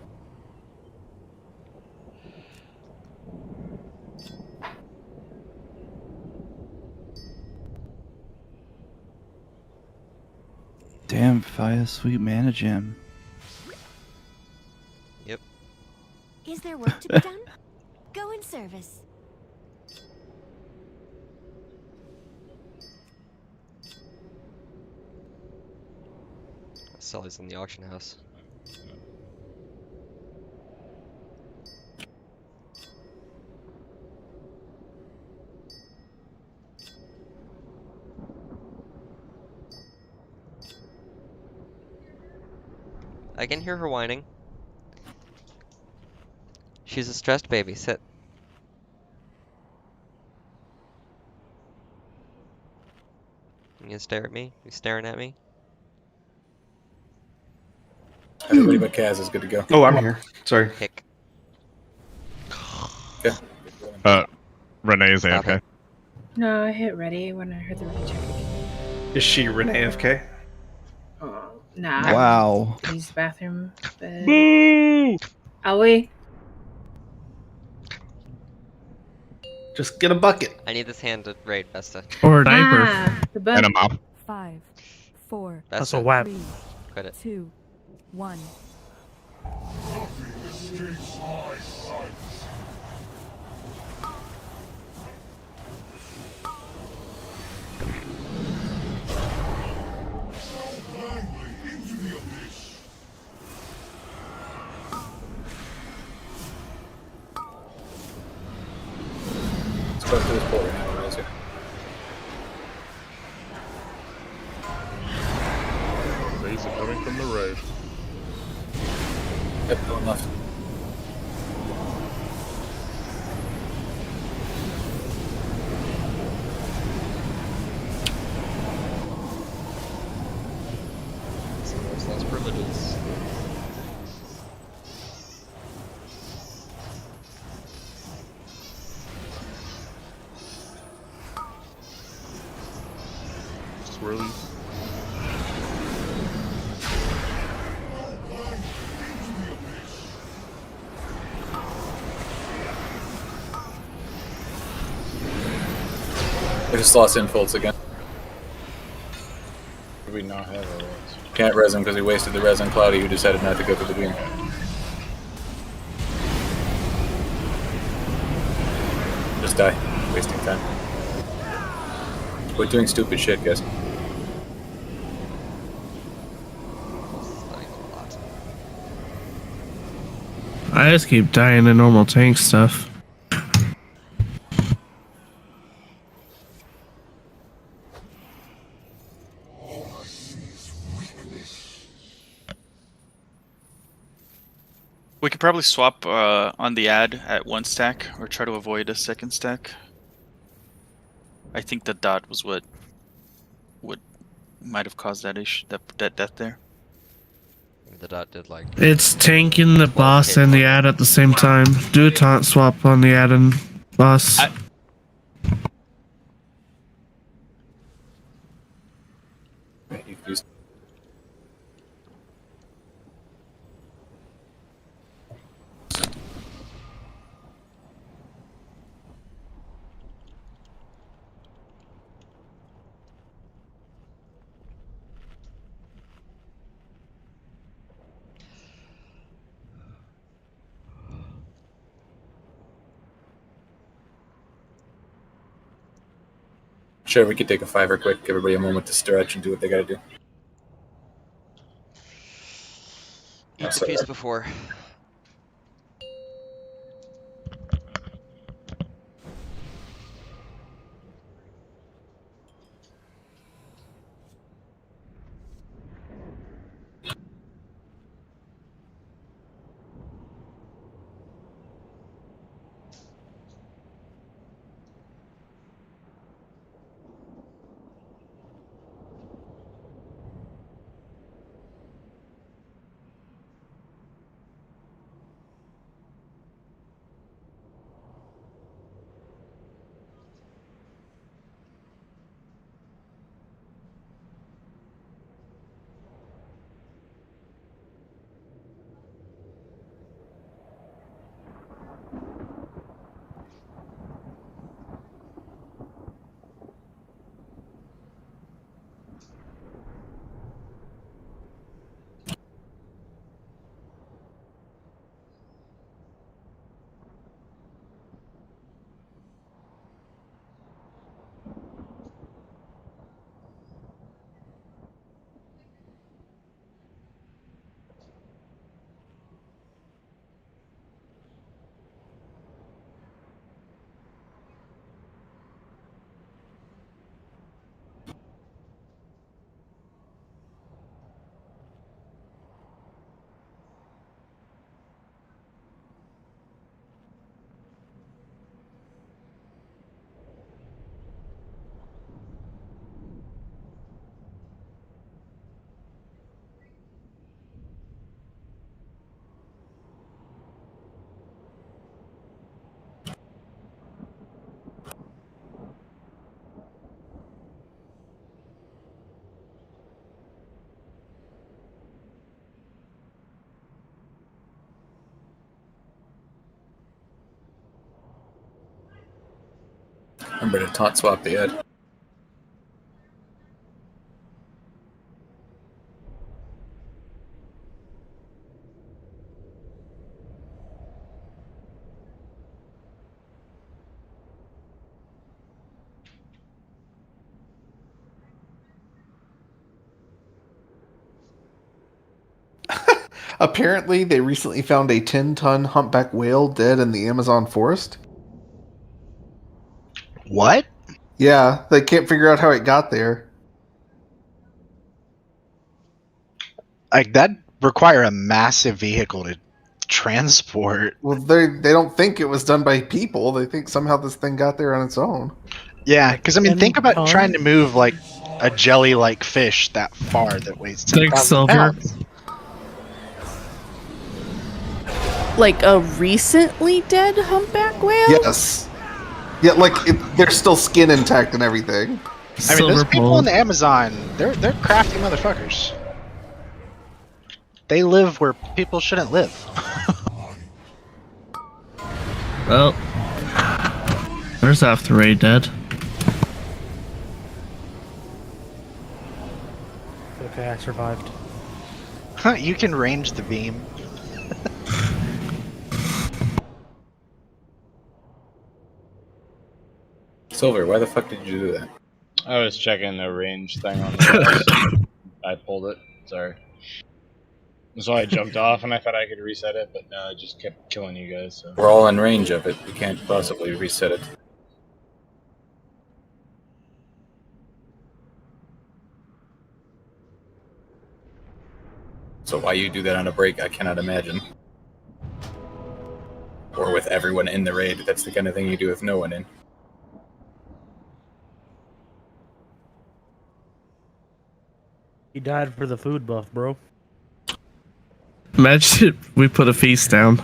Damn, Fire Sweet Mana Gem. Yep. Is there work to be done? Go in service. Sully's in the auction house. I can hear her whining. She's a stressed baby. Sit. You gonna stare at me? You staring at me? Everybody but Kaz is good to go. Oh, I'm here. Sorry. Hick. Renee is Stop AFK. it. No, I hit ready when I heard the ready check. Is she Renee FK? Oh, nah. Wow. Use the bathroom. But... Boo! Ollie? Just get a bucket. I need this hand to raid Vesta. Or a diaper. Ah, the bug. And a mop. 5, 4, That's a whap. 3, Quit it. 2, 1. Let's go to this pole right now, Razor. Base are coming from the right. Yep, going left. Someone's lost privileges. Swirlies. I just lost infilts again. Did we not have a res? Can't res him because he wasted the res on Cloudy, who decided not to go through the beam. Just die. Wasting time. Quit doing stupid shit, guys. I just keep dying in normal tank stuff. We could probably swap on the ad at 1 stack, or try to avoid a 2nd stack. I think the dot was what might have caused that issue, that death there. The dot did like. It's tanking the boss and the ad at the same time. Do a taunt swap on the ad and boss. Sure, we could take a 5 quick, give everybody a moment to stretch and do what they gotta do. Eat the piece before. Remember to taunt swap the Ed. Apparently, they recently found a 10-ton humpback whale dead in the Amazon forest. What? Yeah, they can't figure out how it got there. Like that require a massive vehicle to transport. Well, they don't think it was done by people. They think somehow this thing got there on its own. Yeah, because I mean, think about 10 trying to move like a jelly-like fish that far that weighs Thanks, 10,000 Silver. pounds. Like a recently dead humpback whale? Yes. Yeah, like there's still skin intact and everything. I mean, those people in the Amazon, they're crafty motherfuckers. They live where people shouldn't live. Well, there's half the raid dead. Okay, I survived. You can range the beam. Silver, why the fuck did you do that? I was checking the range thing on the dice. I pulled it. Sorry. So I jumped off and I thought I could reset it, but no, it just kept killing you guys. So. We're all in range of it. We can't possibly reset it. So why you do that on a break, I cannot imagine. Or with everyone in the raid, that's the kind of thing you do with no one in. He died for the food buff, bro. Imagine if we put a feast down.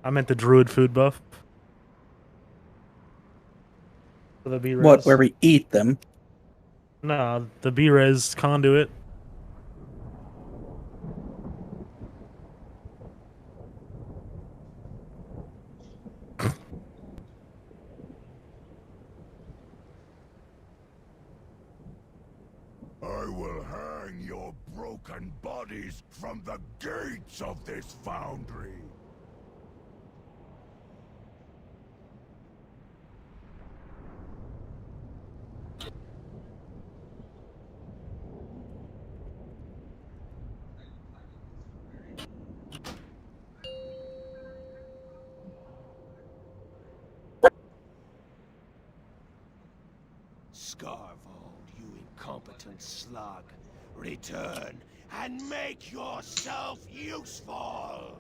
I meant the druid food buff. For the B-res. What, where we eat them? No, the B-res conduit. I will hang your broken bodies from the gates of this foundry. Scarvold, you incompetent slug. Return and make yourself useful!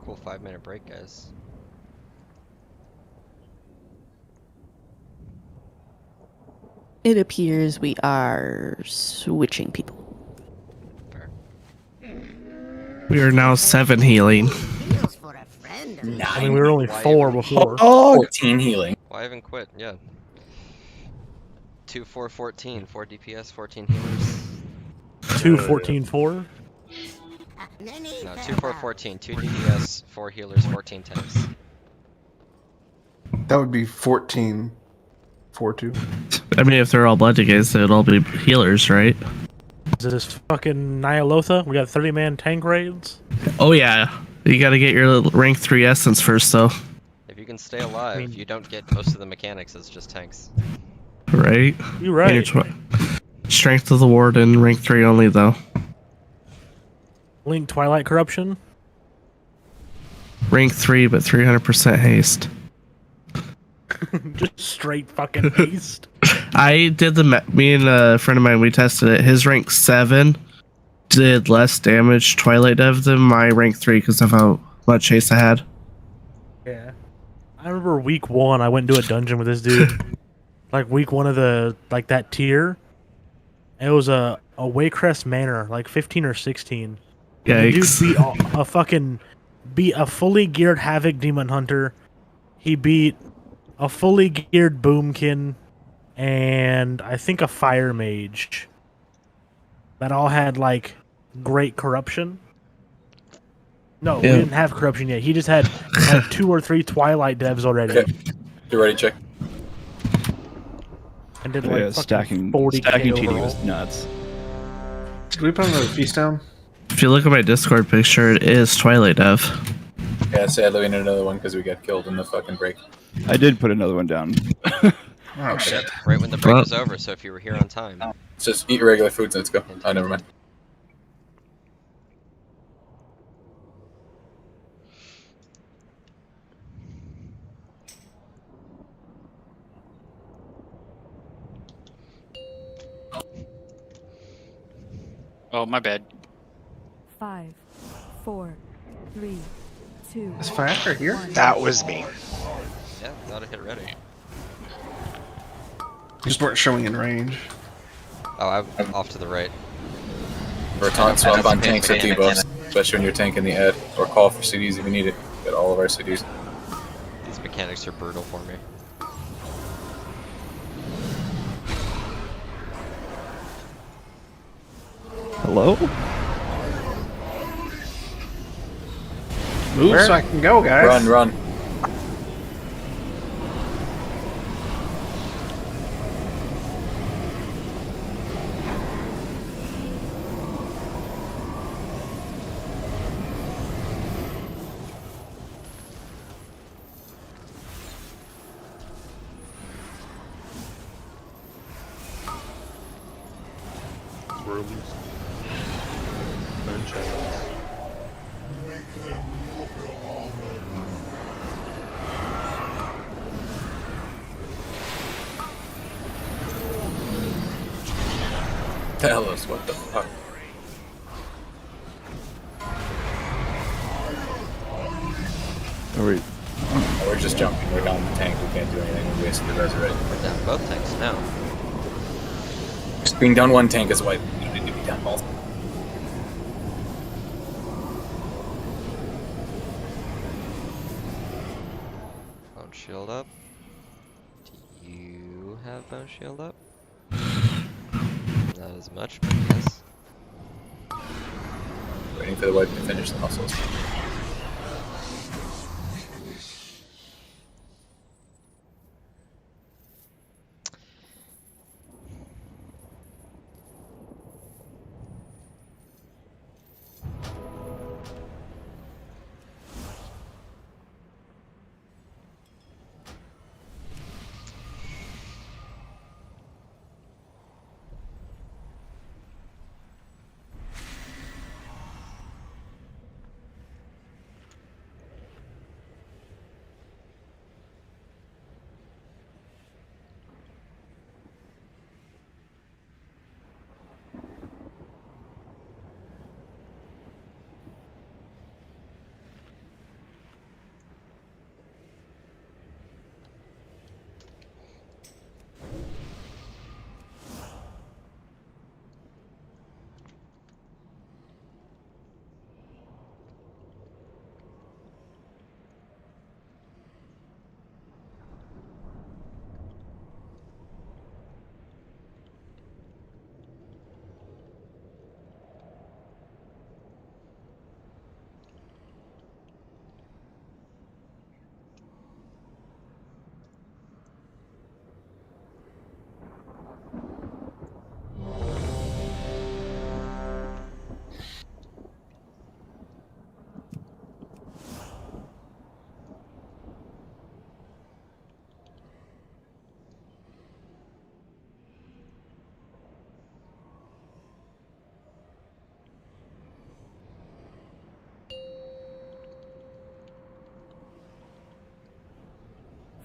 Cool 5-minute break, guys. It appears we are switching people. We are now 7 healing. I mean, we were only 4 before. Oh, 14 healing. Why even quit? Yeah. 2, 4, 14. 4 DPS, 14 healers. 2, 14, 4? No, 2, 4, 14. 2 DPS, 4 healers, 14 tanks. That would be 14, 4-2. I mean, if they're all blood against, it'd all be healers, right? Is this fucking Nyalotha? We got 30-man tank raids? Oh yeah, you gotta get your rank 3 essence first, though. If you can stay alive, you don't get most of the mechanics, it's just tanks. Right? You're right. Strength of the Warden, rank 3 only, though. Link Twilight Corruption? Rank 3, but 300% haste. Just straight fucking haste. I did me and a friend of mine, we tested it. His rank 7 did less damage Twilight Dev than my rank 3 because of how much haste I had. Yeah. I remember week 1, I went into a dungeon with this dude. Like week 1 of the, like that tier. It was a Waycrest Manor, like 15 or 16. Yikes. The dude beat a fully geared Havoc Demon Hunter. He beat a fully geared Boomkin and I think a Fire Mage. That all had like great corruption. No, we didn't have corruption yet. He just had like 2 or 3 Twilight devs already. Okay. You ready, check? And did like stacking 40K TD overall. was nuts. Did we put another feast down? If you look at my Discord picture, it is Twilight Dev. Yeah, sadly we need another one because we got killed in the fucking break. I did put another one down. Oh shit! Right when the break was over, so if you were here on time. Let's just eat regular foods and let's go. Oh, never mind. Oh, my bad. 5, 4, 3, 2. Is Fiacre here? That was me. Yeah, gotta hit ready. Just weren't showing in range. Oh, I'm off to the right. Verton swap on tanks at debuffs, especially when you're tanking the ad, or call for CDs if you need it. Got all of our CDs. These mechanics are brutal for me. Hello? Move so I can go, guys. Run, run. Robies. And chains. Tell us what the fuck. Are we? Oh, we're just jumping. We're down the tank. We can't do anything. We wasted the resurrect. We're down both tanks now. Just being down one tank is why we need to be down both. Bone shield up. Do you have bone shield up? Not as much, but yes. Waiting for the wipe to finish the muscles.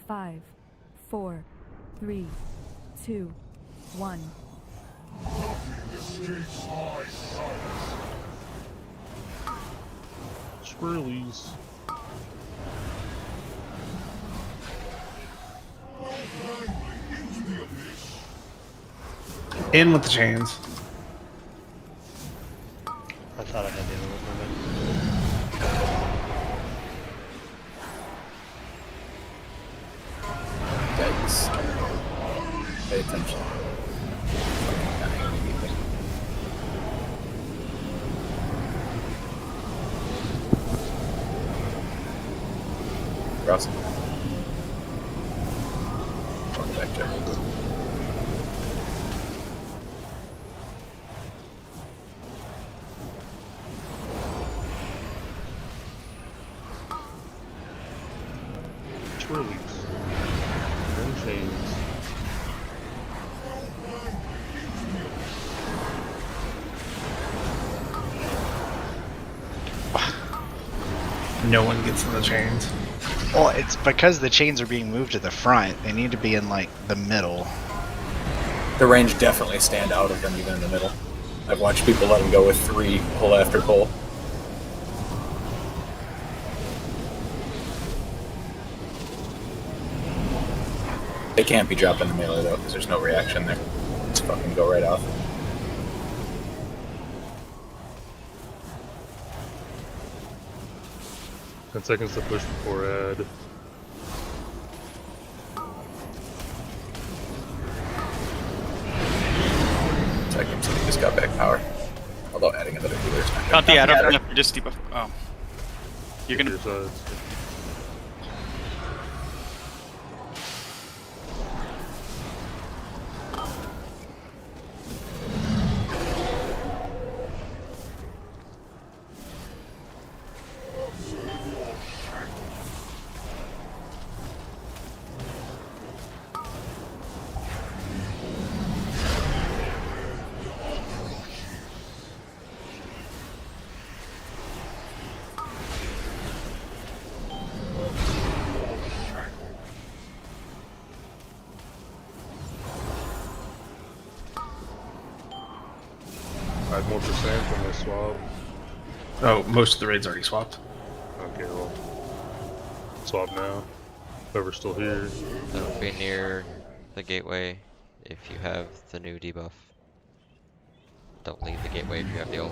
5, 4, 3, 2, 1. Swirlies. In with the chains. I thought I had the other one moving. Yikes. Pay attention. Ross. Welcome back, Jeff. Swirlies. And chains. No one gets in the chains. Well, it's because the chains are being moved to the front. They need to be in like the middle. The range definitely stand out of them even in the middle. I've watched people let them go with 3 pull after pull. They can't be dropping the melee though, because there's no reaction there. Just fucking go right off. Ten seconds to push before add. Seconds, he just got back power. Although adding another healer is not good. Count the add up after just debuff. Oh. You're gonna. More percent when they swap. Oh, most of the raids already swapped. Okay, well, swap now. Whoever's still here. Don't be near the gateway if you have the new debuff. Don't leave the gateway if you have the old.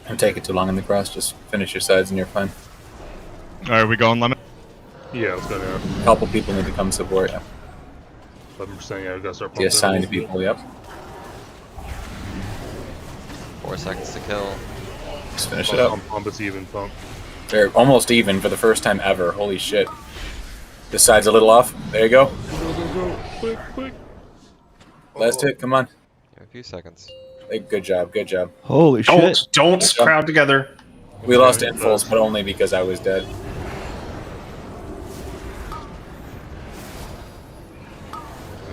Don't take it too long in the cross, just finish your sides and you're fine. Are we going limit? Yeah, let's go now. A couple people need to come support, yeah. 11%, yeah, we gotta start The assigned people, yep. 4 seconds to kill. Just finish it up. Pump, it's even, pump. They're almost even for the first time ever. Holy shit. This side's a little off. There you go. Go, quick, quick. Last hit, come on. You have a few seconds. Hey, good job, good job. Holy shit. Don't crowd together. We lost infuls, but only because I was dead.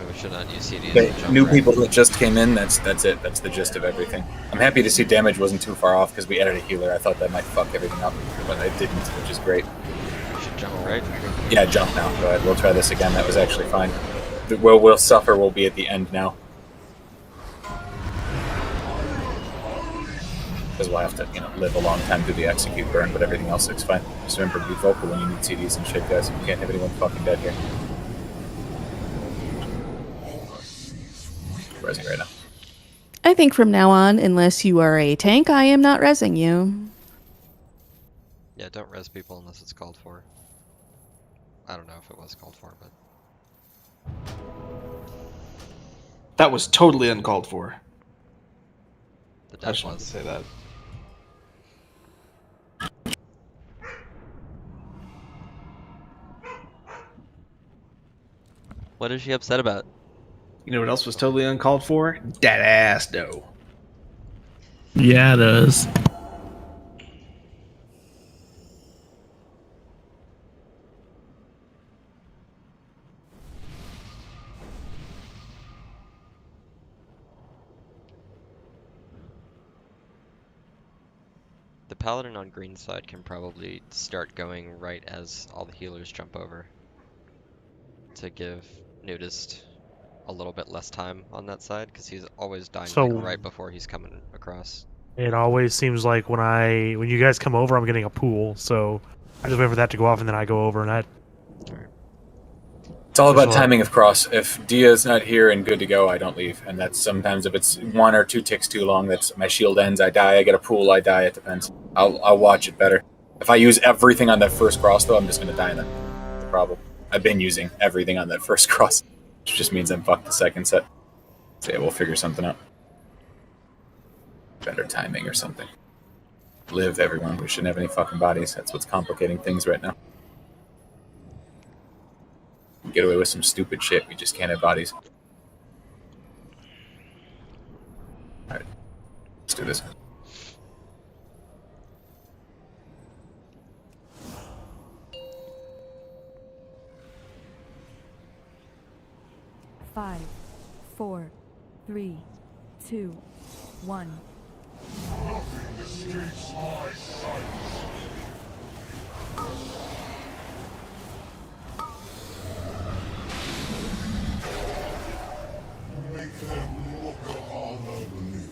We should not use CDs. Okay, new people that just came in, that's it. That's the gist of everything. I'm happy to see damage wasn't too far off because we added a healer. I thought that might fuck everything up, but it didn't, which is great. We should jump, right? Yeah, jump now. Go ahead. We'll try this again. That was actually fine. The we'll suffer will be at the end now. Because we'll have to, live a long time through the execute burn, but everything else looks fine. Just remember to be vocal when you need CDs and shit, guys. You can't have anyone fucking dead here. Resing right now. I think from now on, unless you are a tank, I am not resing you. Yeah, don't res people unless it's called for. I don't know if it was called for, but... That was totally uncalled for. The I just wanted to say that. What is she upset about? You know what else was totally uncalled for? That ass dough. Yeah, it is. paladin on green side can probably start going right as all the healers jump over to give Nudist a little bit less time on that side because he's always dying So- like right before he's coming across. It always seems like when you guys come over, I'm getting a pool. So I just wait for that to go off, and then I go over, and that. It's all about timing of cross. If Dia's not here and good to go, I don't leave. And that's sometimes if it's 1 or 2 ticks too long, that's my shield ends, I die. I get a pool, I die. It depends. I'll watch it better. If I use everything on that first cross, though, I'm just going to die in that. That's the problem. I've been using everything on that first cross, which just means I'm fucked the second set. So yeah, we'll figure something out. Better timing or something. Live, everyone. We shouldn't have any fucking bodies. That's what's complicating things right now. We get away with some stupid shit. We just can't have bodies. Alright. Let's do this. Five, 4, 3, 2, 1. Nothing escapes my sight. Make them look upon oblivion.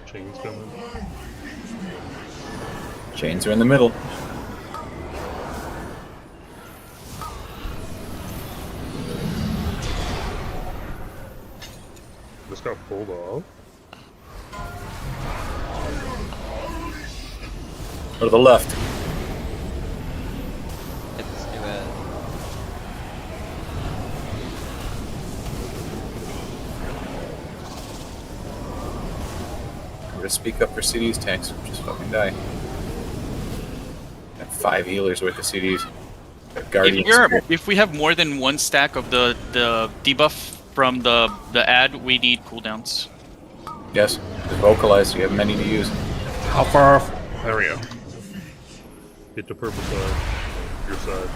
Chains coming. Chains are in the middle. Just got pulled off. Go to the left. Hit this new ad. We're gonna speak up for CDs tanks. Just fucking die. Got 5 healers worth of CDs. Got Guardians. If we have more than 1 stack of the debuff from the ad, we need cooldowns. Yes. Just vocalize so you have many to use. How far off? There we go. Get to purple side. Your side.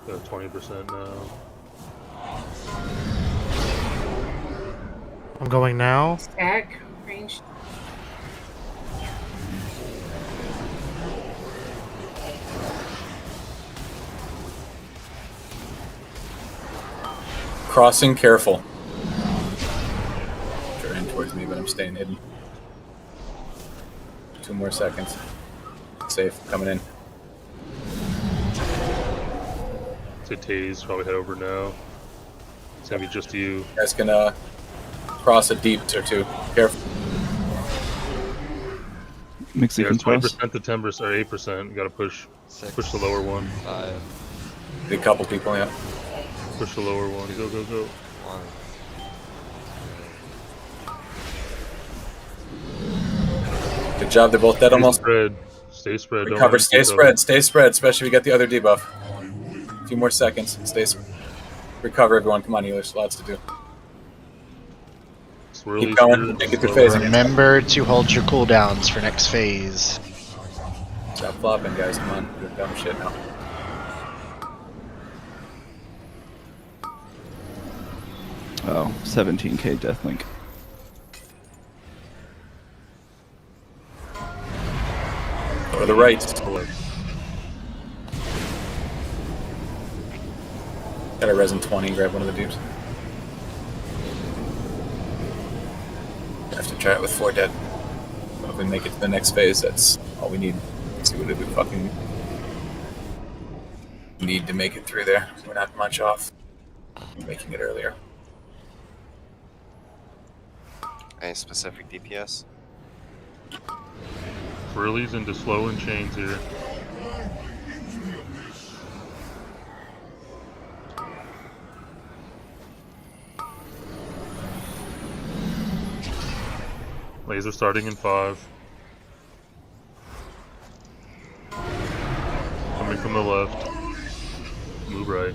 Got 20% now. I'm going now. Stack range. Crossing careful. They're in towards me, but I'm staying hidden. 2 more seconds. Safe. Coming in. Say Tay's probably head over now. It's gonna be just you. You guys can cross a deep or 2. Careful. Mix Yeah, even it's 20% to 10% or 8%. You gotta push the lower one. 5. A couple people, yeah. Push the lower one. Go, go, go. 1. Good job. They're both dead almost. Spread. Stay spread. Don't Recover. let Stay them spread. Stay spread. Especially if you got the other debuff. A few more seconds. Recover, everyone. Come on, healers. Lots to do. Swirly's Keep going. here and Make it through slow phasing. Remember to hold your cooldowns for next phase. Stop flopping, guys. Come on. Doing dumb shit now. Oh, 17k deathlink. Go to the right. Got a resin 20. Grab one of the dupes. Have to try it with 4 dead. But if we make it to the next phase, that's all we need. Let's see what we fucking need to make it through there. We're not much off making it earlier. Any specific DPS? Swirly's into slow and chains here. Laser starting in 5. Coming from the left. Move right.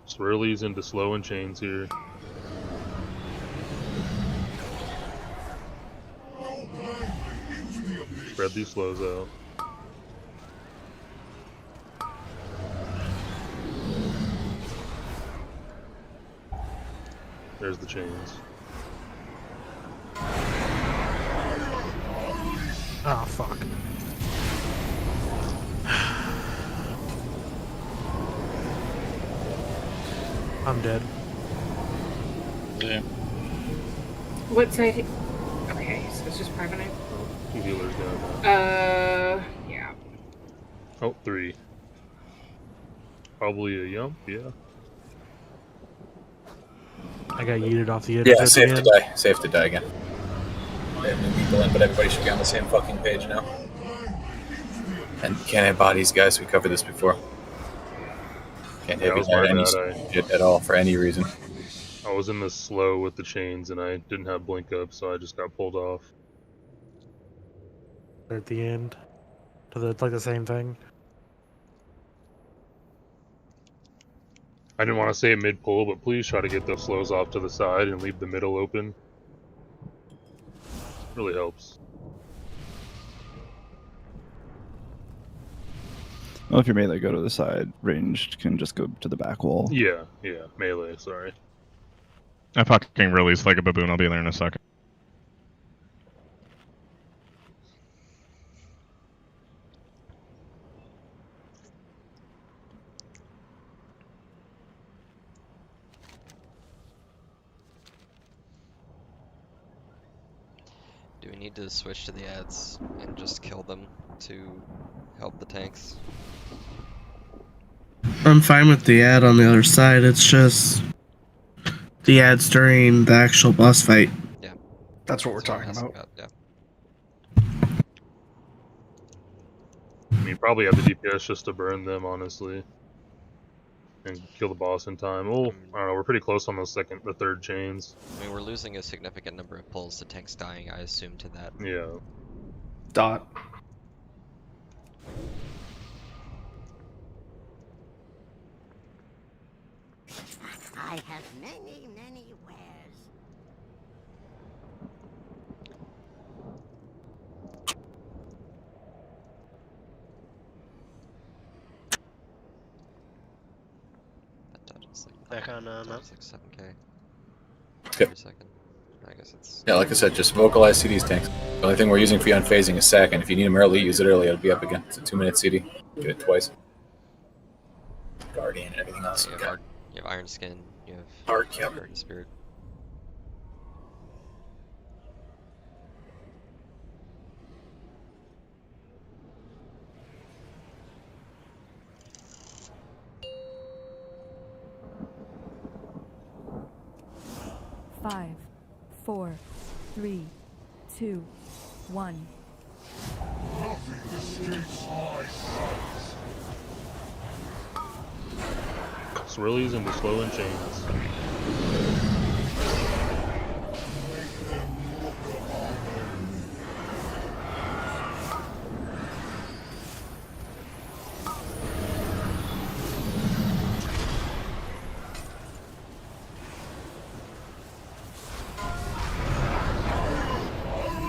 Swirly's into slow and chains here. Spread these slows out. There's the chains. Oh, fuck. I'm dead. Yeah. What side? Okay, so it's just private. Two healers down now. Yeah. Oh, 3. Probably a yump, yeah. I got yeeted off the edge. Yeah, safe to die. Safe to die again. They have new people in, but everybody should be on the same fucking page now. And can't have bodies, guys. We covered this before. Can't have any shit at all for any reason. I was in the slow with the chains and I didn't have blink up, so I just got pulled off. At the end. It's like the same thing. I didn't want to say mid pull, but please try to get those slows off to the side and leave the middle open. Really helps. Well, if you're melee, go to the side. Ranged can just go to the back wall. Yeah, melee, sorry. I fucking release like a baboon. I'll be there in a second. Do we need to switch to the ads and just kill them to help the tanks? I'm fine with the ad on the other side. It's just the ads during the actual boss fight. Yeah. That's what we're talking about. Yeah. I mean, probably have the DPS just to burn them, honestly. And kill the boss in time. Oh, I don't know, we're pretty close on the third chains. I mean, we're losing a significant number of pulls to tanks dying, I assume, to that. Yeah. Dot. I have many, many wares. That dodges like Back on dodges mount. like 7k. Okay. Per second. I guess it's. Yeah, like I said, just vocalize CD's tanks. The only thing we're using for you on phasing is second. If you need them early, use it early. It'll be up again. It's a 2-minute CD. Do it twice. Guardian and everything else. You have Iron Skin. You have Arc, yep. Guardian Spirit. Five, 4, 3, 2, 1. Nothing escapes my sight. swirlies into slow and chains.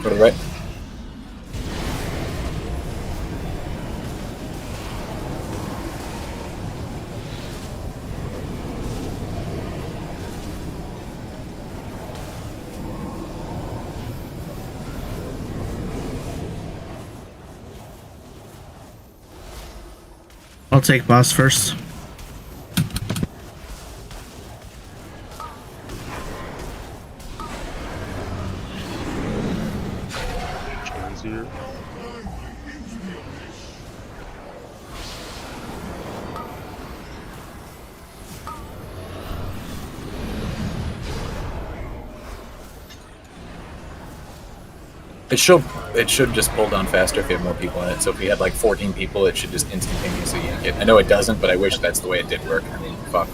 Go to the right. I'll take boss first. Chains here. It should just pull down faster if you have more people in it. So if we had like 14 people, it should just instantaneously yank it. I know it doesn't, but I wish that's the way it did work. I mean, fuck.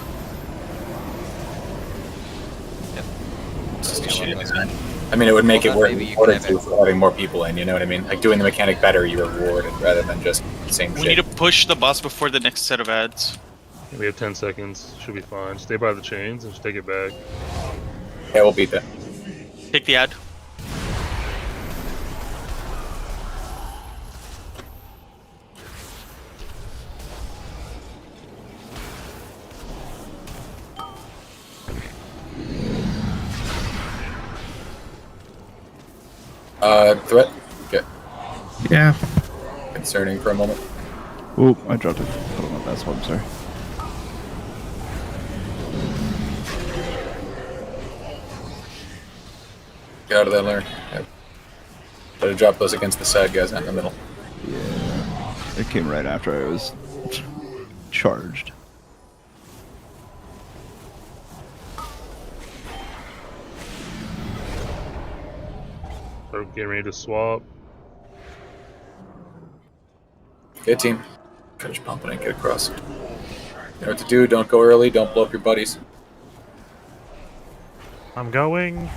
It's just a shitty design. I mean, it would make it work harder for having more people in. You know what I mean? Like doing the mechanic better, you're rewarded rather than just the same We shit. need to push the boss before the next set of ads. We have 10 seconds. Should be fine. Stay by the chains and just take it back. Yeah, we'll beat that. Take the ad. Threat? Okay. Yeah. Concerning for a moment. Oh, I dropped it. Put on my best one, sorry. Get out of that lane. Yep. Better drop those against the side guys, not in the middle. Yeah. It came right after I was charged. Start getting ready to swap. Okay, team. Finish pumping and get across. You know what to do. Don't go early. Don't blow up your buddies. I'm going.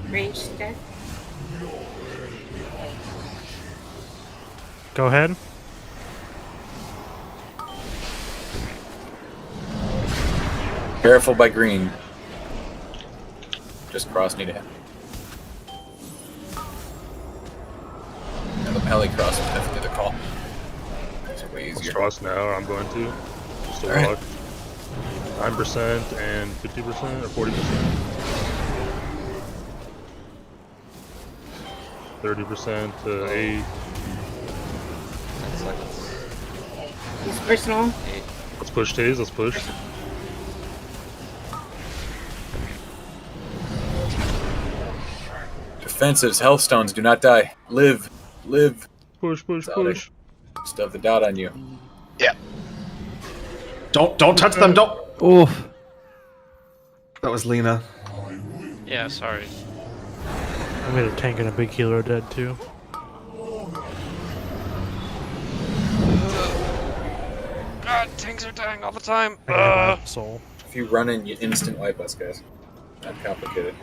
Range deck. Go ahead. Careful by green. Just cross need to hit. And the pally cross is definitely the call. It's way Let's easier. cross now, or I'm going to. Just a All right. walk. 9% and 50% or 40%. 30% to 8. 10 seconds. Use personal. 8. Let's push Taze, let's push. Defensives, health stones, do not die. Live. Live. Push, push, Solid. push. Stuff the dot on you. Yeah. Don't touch them. Don't. Oh. That was Lena. Yeah, sorry. I made a tank and a big healer dead too. God, tanks are dying all the time. I got a soul. If you run in, you instant wipe us, guys. Not complicated.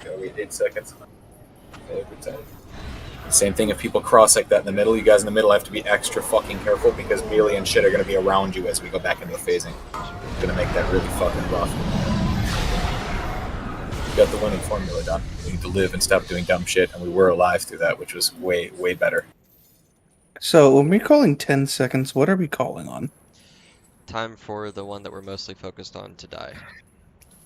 Gotta wait 8 seconds. Every time. Same thing if people cross like that in the middle. You guys in the middle have to be extra fucking careful because melee and shit are gonna be around you as we go back into the phasing. It's gonna make that really fucking rough. We got the winning formula done. We need to live and stop doing dumb shit, and we were alive through that, which was way, way better. So when we're calling 10 seconds, what are we calling on? Time for the one that we're mostly focused on to die.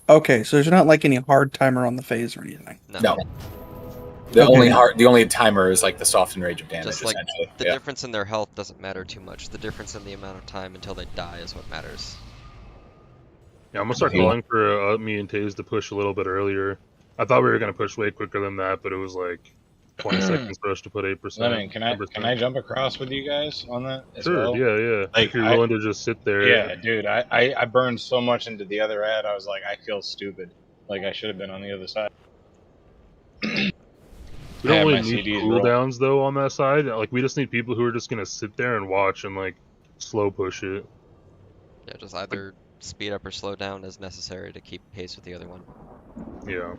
Okay, so there's not like any hard timer on the phase or anything. No. The Okay. only timer is like the soft and rage of damage. Just like essentially. the Yeah. difference in their health doesn't matter too much. The difference in the amount of time until they die is what matters. Yeah, I'm gonna start calling for me and Taze to push a little bit earlier. I thought we were gonna push way quicker than that, but it was like 20 seconds for us to put 8%. Lemon, can I jump across with you guys on that as Sure, well? yeah. Like, if you're willing to just sit there. Yeah, dude, I burned so much into the other ad, I was like, I feel stupid. Like, I should have been on the other side. We don't I had really my need CDs rolled. cooldowns though on that side. Like we just need people who are just gonna sit there and watch and like slow push it. Yeah, just either speed up or slow down as necessary to keep pace with the other one. Yeah.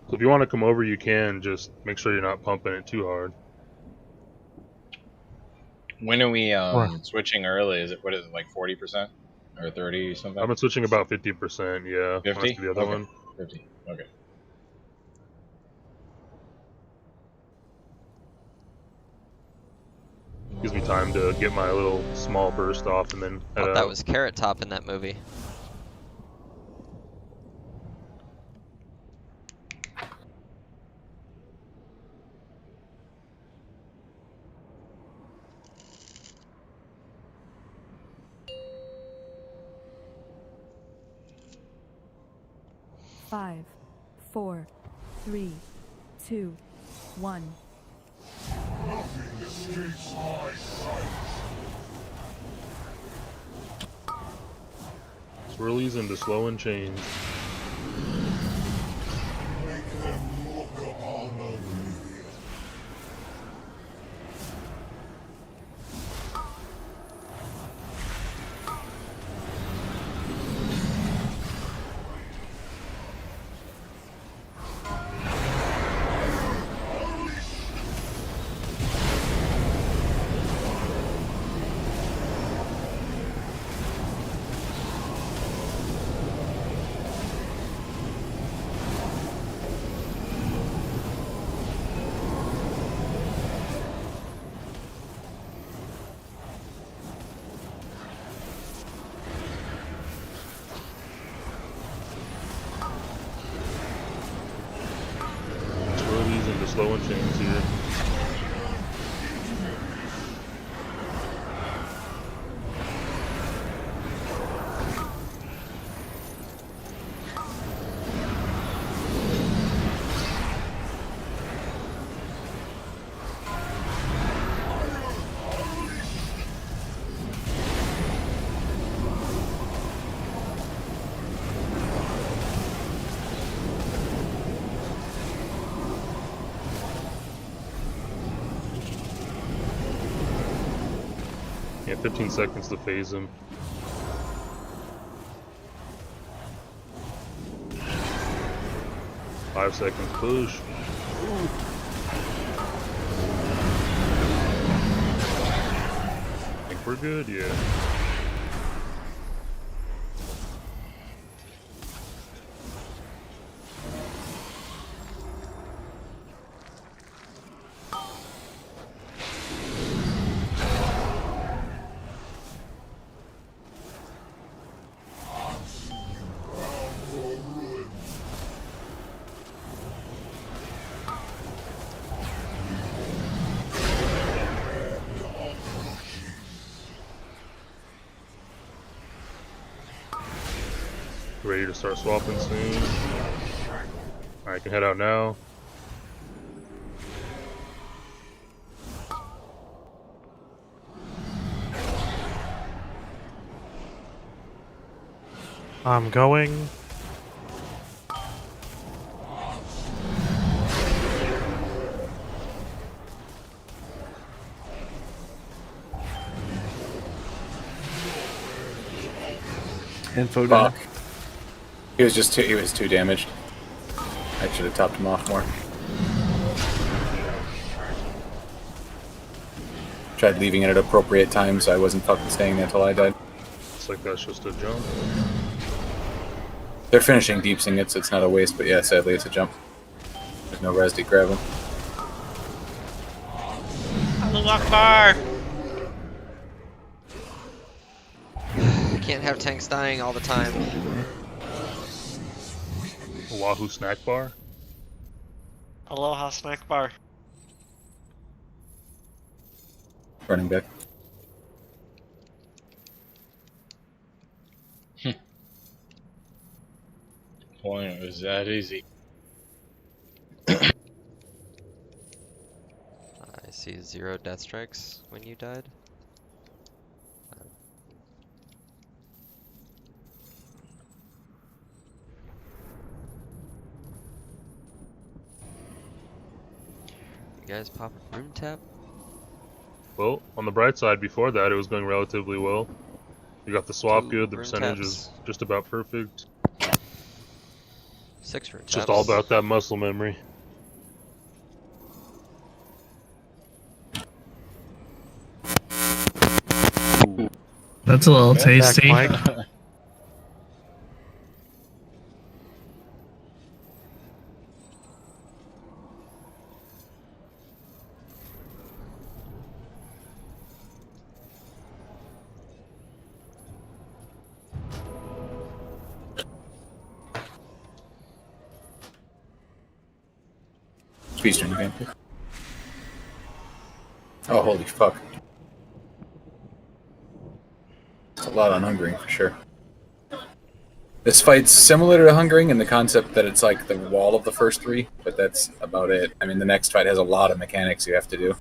So if you want to come over, you can. Just make sure you're not pumping it too hard. When are we Right. switching early? What is it, like 40% or 30 something? I've been switching about 50%. Yeah. 50? When I see the other Okay. one. 50. Okay. Gives me time to get my little small burst off and then head Thought out. that was Carrot Top in that movie. Five, 4, 3, 2, 1. Swirlies into slow and chains. Swirlies into slow and chains here. Yeah, 15 seconds to phase him. Five seconds push. Think we're good, yeah. Ready to start swapping soon. Alright, can head out now. I'm going. Info down. Fuck. He was too damaged. I should have topped him off more. Tried leaving it at appropriate times, so I wasn't fucking staying there until I died. Looks like that's just a jump. They're finishing deepsing it, so it's not a waste, but yeah, sadly it's a jump. There's no res to grab him. Allahu Akbar! You can't have tanks dying all the time. Wahoo snack bar. Aloha snack bar. Running back. Boy, it was that easy. I see 0 death strikes when you died. You guys pop a room tap? Well, on the bright side, before that, it was going relatively well. We got the swap Two good, the rune percentage taps. is just about perfect. 6 rune It's taps. just all about that muscle memory. That's a little Okay. tasty. Speed stream again. Oh, holy fuck. It's a lot on Hungering, for sure. This fight's similar to Hungering in the concept that it's like the wall of the first 3, but that's about it. I mean, the next fight has a lot of mechanics you have to do.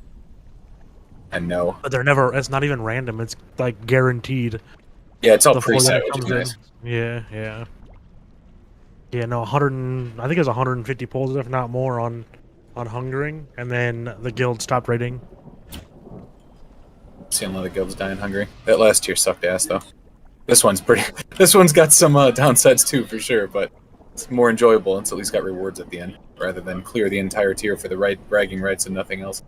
And no. But they're never. It's not even random. It's like guaranteed. Yeah, it's all the floor that preset, it which is comes in. nice. Yeah, yeah. Yeah, no, 100. I think it was 150 pulls, if not more, on Hungering, and then the guild stopped raiding. Seen a lot of guilds die in Hungary. That last tier sucked ass, though. This one's pretty. This one's got some downsides too, for sure, but it's more enjoyable. And it's at least got rewards at the end, rather than clear the entire tier for the bragging rights and nothing else.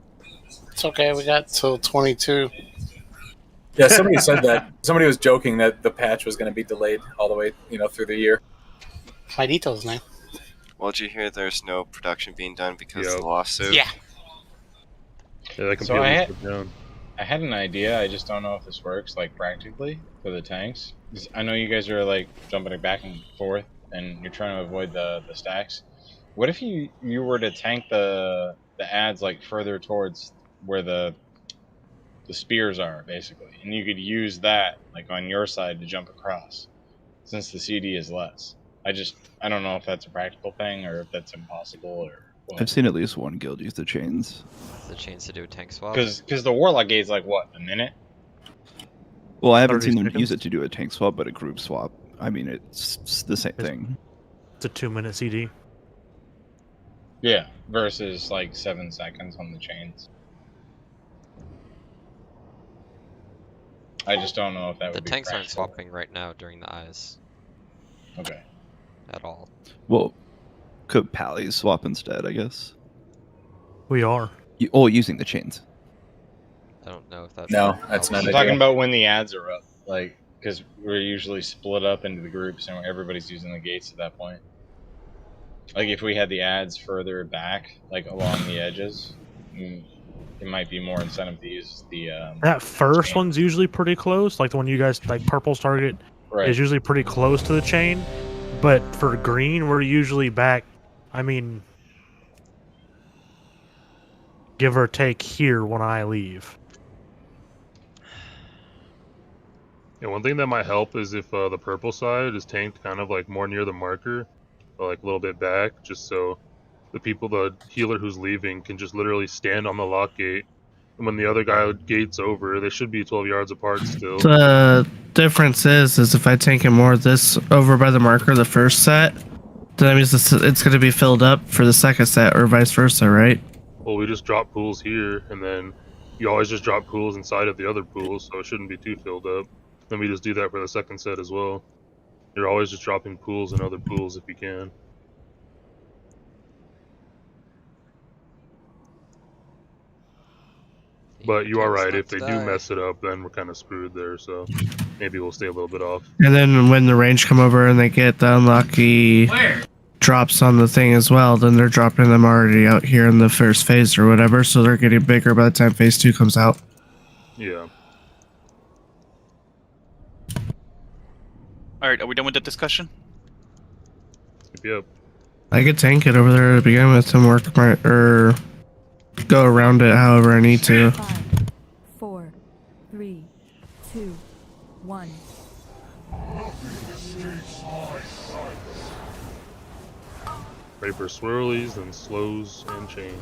It's okay. We got till 22. Yeah, somebody said that. Somebody was joking that the patch was going to be delayed all the way, through the year. Maidito's name. Well, did you hear there's no production being done because of the lawsuit? Yeah. Yeah, that So I completely down. had an idea. I just don't know if this works like practically for the tanks. 'Cause I know you guys are like jumping it back and forth, and you're trying to avoid the stacks. What if you were to tank the ads like further towards where the spears are, basically, and you could use that like on your side to jump across, since the CD is less. I don't know if that's a practical thing or if that's impossible or what. I've seen at least one guild use the chains. The chains to do a tank swap. Because the Warlock gate's like what, a minute? Well, I haven't 30 seen them seconds? use it to do a tank swap, but a group swap. I mean, it's the same thing. It's a 2-minute CD. Yeah, versus like 7 seconds on the chains. I just don't know if that The would be tanks aren't practical. swapping right now during the eyes. Okay. At all. Well, could pallies swap instead, I guess? We are. Using the chains. I don't know if that. No, that's not I'm it. talking about when the ads are up, like, because we're usually split up into the groups and everybody's using the gates at that point. Like, if we had the ads further back, like along the edges, it might be more incentive to use the. That first one's usually pretty close. Like the one you guys like, Purple's target Right. is usually pretty close to the chain. But for green, we're usually back. I mean, give or take here when I leave. Yeah, one thing that might help is if the purple side is tanked kind of like more near the marker, or like a little bit back, just so the healer who's leaving can just literally stand on the lock gate, and when the other guy gates over, they should be 12 yards apart still. The difference is if I tank it more this over by the marker, the first set, then that means it's going to be filled up for the second set, or vice versa, right? Well, we just drop pools here, and then you always just drop pools inside of the other pools, so it shouldn't be too filled up. Then we just do that for the second set as well. You're always just dropping pools in other pools if you can. But you are right, if they do mess it up, then we're kind of screwed there, so maybe we'll stay a little bit off. And then when the range come over and they get the unlucky drops on the thing as well, then they're dropping them already out here in the first phase or whatever, so they're getting bigger by the time phase 2 comes out. Yeah. Alright, are we done with the discussion? Yep. I could tank it over there to begin with and work or go around it however I need to. 5, 4, 3, 2, 1. Ready for swirlies, then slows and chain.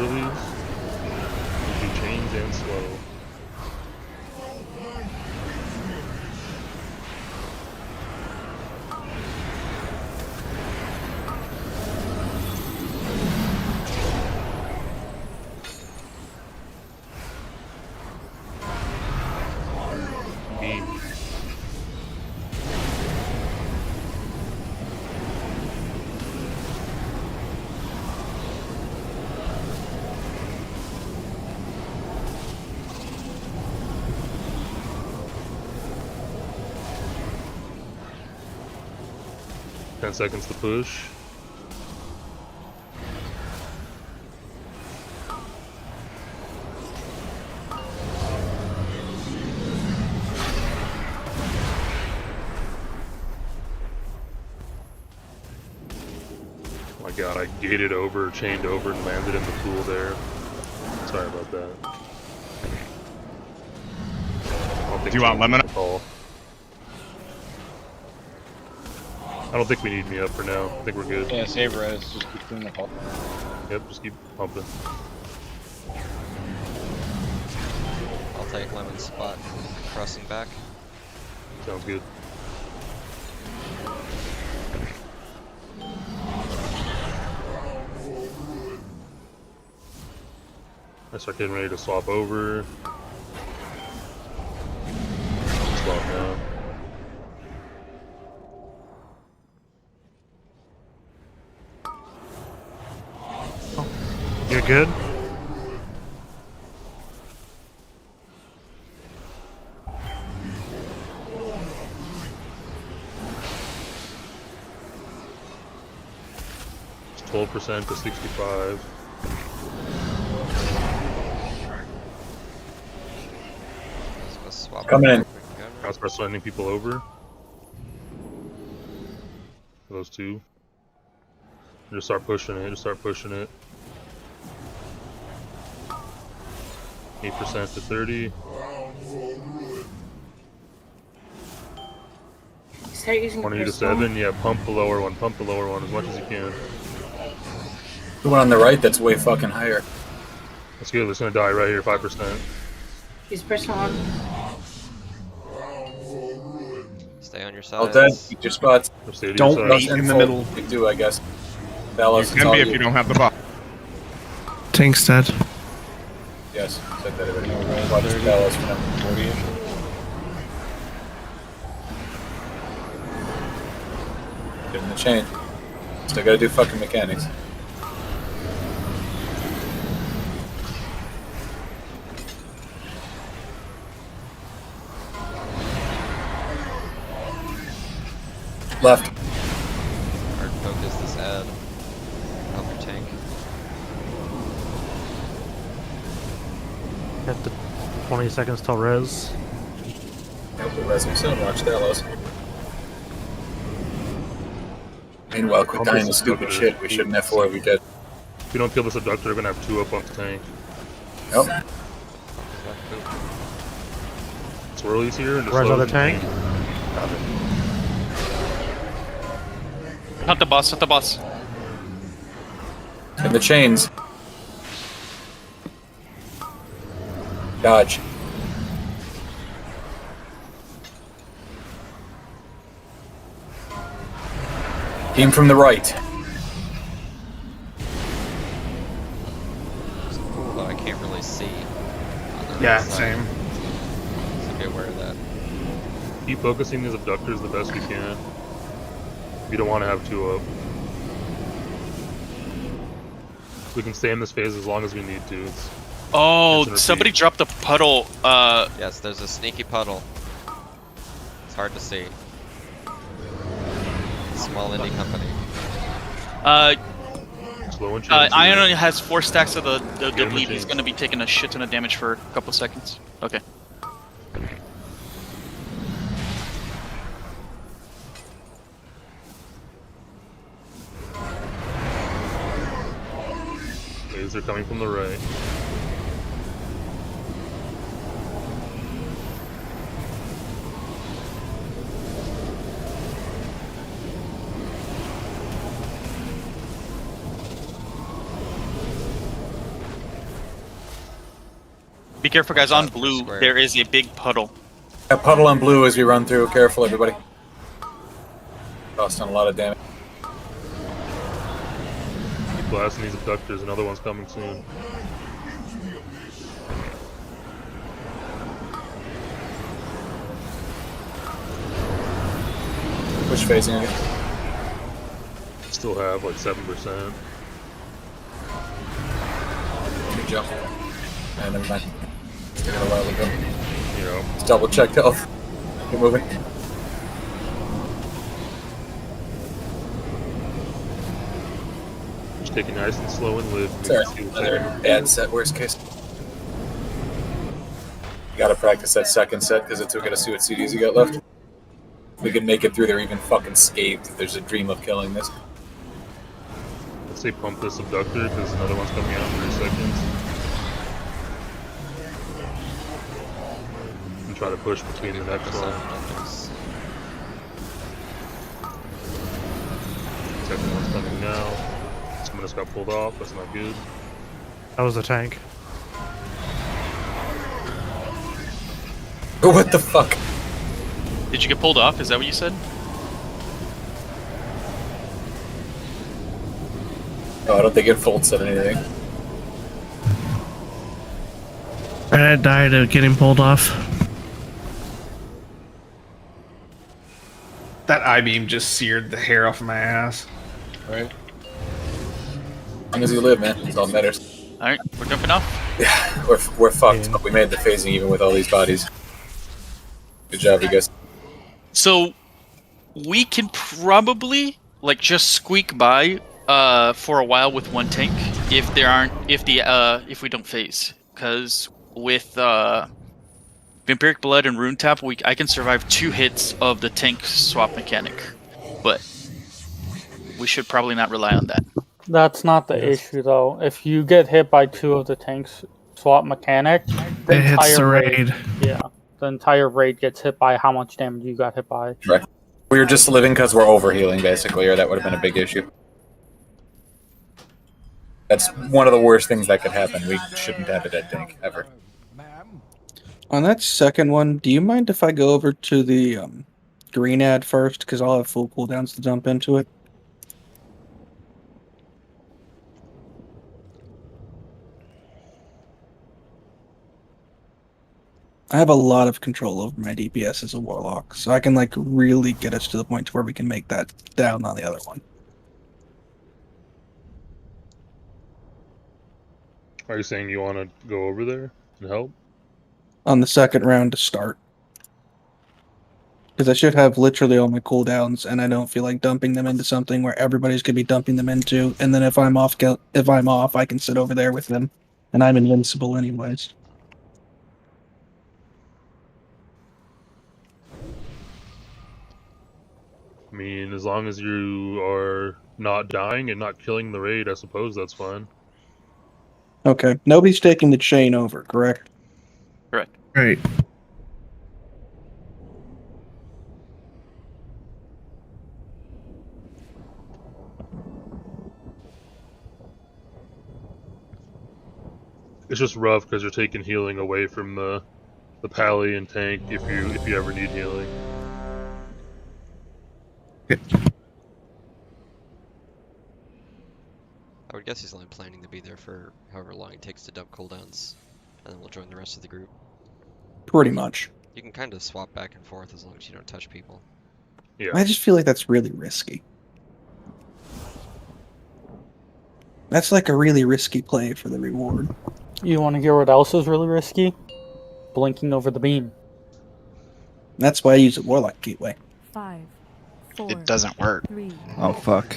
swirlies. We do chains and slow. Beam. Ten seconds to push. Oh my god, I gated over, chained over, and landed in the pool there. Sorry about that. Do you want lemon? I don't think we need me up for now. I think we're good. Yeah, save res. Just keep doing the pulp. Yep, just keep pumping. I'll take Lemon's spot, crossing back. Sounds good. I start getting ready to swap over. Swap now. You're good? It's 12% to 65. Coming in. I'll start sending people over. Those two. Just start pushing it, just start pushing it. 8% to 30. Start using 20 to crystal. 7. Yeah, pump the lower one as much as you can. The one on the right that's way fucking higher. That's good, it's gonna die right here, 5%. Use personal on. Stay on your All side. dead. Keep your spots. Don't meet in the middle. You do, I guess. Bellows, You can be if you don't have the buff. Tank's dead. Yes, said that already. Watch Bellows for now. 40-ish. Give him the chain. Still gotta do fucking mechanics. Left. Hard focus this ad. Help your tank. Got the 20 seconds till res. Help the res himself. Watch Bellows. Meanwhile, quit dying to stupid shit. We shouldn't have 4 if we did. If you don't kill this abductor, we're gonna have 2 up on the tank. Nope. Swirlies here and just Res slows on the and tank. chains. Got it. Not the boss, not the boss. And the chains. Dodge. Team from the right. It's cool, but I can't really see. on the Yeah, right side. same. So be aware of that. Keep focusing these abductors the best we can. We don't want to have 2 up. We can stay in this phase as long as we need to. Oh, Rinse and somebody repeat. dropped a puddle. Yes, there's a sneaky puddle. It's hard to see. Small indie company. Slow and chains. Ion only has 4 stacks of the Get him bleed. the He's chains. gonna be taking a shit ton of damage for a couple seconds. Okay. Waves are coming from the right. Be careful, guys. On blue, there is a big puddle. A puddle on blue as we run through. Careful, everybody. Costing a lot of damage. Keep blasting these abductors. Another one's coming soon. Which phasing again? Still have like 7%. Good jump. Never mind. It's taking a while to go. You know. Let's double check health. Keep moving. Just take it nice and slow and live. Sorry, another bad set, worst case. You gotta practice that second set because it's gonna see what CDs you got left. If we can make it through there even fucking scathed, there's a dream of killing this. Let's say pump this abductor because another one's coming out in 3 seconds. And try to push between the next one. Second one's coming now. Someone just got pulled off. That's not good. That was a tank. What the fuck? Did you get pulled off? Is that what you said? Oh, I don't think it Fold said anything. I died of getting pulled off. That I-beam just seared the hair off my ass. Right. As long as you live, man. That's all that matters. Alright, we're jumping off. Yeah, we're fucked, but we made the phasing even with all these bodies. Good job, you guys. So, We can probably like just squeak by for a while with one tank if we don't phase, because with Vampiric Blood and Rune Tap, I can survive 2 hits of the tank swap mechanic, but we should probably not rely on that. That's not the issue though. If you get hit by 2 of the tanks swap mechanic, the it hits the raid. Yeah, the entire raid gets hit by how much damage you got hit by. Right. We were just living because we're overhealing, basically, or that would have been a big issue. That's one of the worst things that could happen. We shouldn't have a dead tank, ever. On that second one, do you mind if I go over to the green ad first? Because I'll have full cooldowns to jump into it. I have a lot of control over my DPS as a warlock, so I can like really get us to the point to where we can make that down on the other one. Are you saying you want to go over there and help? On the second round to start. Because I should have literally all my cooldowns, and I don't feel like dumping them into something where everybody's going to be dumping them into, and then if I'm off, I can sit over there with them, and I'm invincible anyways. I mean, as long as you are not dying and not killing the raid, I suppose that's fine. Okay, nobody's taking the chain over, correct? Correct. Right. It's just rough because you're taking healing away from the pally and tank if you ever need healing. I would guess he's only planning to be there for however long it takes to dump cooldowns, and then we'll join the rest of the group. Pretty much. You can kind of swap back and forth as long as you don't touch people. Yeah. I just feel like that's really risky. That's like a really risky play for the reward. You want to hear what else is really risky? Blinking over the beam. That's why I use a warlock gateway. 5, 4, It doesn't work. 3. Oh fuck.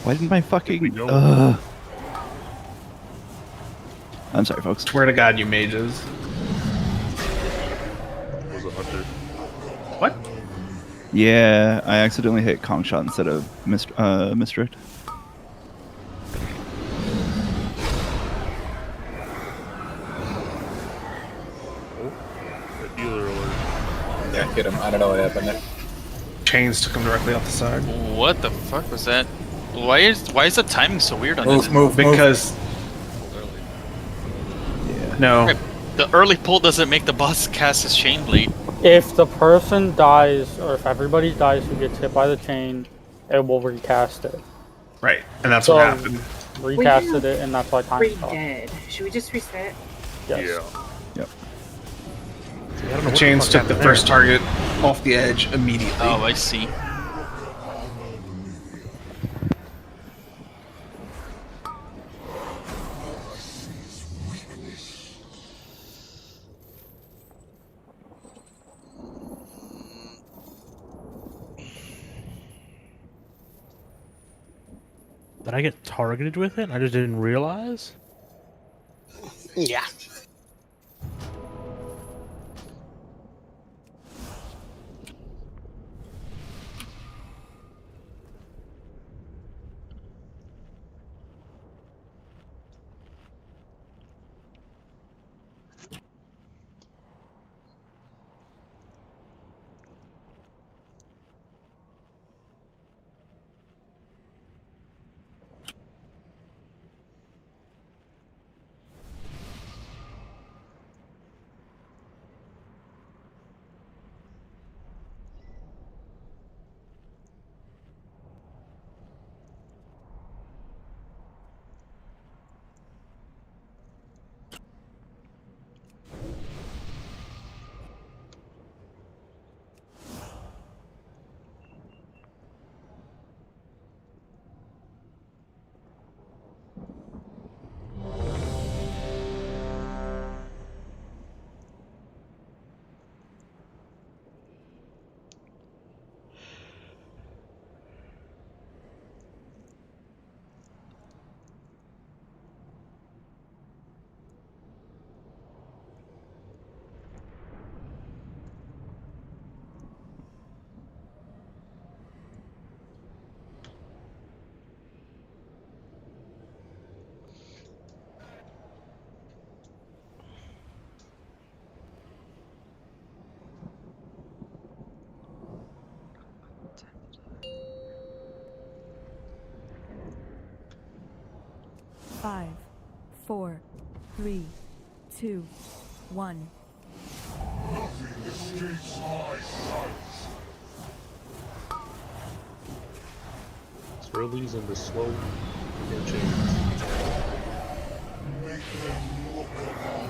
Why didn't my fucking I'm sorry, folks. Swear to God, you mages. Was a hunter. What? Yeah, I accidentally hit Kong shot instead of misdirect. Healer alert. Yeah, hit him. I don't know what happened there. Chains took him directly off the side. What the fuck was that? Why is the timing so weird on this? Move, because Yeah. No. Right. The early pull doesn't make the boss cast his chain blade. If the person dies, or if everybody dies who gets hit by the chain, it will recast it. Right, and that's So, what happened. Recasted it, and that's why time Three stopped. dead. Should we just reset? Yes. Yep. The chains took the first target off the edge immediately. Oh, I see. Did I get targeted with it? I just didn't realize. Yeah. Five, 4, 3, 2, 1. Nothing escapes my sight. Swirlies and the slow chains. Make them look around.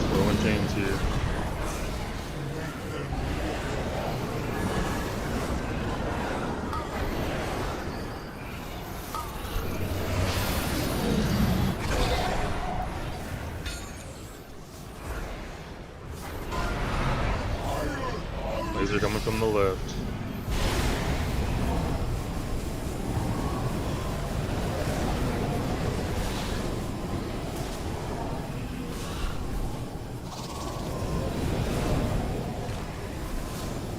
Swirling chains here. Laser coming from the left.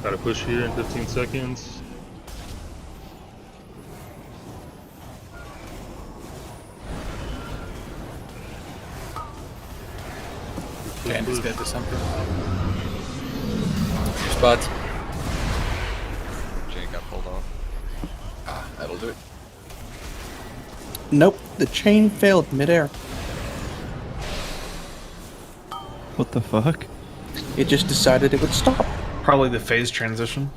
Gotta push here in 15 seconds. Candy's dead to something. Your spots. Jay got pulled off. Ah, that'll do it. Nope, the chain failed midair. What the fuck? It just decided it would stop. Probably the phase transition.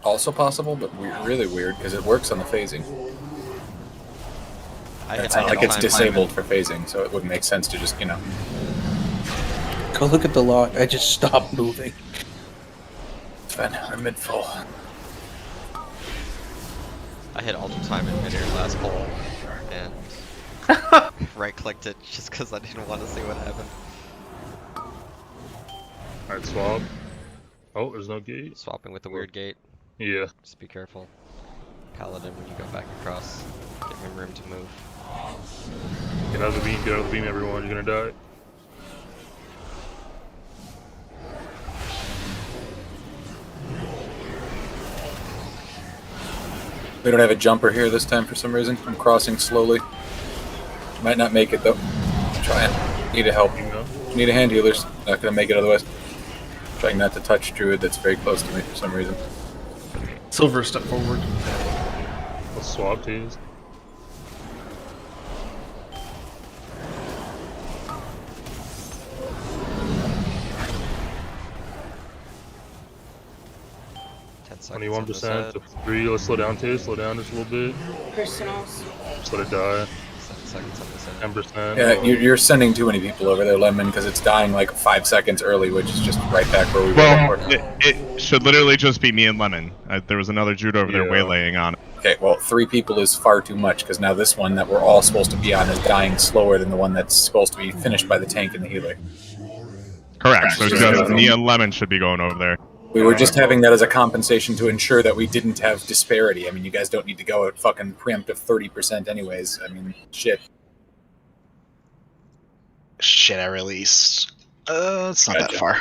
Also possible, but really weird because it works on the phasing. It's not like it's disabled for phasing, so it would make sense to just, Go look at the log. I just stopped moving. It's fine. We're mid-full. I hit ultra time in midair last pull, and right-clicked it just because I didn't want to see what happened. Alright, swap. Oh, there's no gate. Swapping with the weird gate. Yeah. Just be careful. Paladin when you go back across. Give him room to move. Get out of the beam, get out of the beam, everyone. You're gonna die. We don't have a jumper here this time for some reason. I'm crossing slowly. Might not make it though. I'm trying. Need a help. Need a hand healers. Not gonna make it otherwise. Trying not to touch Druid that's very close to me for some reason. Silver, step forward. Let's swap teams. Seconds 21% to 3. Let's slow down too. Slow down just a little bit. Personals. Just let it die. 7 seconds on the 10%. Yeah, you're sending too many people over there, Lemon, because it's dying like 5 seconds early, which is just right back where we were before. It should literally just be me and Lemon. There was another Druid over there waylaying on it. Okay, well, 3 people is far too much, because now this one that we're all supposed to be on is dying slower than the one that's supposed to be finished by the tank and the healer. Correct. So just me and Lemon should be going over there. We were just having that as a compensation to ensure that we didn't have disparity. I mean, you guys don't need to go at fucking preemptive 30% anyways. I mean, shit. Shit, I released. It's not that far.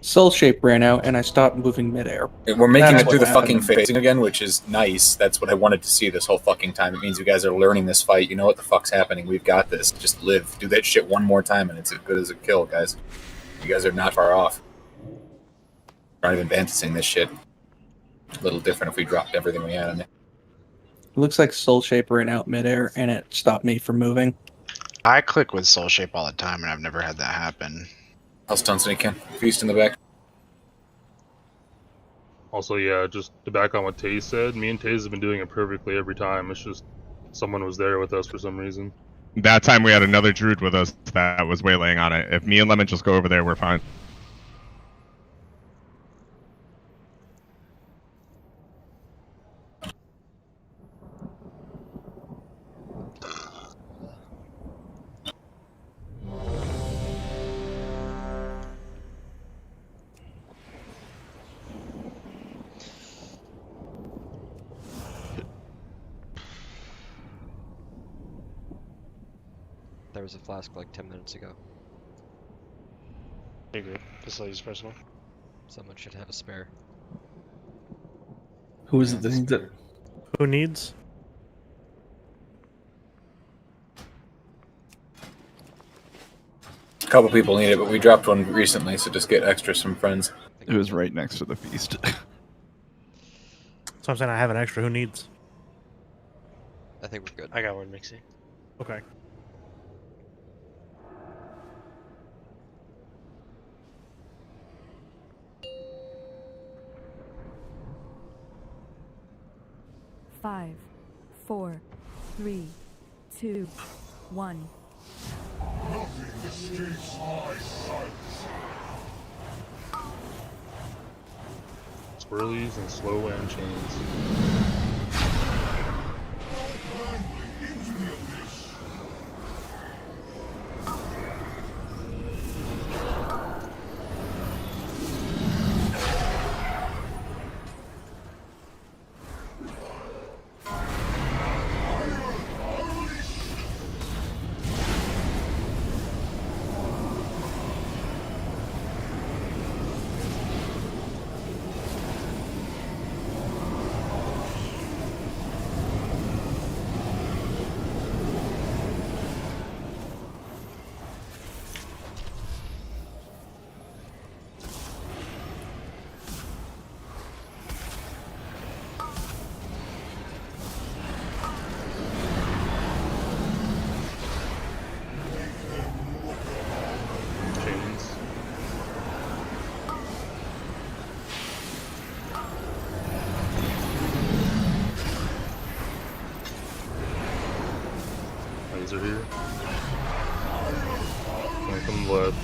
Soul Shape ran out, and I stopped moving midair. We're making That's it through what the fucking happened. phasing again, which is nice. That's what I wanted to see this whole fucking time. It means you guys are learning this fight. You know what the fuck's happening. We've got this. Just live. Do that shit one more time, and it's as good as a kill, guys. You guys are not far off. Not even fantasizing this shit. A little different if we dropped everything we had on it. It looks like Soul Shape ran out midair, and it stopped me from moving. I click with Soul Shape all the time, and I've never had that happen. I'll stun so you can. Feast in the back. Also, yeah, just to back on what Taze said, me and Taze have been doing it perfectly every time. It's just someone was there with us for some reason. That time we had another Druid with us that was waylaying on it. If me and Lemon just go over there, we're fine. There was a flask like 10 minutes ago. You're good. Facilities personal. Someone should have a spare. Who is it that needs it? Who needs? A couple people need it, but we dropped one recently, so just get extras from friends. It was right next to the feast. So I'm saying I have an extra. Who needs? I think we're good. I got one, Mixie. Okay. Five, 4, 3, 2, 1. Nothing escapes my sight. Swirlies and slow end chains. Laser here. Coming from the left.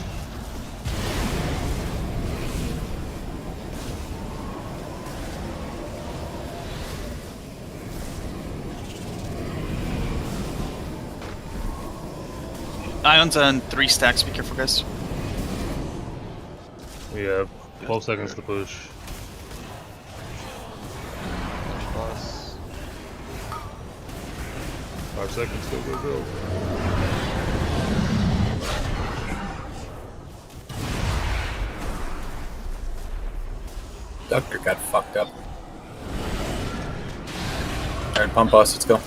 Ions on 3 stacks. Be careful, guys. Yeah, 12 seconds to push. Boss. 5 seconds, go, go, go. Doctor got fucked up. Alright, pump us, let's go.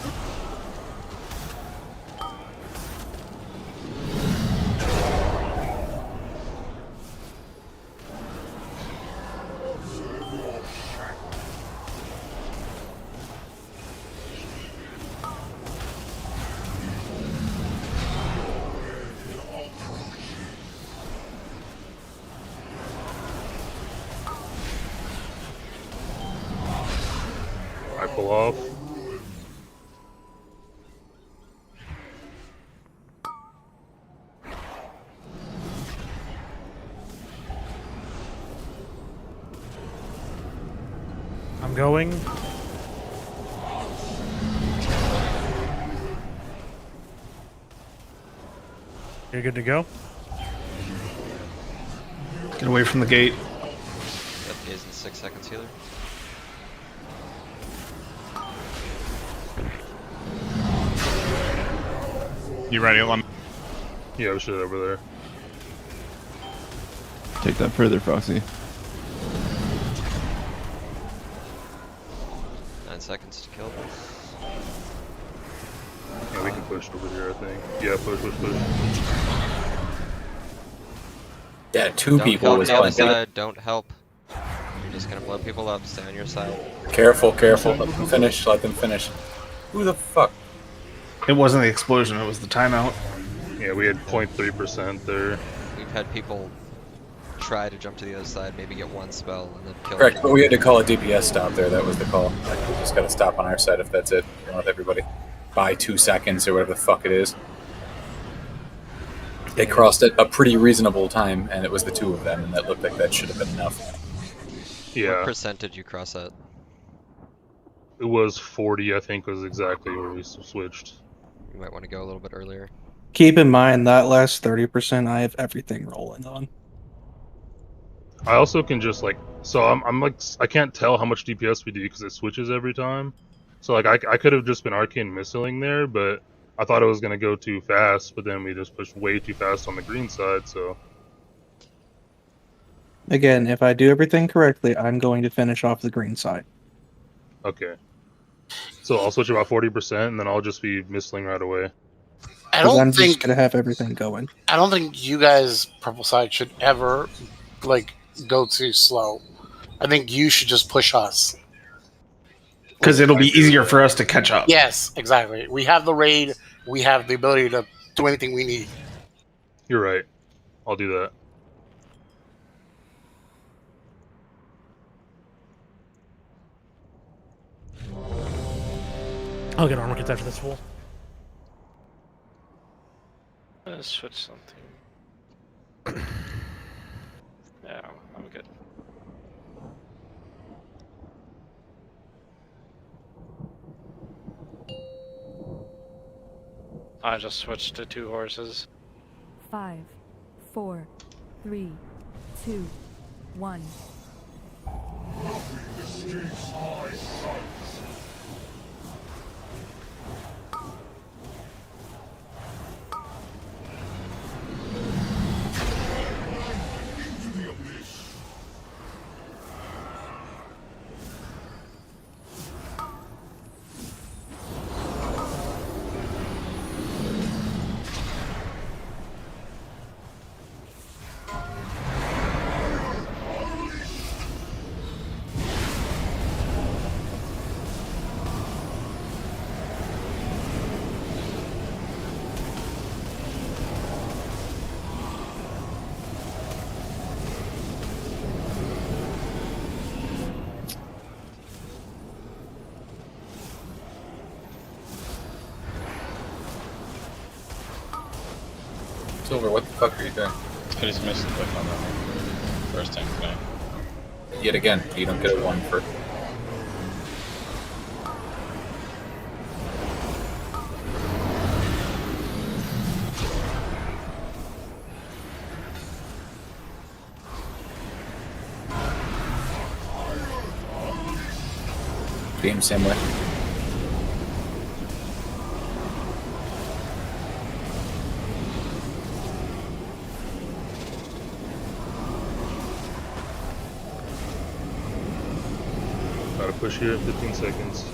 I pull off. I'm going. You're good to go? Get away from the gate. That is in 6 seconds healer. You ready, Lem? Yeah, we should over there. Take that further, Foxy. 9 seconds to kill this. Yeah, we can push over here, I think. Yeah, push, push, push. Yeah, two Don't people help was the other playing. side. Don't help. You're just gonna blow people up. Stay on your side. Careful, careful. Let them finish. Let them finish. Who the fuck? It wasn't the explosion, it was the timeout. Yeah, we had 0.3% there. We've had people try to jump to the other side, maybe get one spell, and then kill. Correct, but we had to call a DPS stop there. That was the call. Like, we just got to stop on our side if that's it. You know, with everybody by 2 seconds or whatever the fuck it is. They crossed at a pretty reasonable time, and it was the two of them, and that looked like that should have been enough. Yeah. What percent did you cross at? It was 40, I think, was exactly where we switched. You might want to go a little bit earlier. Keep in mind that last 30%, I have everything rolling on. I also can just like, so I'm like, I can't tell how much DPS we do because it switches every time. So like, I could have just been arcane missiling there, but I thought it was gonna go too fast, but then we just pushed way too fast on the green side. So Again, if I do everything correctly, I'm going to finish off the green side. okay, so I'll switch about 40%, and then I'll just be missiling right away. I Because don't I'm just think going to have everything going. I don't think you guys, purple side, should ever like go too slow. I think you should just push us. Because it'll be easier for us to catch up. Yes, exactly. We have the raid. We have the ability to do anything we need. You're right. I'll do that. I'll get armor kits after this full. Let's switch something. Yeah, I'm good. I just switched to 2 horses. 5, 4, 3, 2, 1. Silver, what the fuck are you doing? I just missed the click on that first time tonight. Yet again, you don't get a 1 for. Beam same way. Gotta push here in 15 seconds.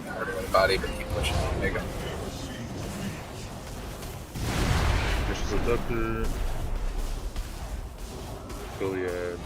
Harder with the body, but keep pushing. There you go. Vicious Abductor. Goliad.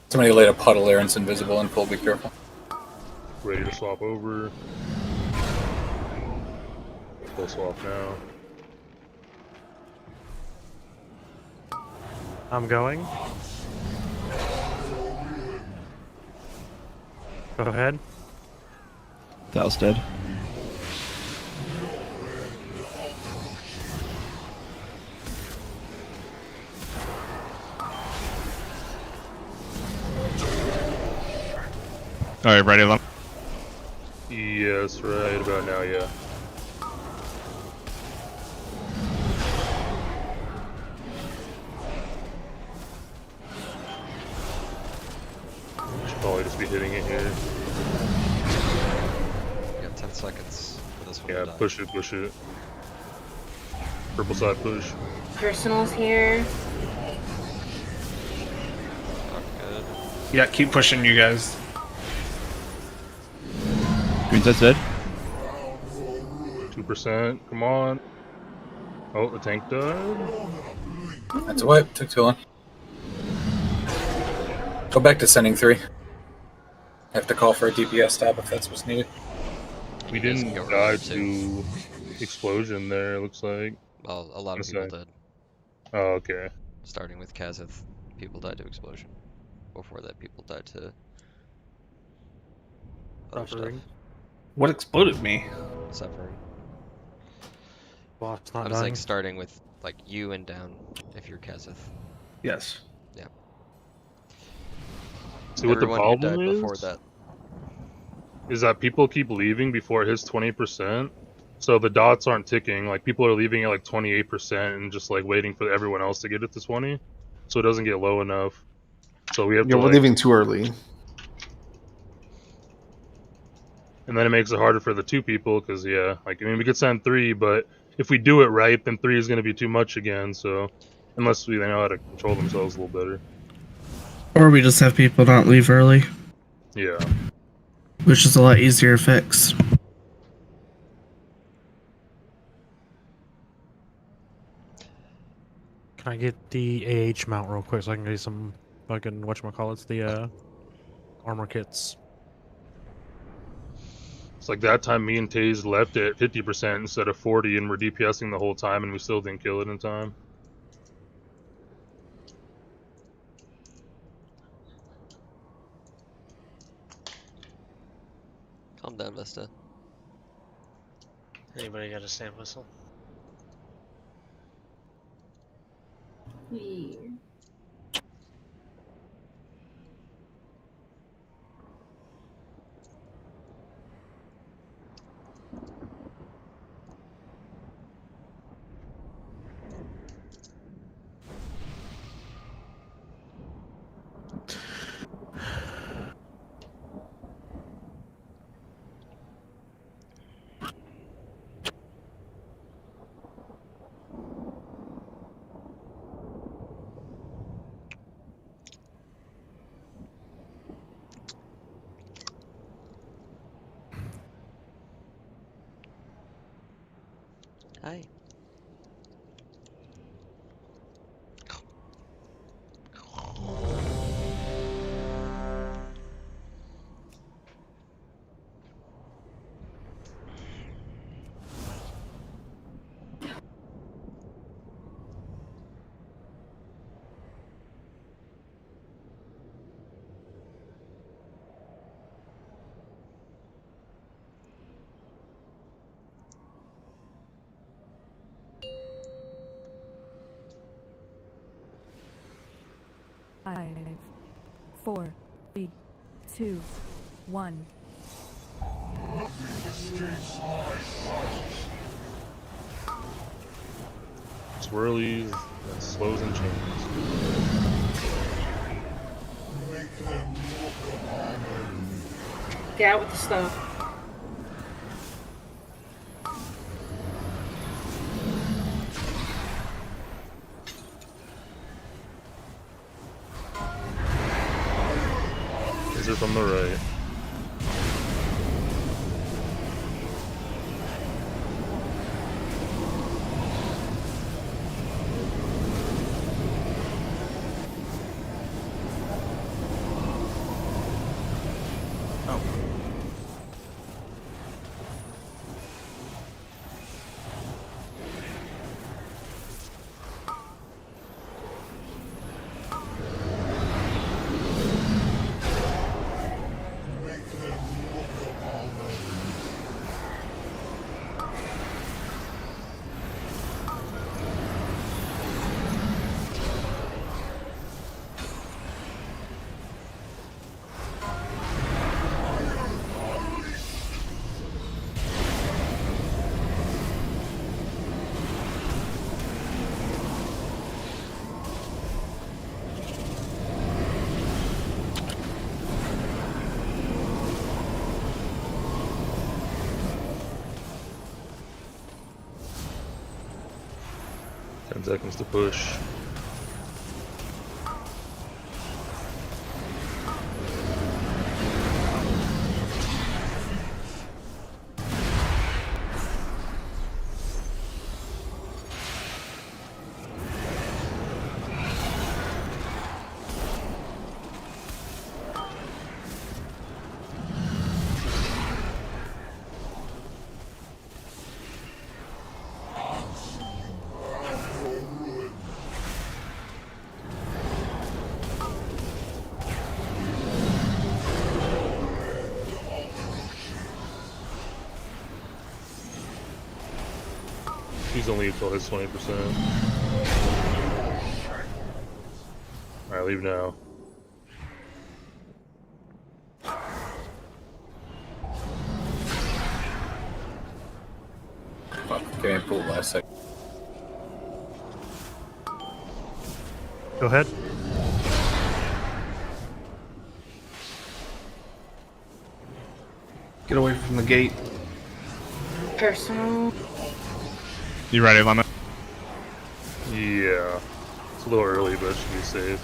Somebody laid a puddle there and it's invisible and full, be careful. Ready to swap over. Full swap now. I'm going. Go ahead. That was dead. Alright, ready, Lum? Yes, right about now, yeah. Should probably just be hitting it here. You got 10 seconds for this one. Yeah, to die. push it, push it. Purple side push. Personals here. Not good. Yeah, keep pushing, you guys. Green side's dead. 2%, come on. Oh, the tank died. That's a wipe. Took too long. Go back to sending 3. Have to call for a DPS stop if that's what's needed. We didn't die to explosion there, it looks like. Well, a lot of people did. Oh, okay. Starting with Kazith, people died to explosion. Before that, people died to other stuff. Suffering. What exploded me? Suffering. Well, it's not I was dying. like starting with like you and down if you're Kazith. Yes. Yeah. See what the Everyone who problem died is? before that. Is that people keep leaving before it hits 20%. So the dots aren't ticking. Like people are leaving at like 28% and just like waiting for everyone else to get it to 20. So it doesn't get low enough. So we have Yeah, to we're like, leaving too early. and then it makes it harder for the 2 people because yeah, like I mean we could send 3, but if we do it right, then 3 is going to be too much again. So unless we know how to control themselves a little better. Or we just have people not leave early, Yeah. which is a lot easier to fix. Can I get the AH mount real quick so I can get some fucking whatchamacallits, the armor kits? It's like that time me and Taze left at 50% instead of 40 and we're DPSing the whole time and we still didn't kill it in time. Calm down, Vista. Anybody got a stamp whistle? Yeah. Hi. 4, 3, 2, 1. Swirlies, and slows and chains. Get out with the stuff. These are from the right. Seconds to push. He's only until his 20%. Alright, leave now. Fuck, getting pulled last second. Go ahead. Get away from the gate. Personal. You ready, Lemon? Yeah. It's a little early, but it should be safe.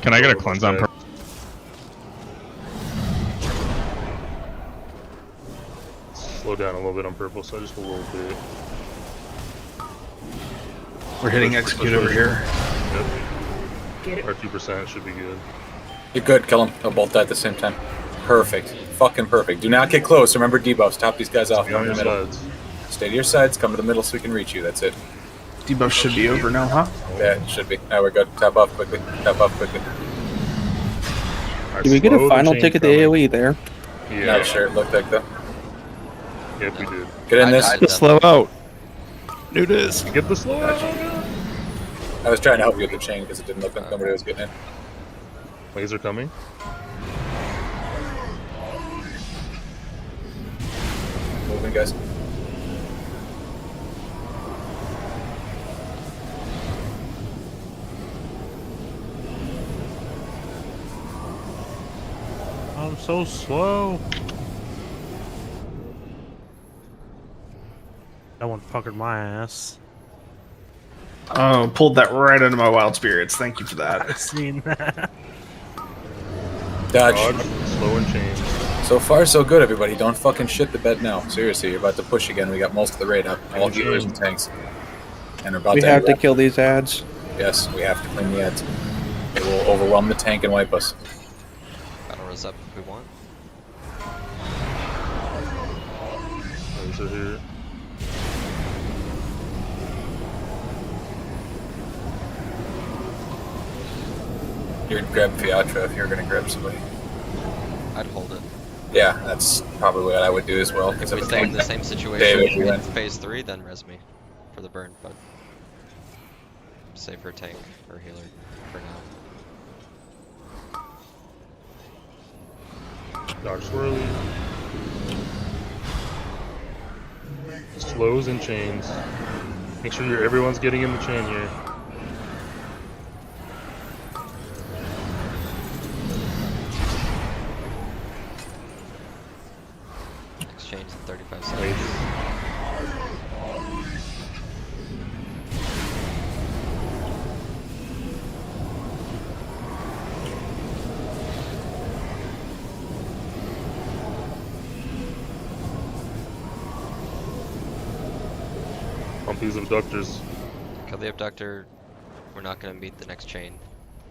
Can I get a cleanse on purple? Slow down a little bit on purple, so just a little bit. We're hitting execute over here. Yep. Get it. Our 2% should be good. You're good, kill them. They'll both die at the same time. Perfect. Fucking perfect. Do not get close. Remember debuffs. Top these guys off. Come to the middle. Stay to your sides. Come to the middle so we can reach you. That's it. Debuff should be over now, huh? Yeah, it should be. Now we're good. Tap off quickly. Tap off quickly. Did we get a final ticket to AoE there? Yeah. Not sure. It looked like though. Yep, we did. Get in this. The slow out. Do this. Get the slow out. I was trying to help you with the chain because it didn't look like nobody was getting in. Laser coming. Moving, guys. I'm so slow. That one puckered my ass. Oh, pulled that right into my wild spirits. Thank you for that. I've seen that. Dodge. Slow and chain. So far, so good, everybody. Don't fucking shit the bed now. Seriously, you're about to push again. We got most of the raid up. All healers and tanks. And we're about We to have to kill these ads. Yes, we have to clean the ads. It will overwhelm the tank and wipe us. Battle res up if we want. Laser here. You're gonna grab Fiatra if you're gonna grab somebody. I'd hold it. Yeah, that's probably what I would do as well. If we stay in the same situation in phase 3, then res me. for the burn, but safer tank or healer for now. Dodge swirly. Slows and chains. Make sure everyone's getting in the chain here. Next chain's in 35 seconds. Pump these abductors. Kill the abductor. We're not gonna meet the next chain.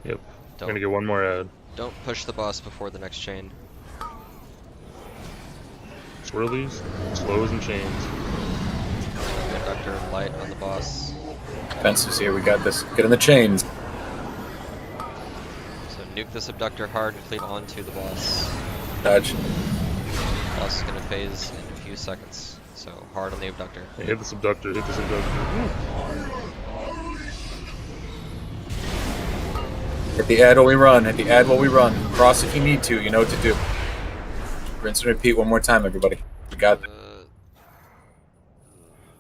Yep. Gonna get one more ad. Don't push the boss before the next chain. Swirlies, slows, and chains. Abductor light on the boss. Fences here, we got this. Get in the chains. So nuke this abductor hard and cleave onto the boss. Dodge. Boss is gonna phase in a few seconds. So hard on the abductor. Hey, hit this abductor, hit this abductor. Hit the ad while we run, hit the ad while we run. Cross if you need to, you know what to do. Rinse and repeat one more time, everybody. We got this.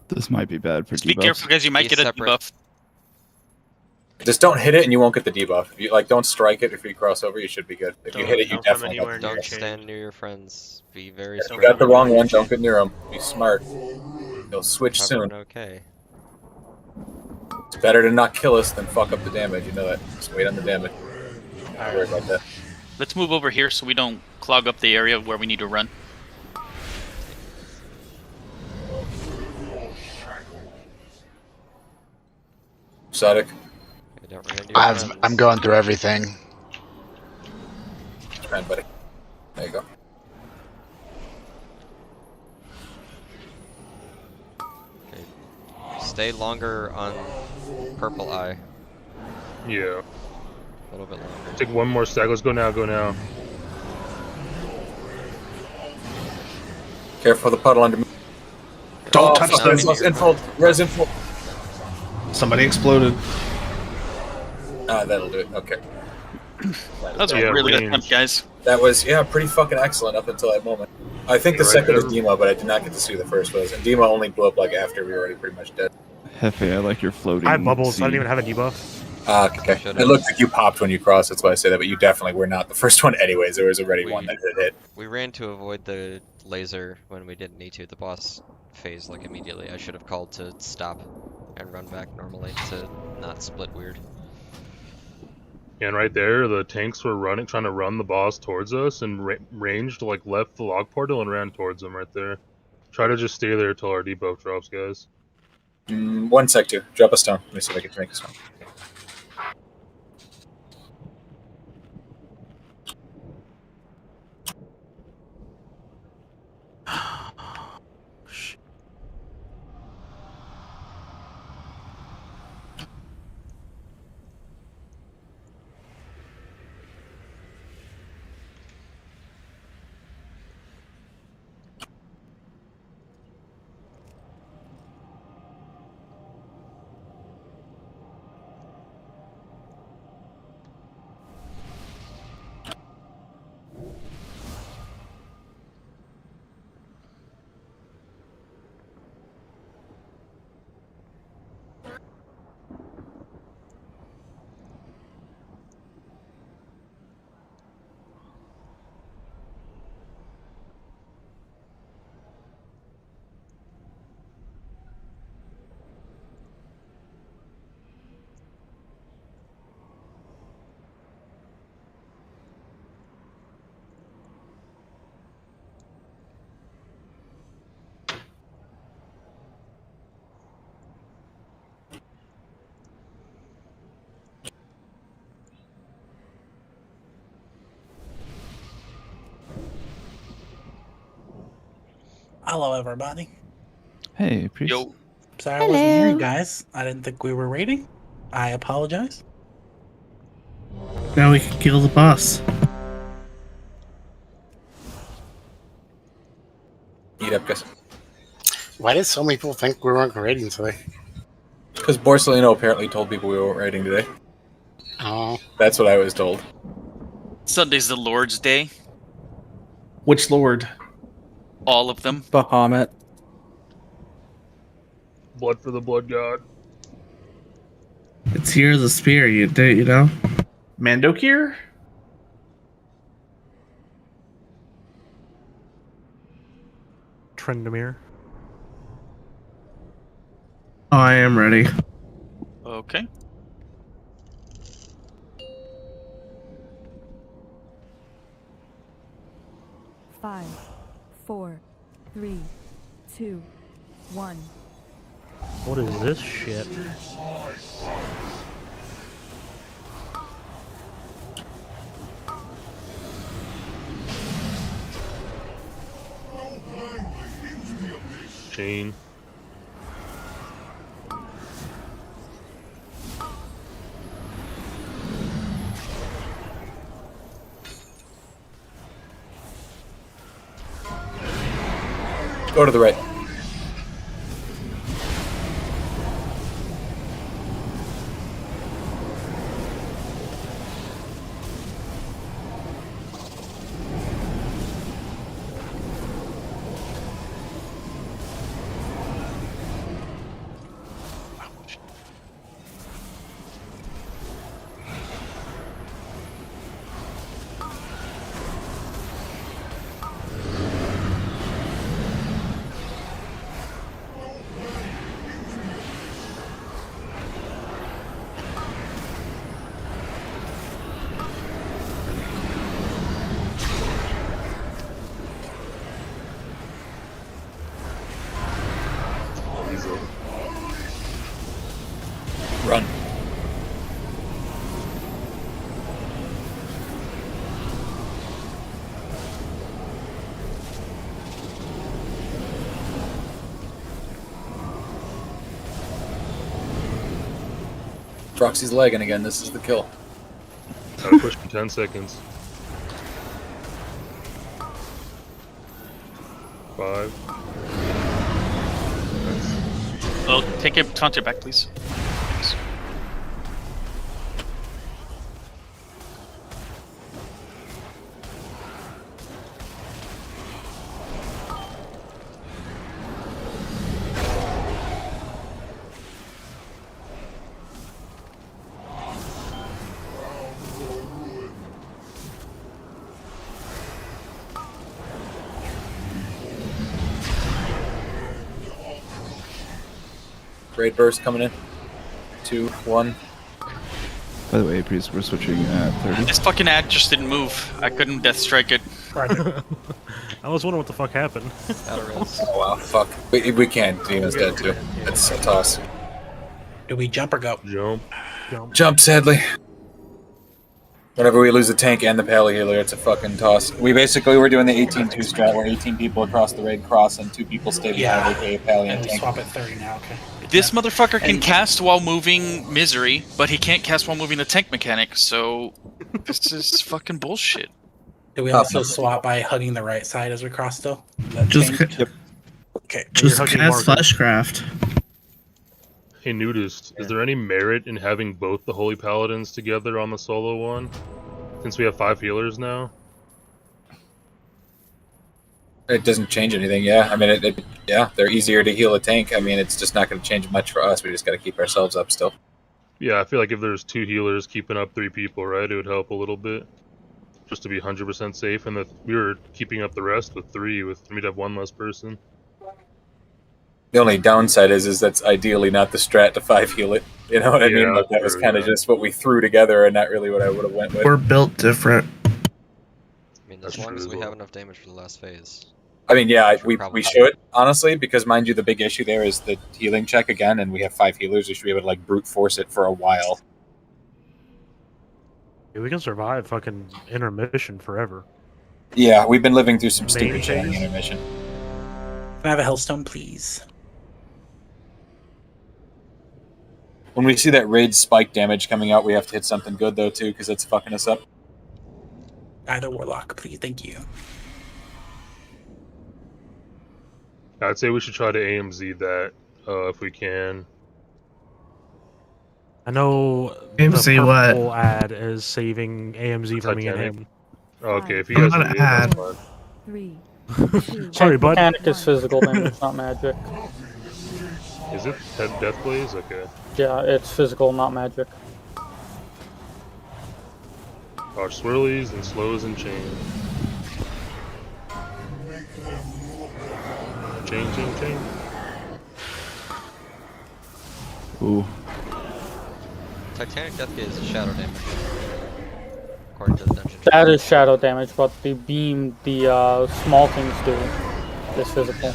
This might be bad for Just be careful, guys. You might get a debuff. Just don't hit it and you won't get the debuff. If you don't strike it if you cross over, you should be good. If you hit it, you definitely got the Don't debuff. stand near your friends. Be very If smart. you got the wrong one, don't get near them. Be smart. They'll switch soon. Okay. It's better to not kill us than fuck up the damage. You know that. Just wait on the damage. Don't worry about that. Let's move over here so we don't clog up the area where we need to run. Sodic. I'm going through everything. Come on, buddy. There you go. Okay. Stay longer on purple eye. Yeah. A little bit longer. Take one more stack. Let's go now, go now. Careful of the puddle under me. Don't touch fuck, this. Infold. Res infold. Somebody exploded. Ah, that'll do it. Okay. That was a really good attempt, guys. That was, pretty fucking excellent up until that moment. I think the second is Dima, but I did not get to see who the first was. And Dima only blew up like after we were already pretty much dead. Hefe, I like your floating. I have bubbles. seed. I don't even have a debuff. Ah, okay. It looked like you popped when you crossed, that's why I say that, but you definitely were not the first one anyways. There was already one that hit. We ran to avoid the laser when we didn't need to. The boss phased like immediately. I should have called to stop and run back normally to not split weird. And right there, the tanks were trying to run the boss towards us, and ranged like left the log portal and ran towards them right there. Try to just stay there till our debuff drops, guys. 1 sec, too. Drop a stone. Let me see if I can make a stone. Hello, everybody. Hey, priest. Yo. Sorry I wasn't here, guys. I didn't think we were raiding. I apologize. Now we can kill the boss. Eat up, guys. Why did so many people think we weren't raiding today? Because Borsellino apparently told people we weren't raiding today. Oh. That's what I was told. Sunday's the Lord's Day. Which lord? All of them. Bahamut. Blood for the blood god. It's Year of the Spear, you know? Mandokir? Trendamir. Oh, I am ready. Okay. Five, 4, 3, 2, 1. What is this shit? Chain. Go to the right. Run. Proxy's lagging again. This is the kill. Gotta push for 10 seconds. 5. Well, take it, taunt it back, please. Raid burst coming in. 2, 1. By the way, Priest, we're switching at 30. This fucking ad just didn't move. I couldn't death strike it. I was wondering what the fuck happened. Oh wow, fuck. We can't. Demon's dead too. It's a toss. Do we jump or go? Jump. Jump, sadly. Whenever we lose the tank and the pally healer, it's a fucking toss. We basically were doing the 18-2 strat where 18 people across the raid cross and 2 people stay behind aka pally and And we tank. swap at 30 now, okay. This motherfucker can And- cast while moving Misery, but he can't cast while moving the tank mechanic, so this is fucking bullshit. Do we also swap by hugging the right side as we cross still? That Just, changed? Okay. just hugging cast Margaret. Fleshcraft. Hey, Nudist, is there any merit in having both the Holy Paladins together on the solo one? Since we have 5 healers now? It doesn't change anything, yeah. I mean, yeah, they're easier to heal a tank. I mean, it's just not going to change much for us. We just got to keep ourselves up still. Yeah, I feel like if there's 2 healers keeping up 3 people, right, it would help a little bit. Just to be 100% safe, and if we were keeping up the rest with 3, we'd have 1 less person. The only downside is that's ideally not the strat to 5 heal it. You know what I mean? Yeah, Like, that was true, kind of yeah. just what we threw together and not really what I would have went with. We're built different. I mean, as That's long true as as we well. have enough damage for the last phase. I mean, yeah, we probably- should, honestly, because mind you, the big issue there is the healing check again, and we have 5 healers. We should be able to, like, brute force it for a while. Yeah, we can survive fucking intermission forever. Yeah, we've been living through some Main stupid shit on the phase? intermission. Can I have a Hellstone, please? When we see that raid spike damage coming out, we have to hit something good, though, too, because it's fucking us up. Either Warlock, please. Thank you. I'd say we should try to AMZ that, if we can. I know AMZ the what? purple ad is saving AMZ for me and Titanic. him. Okay, if you I'm guys not need it, that's ad. fine. 3, 2, Sorry, Tank bud. mechanic is physical damage, not magic. Is it Death Blaze? Okay. Yeah, it's physical, not magic. Dodge swirlies and slows and chain. Chain. Ooh. Titanic Death Gate is shadow damage. According to the dungeon. That is shadow damage, but the beam the small things do is physical.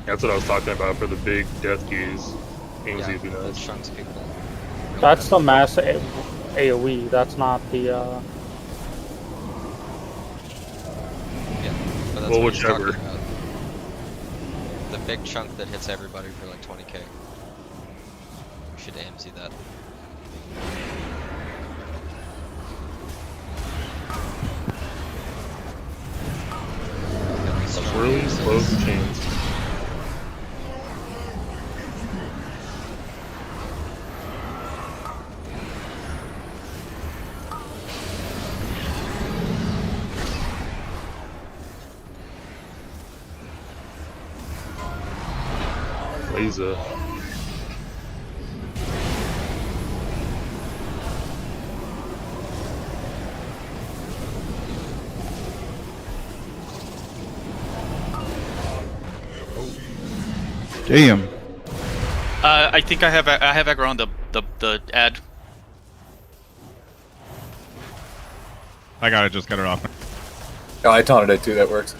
That's what I was talking about for the big Death Keys. AMZ would be That nice. chunks people. That's the mass AoE. That's not the. Yeah, but that's Well, what he's talking whichever. about. The big chunk that hits everybody for like 20k. We should AMC that. Swirlies, slows, and chains. Laser. Damn. I think I have aggro on the ad. I gotta just get it off. Oh, I taunted it too. That works.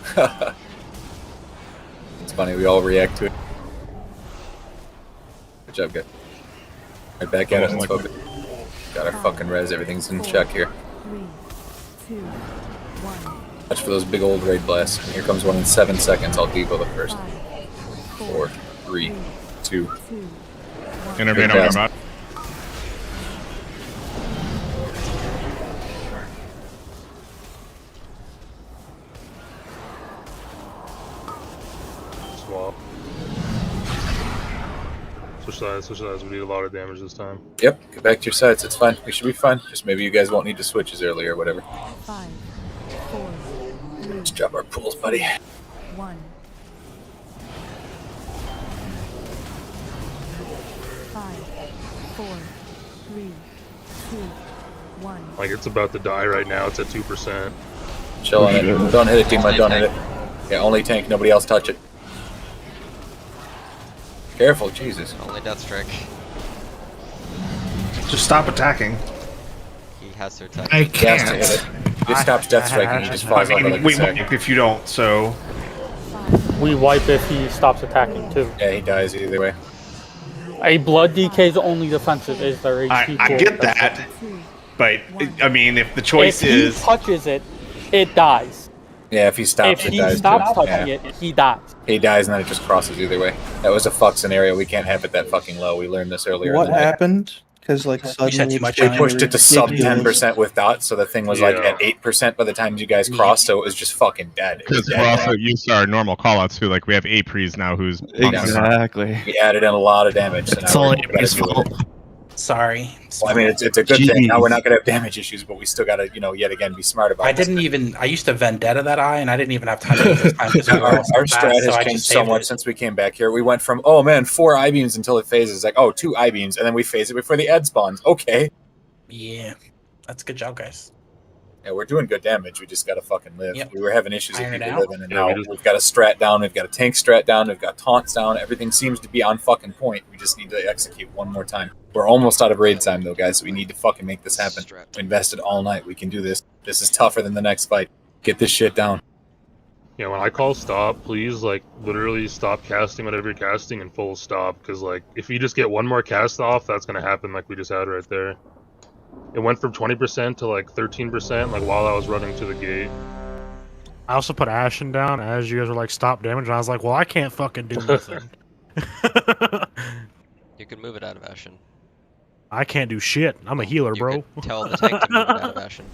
It's funny. We all react to it. Good job, guys. Right back at it. Let's focus. Got our fucking res. Everything's in check here. 3, 2, 1. Watch for those big old raid blasts. And here comes one in 7 seconds. I'll devo the first. 4, 3, 2. Intervene Good on pass. my bot. Swap. Switch sides. We need a lot of damage this time. Yep. Get back to your sides. It's fine. We should be fine. Just maybe you guys won't need to switch as early or whatever. 5, 4, 3, Let's drop our pools, buddy. 1. 5, 4, 3, 2, 1. Like, it's about to die right now. It's at 2%. Chill on it. Don't hit it, Dima. Don't hit it. Yeah, only tank. Nobody else touch it. Careful, Jesus. Only death strike. Just stop attacking. He has to attack. I He has to can't. hit it. If he stops death striking, he just falls over like a we sack. wipe if you don't, so. We wipe if he stops attacking too. Yeah, he dies either way. A blood DK is only defensive. Is their HP? I get that, but I mean, if the choice is he touches it, it dies. Yeah, if he stops, If it he dies. stops too. touching Yeah. it, he dies. He dies and then it just crosses either way. That was a fuck scenario. We can't have it that fucking low. We learned this earlier. What in the night. happened? Because like suddenly We pushed it to sub ridiculous. 10% with dots, so the thing was like at 8% by the time you guys crossed, so it was just fucking dead. It was Because we're also dead. used to our normal callouts too. Like we have Apries now who's Exactly. We added in a lot of damage. So It's now all we're gonna Apries' deal with fault. it. Sorry. Well, I mean, it's a good thing. Now we're not gonna have damage issues, but we still gotta, yet again be smart about it. I used to vendetta that eye, and I didn't even have time to do this time because we were Our all so fast, strat so has I changed just so saved much it. since we came back here. We went from, oh man, 4 I-beams until it phases. It's like, oh, 2 I-beams, and then we phase it before the ed spawns. Okay. Yeah. That's a good job, guys. Yeah, we're doing good damage. We just gotta fucking live. Yep. We were having issues with Iron it people out. living, and Yeah, now we've got a strat down, we've got a tank strat down, we've got taunts down. Everything seems to be on fucking point. We just need to execute one more time. We're almost out of raid time though, guys. So we need to fucking make this happen. We invested all night. We can do this. This is tougher than the next fight. Get this shit down. Yeah, when I call stop, please, like, literally stop casting whatever you're casting and full stop. Because, like, if you just get one more cast off, that's going to happen like we just had right there. It went from 20% to, like, 13%, like, while I was running to the gate. I also put Ashen down as you guys were like, stop damage, and I was like, well, I can't fucking do nothing. You can move it out of Ashen. I can't do shit. I'm a healer, You bro. could tell the tank to move it out of Ashen.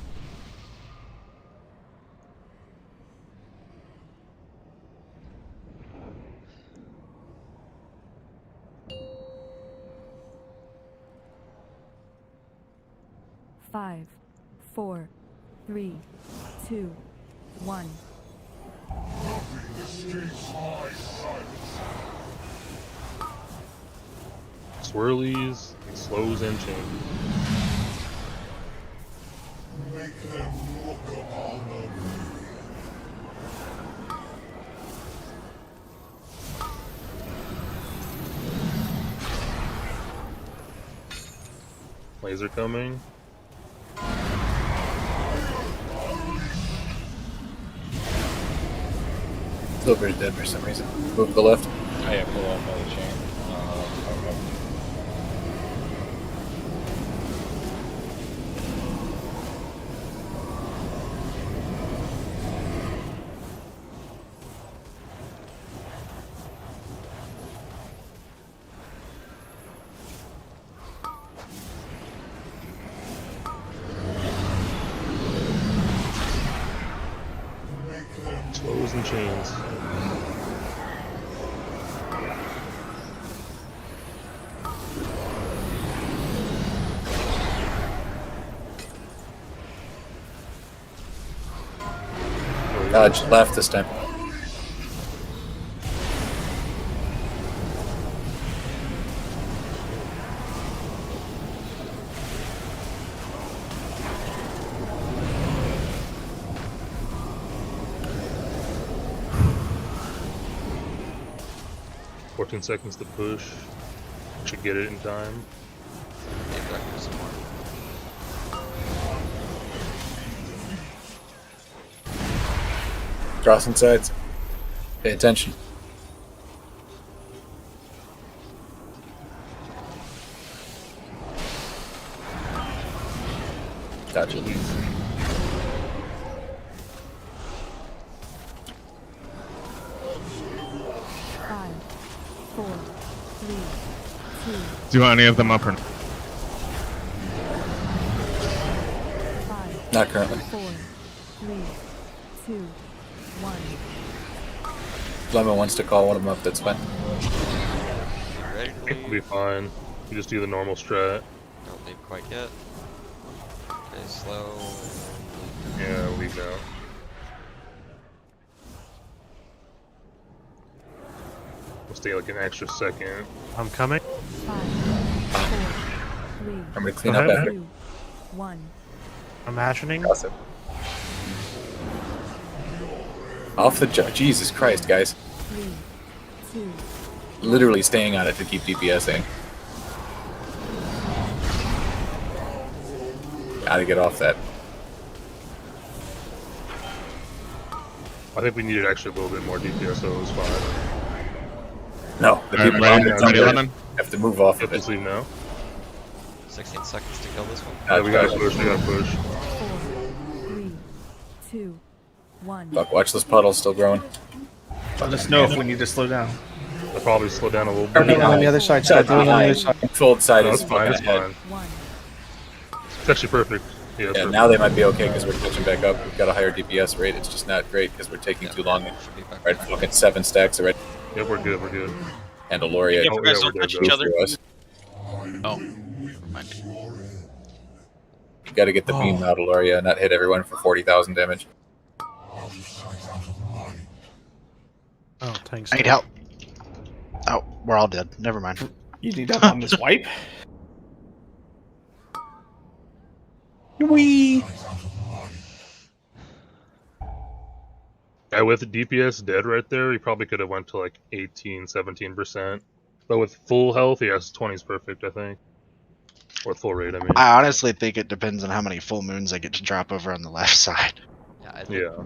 5, 4, 3, 2, 1. Swirlies, slows, and chains. Make them look upon them. Laser coming. Silver's dead for some reason. Move to the left. Oh yeah, pull off by the chain. Slows and chains. Dodge left this time. Seconds to push. Should get it in time. Crossing sides. Pay attention. Gotcha. 5, 4, 3, 2. Do you want any of them up or not? 5, Not currently. 4, 3, 2, 1. Lemon wants to call one of them up, that's fine. It'll be fine. You just do the normal strat. Don't leave quite yet. Okay, slow. Yeah, leave now. We'll stay like an extra second. I'm coming. 5, 4, 3, I'm gonna clean up after. 2, 1. I'm actioning. Off the Jesus Christ, guys. 3, 2. Literally staying on it to keep DPSing. Gotta get off that. I think we needed actually a little bit more DPS, so it was fine. No, the Alright, people ready, on ready, it Lemon? have to move off of Let's it. leave now. 16 seconds to kill this one. Yeah, we gotta push, we gotta push. 4, 3, 2, 1. Fuck, watch this puddle still growing. Let us know if we need to slow down. I'll probably slow down a little Start bit. doing it on the other side. Start doing it on the other side. Fold side No, is it's fine, it's ahead. fine. It's actually perfect. Yeah, it's Yeah, perfect. now they might be okay because we're catching back up. We've got a higher DPS rate. It's just not great because we're taking too long. Right, look at 7 stacks already. Yep, we're good, we're good. And a Loria. Yeah, guys don't touch each other. Us. Oh, never mind. You gotta get the beam out of Loria and not hit everyone for 40,000 damage. Oh, thanks. I need help. Oh, we're all dead. Never mind. You need help on this wipe? Wee. Guy with the DPS dead right there, he probably could have went to like 18, 17%. But with full health, yes, 20 is perfect, I think. Or full rate, I mean. I honestly think it depends on how many full moons I get to drop over on the left side. Yeah, I think Yeah.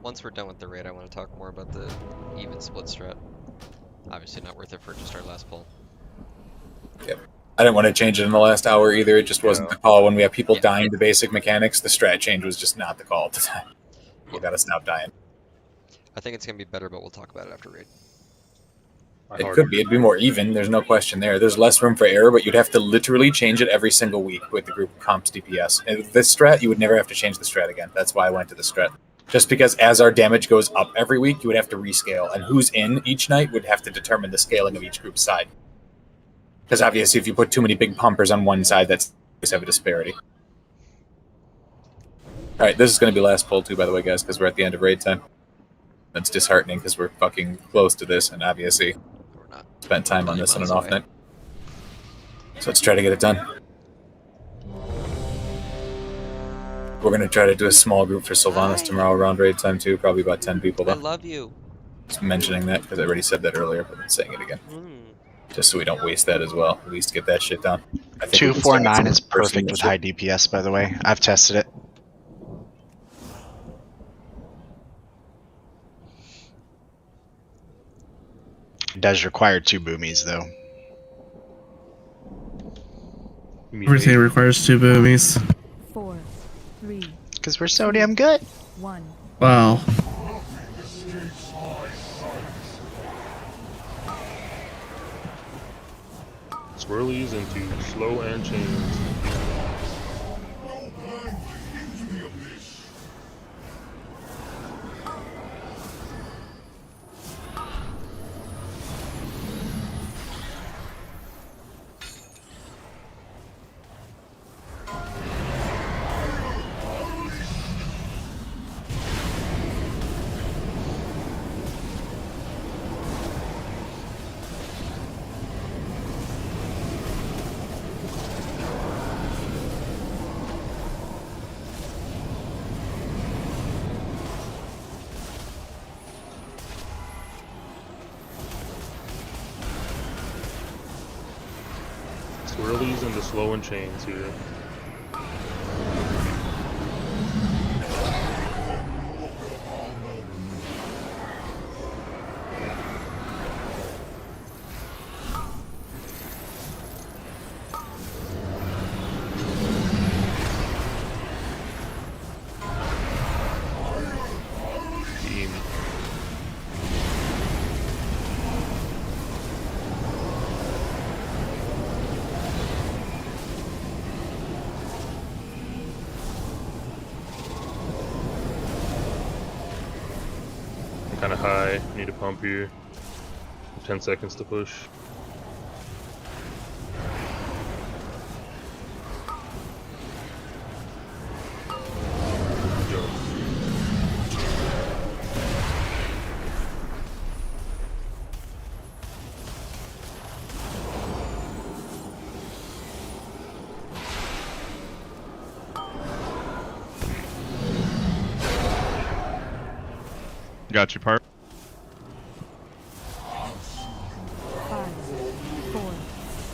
once we're done with the raid, I want to talk more about the even split strat. Obviously not worth it for just our last pull. Yep. I didn't want to change it in the last hour either. It just wasn't the call. When we have people dying to basic mechanics, the strat change was just not the call at the time. We gotta stop dying. I think it's going to be better, but we'll talk about it after raid. It could be. It'd be more even. There's no question there. There's less room for error, but you'd have to literally change it every single week with the group comps DPS. And with this strat, you would never have to change the strat again. That's why I went to the strat. Just because as our damage goes up every week, you would have to rescale. And who's in each night would have to determine the scaling of each group's side. Because obviously, if you put too many big pumpers on one side, that's always have a disparity. All right, this is going to be last pull too, by the way, guys, because we're at the end of raid time. That's disheartening because we're fucking close to this, and obviously spent time on this on an off night. So let's try to get it done. We're going to try to do a small group for Sylvanas tomorrow around raid time too, probably about 10 people though. I love you. Just mentioning that because I already said that earlier, but I'm saying it again. Just so we don't waste that as well. At least get that shit done. I think we can start 249 is some person perfect with shit. high DPS, by the way. I've tested it. It does require 2 boomies, though. Everything requires 2 boomies. 4, 3, Because we're so damn good. 1. Wow. Swirlies into slow and chains. Swirlies into slow and chains here. Team. I'm kind of high. Need a pump here. 10 seconds to push. Jump. Got you, Parp. 5, 4,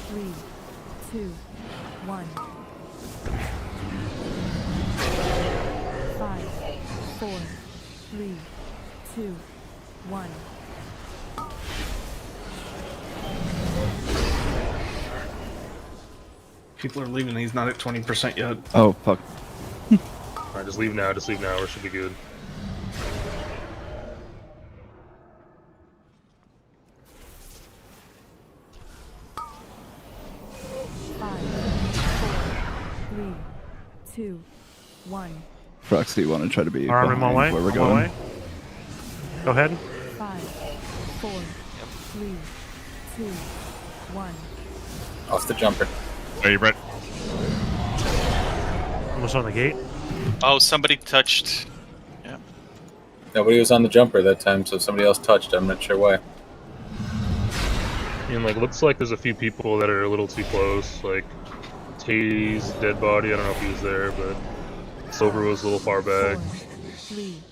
3, 2, 1. 5, 4, 3, 2, 1. People are leaving. He's not at 20% yet. Oh, fuck. Alright, just leave now. Just leave now. We should be good. Five, 4, 3, 2, 1. Proxy, you want to try to be Alright, I'm on my way. behind where we're I'm on my going? way. Go ahead. 5, 4, 3, 2, 1. Off the jumper. Are you ready? Almost on the gate. Oh, somebody touched. Yeah. Nobody was on the jumper that time, so somebody else touched. I'm not sure why. And like, looks like there's a few people that are a little too close. Like, Tay's dead body. I don't know if he was there, but Silver was a little far back. 3.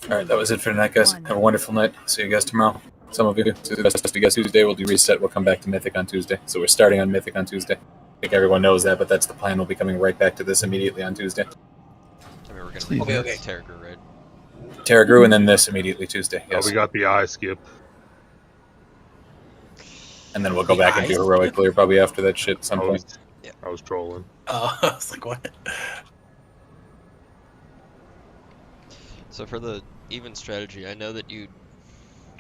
All right, that was it for tonight, guys. Have a wonderful night. See you guys tomorrow. Some of you, Tuesday, we'll do reset. We'll come back to Mythic on Tuesday. So we're starting on Mythic on Tuesday. I think everyone knows that, but that's the plan. We'll be coming right back to this immediately on Tuesday. I mean, we're gonna be okay. Terragru raid. Terragru and then this immediately Tuesday. Yes. Oh, we got the eye skip. And then we'll go back and do heroic clear probably after that shit at some I was, point. I was trolling. Oh, I was like, what? So for the even strategy, I know that you,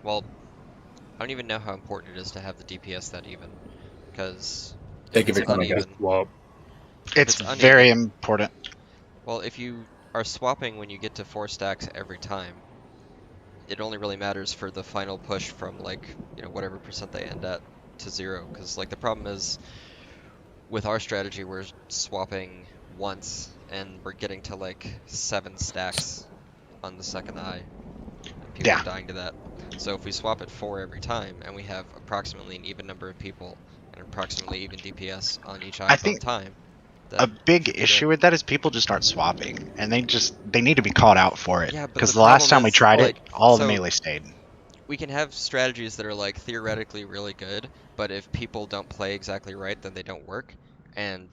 well, I don't even know how important it is to have the DPS that even, because Thank you for coming, guys. It's very important. Well, if you are swapping when you get to 4 stacks every time, it only really matters for the final push from, like, you know, whatever percent they end at to 0. Because, like, the problem is with our strategy, we're swapping once and we're getting to like 7 stacks on the second eye. And people Yeah. are dying to that. So if we swap it 4 every time, and we have approximately an even number of people, and approximately even DPS on each eye I both think time, a big issue with that is people just aren't swapping, and they need to be called out for it. Yeah, but Because the the last problem time we is, tried like, it, all the so melee stayed. we can have strategies that are like theoretically really good, but if people don't play exactly right, then they don't work, and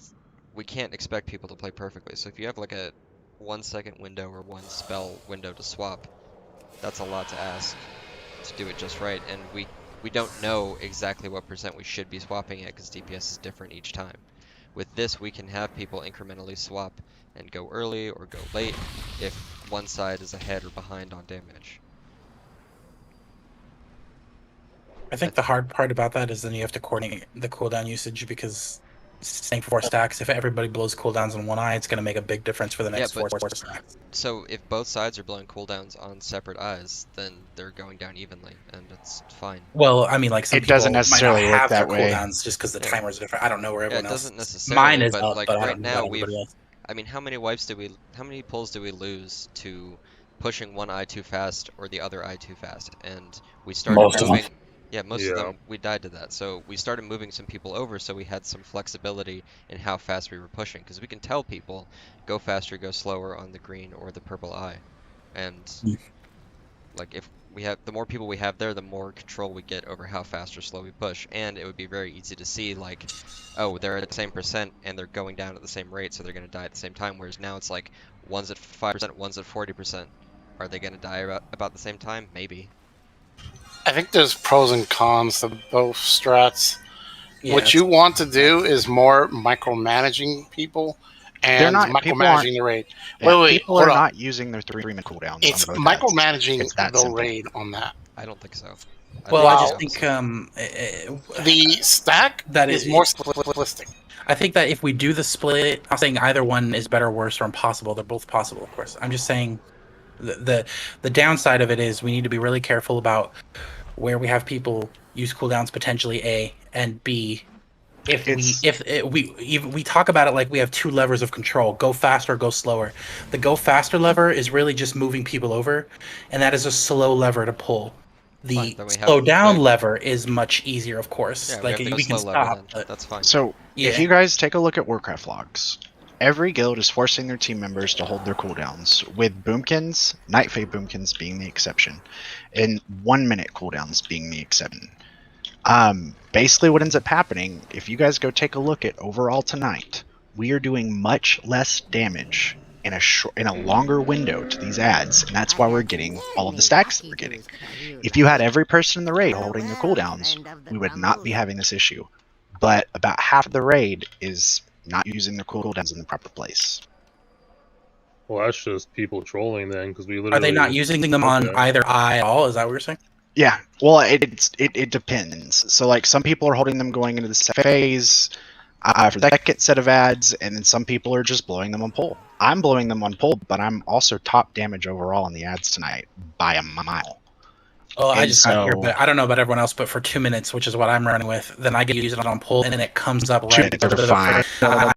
we can't expect people to play perfectly. So if you have like a 1 second window or 1 spell window to swap, that's a lot to ask to do it just right, and we don't know exactly what percent we should be swapping at because DPS is different each time. With this, we can have people incrementally swap and go early or go late if one side is ahead or behind on damage. I think the hard part about that is then you have to coordinate the cooldown usage because saying 4 stacks, if everybody blows cooldowns in one eye, it's going to make a big difference for the next Yeah, 4 but stacks. so if both sides are blowing cooldowns on separate eyes, then they're going down evenly, and it's fine. Well, I mean, like some It people doesn't might not necessarily work have their that way. cooldowns just because the Yeah. timers are different. I don't know where Yeah, everyone it else. doesn't necessarily, Mine is but up, like but I right don't know now about anybody else. I mean, how many pulls do we lose to pushing one eye too fast or the other eye too fast? And we started Most of them. moving. Yeah, most of Yeah. them we died to that. So we started moving some people over, so we had some flexibility in how fast we were pushing, because we can tell people go faster, go slower on the green or the purple eye, and like if we have the more people we have there, the more control we get over how fast or slow we push, and it would be very easy to see like, oh, they're at the same percent and they're going down at the same rate, so they're going to die at the same time. Whereas now it's like one's at 5%, one's at 40%. Are they going to die about the same time? Maybe. I think there's pros and cons to both strats. Yeah, What you want to do is more micromanaging people They're and not. People aren't. micromanaging the raid. Yeah, Wait, people hold are up. not using their 3-minute cooldowns It's on both ads. micromanaging It's that the simple. raid on that. I don't think so. Well, I just think think the stack that is more simplistic. I think that if we do the split, I'm saying either one is better or worse or impossible. They're both possible, of course. I'm just saying the downside of it is we need to be really careful about where we have people use cooldowns potentially A and B. If we talk about it like we have 2 levers of control, go faster, go slower. The go faster lever is really just moving people over, and that is a slow lever to pull. The Then we have slow down the- lever is much easier, of course. Yeah, we like have the we can slow lever stop. then. But That's fine. So Yeah. if you guys take a look at Warcraft logs, every guild is forcing their team members to hold their cooldowns, with boomkins, Night Fae boomkins being the exception, and 1-minute cooldowns being the exception. Basically what ends up happening, if you guys go take a look at overall tonight, we are doing much less damage in a longer window to these ads, and that's why we're getting all of the stacks that we're getting. If you had every person in the raid holding their cooldowns, we would not be having this issue. But about half of the raid is not using their cooldowns in the proper place. Well, that's just people trolling then, because we literally. Are they not using them on either eye at all? Is that what you're saying? Yeah, well, it depends. So, like, some people are holding them going into the second phase for the second set of ads, and then some people are just blowing them on pull. I'm blowing them on pull, but I'm also top damage overall in the ads tonight by a mile. Oh, I And just got here, so- but I don't know about everyone else. But for 2 minutes, which is what I'm running with, then I get to use it on pull, and then it comes up right minutes are fine. I've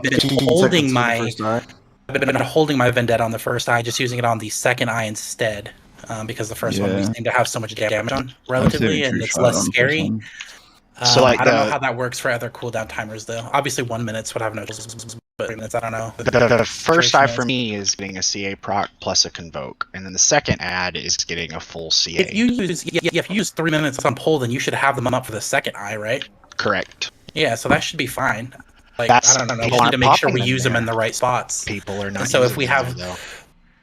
been 15 holding seconds my for the first eye. I've been holding my vendetta on the first eye, just using it on the second eye instead, because the first one we Yeah. seem to have so much damage on I'm relatively, saving and True it's Shot less on the first scary. one. So, like, I don't know the- how that works for other cooldown timers, though. Obviously, 1 minute's what I've noticed, but 3 minutes, I don't know. The first eye for Situation me is getting a CA proc plus a convoke, and then the second ad is getting a full CA. If you use 3 minutes on pull, then you should have them up for the second eye, right? Correct. Yeah, so that should be fine. Like, That's- I don't know. We people just need aren't to make sure popping we them use them in there. the right spots. People are not. And so if using we them have there,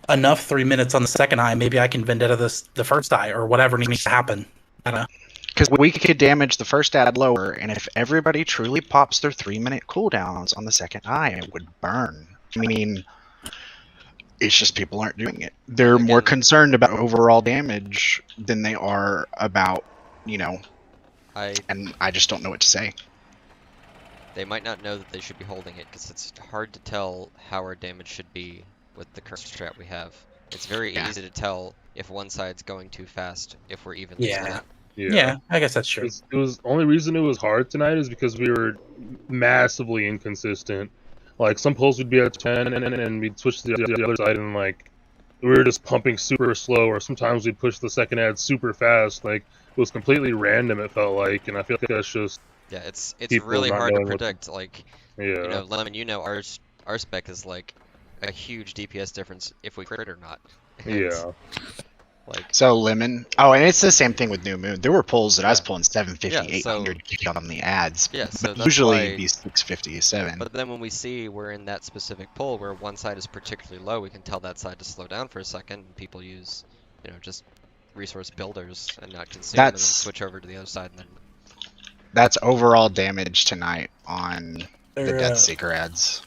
though. enough 3 minutes on the second eye, maybe I can vendetta the first eye or whatever needs to happen. I don't know. Because we could damage the first ad lower, and if everybody truly pops their 3-minute cooldowns on the second eye, it would burn. I mean, it's just people aren't doing it. They're more concerned about overall damage than they are about, and I just don't know what to say. They might not know that they should be holding it because it's hard to tell how our damage should be with the current strat we have. It's very easy to tell if one side's going too fast if we're evenly split. Yeah, I guess that's true. It was only reason it was hard tonight is because we were massively inconsistent. Like some pulls would be at 10, and we'd switch to the other side, and like we were just pumping super slow, or sometimes we'd push the second ad super fast. Like it was completely random. It felt like, and I feel like that's just Yeah, it's people really not hard to knowing what predict. Like, Yeah. you know, Lemon, you know, our spec is like a huge DPS difference if we crit or not. And, Yeah. Like, So Lemon. Oh, and it's the same thing with New Moon. There were pulls that I was pulling 750, Yeah, so- 800 on the ads. yeah, so but that's usually why- it'd be 650, 7. But then when we see we're in that specific pull where one side is particularly low, we can tell that side to slow down for a second. And people use, you know, just resource builders and not consume, and then That's- switch over to the other side. And then That's overall damage tonight on the They're, Death Seeker ads.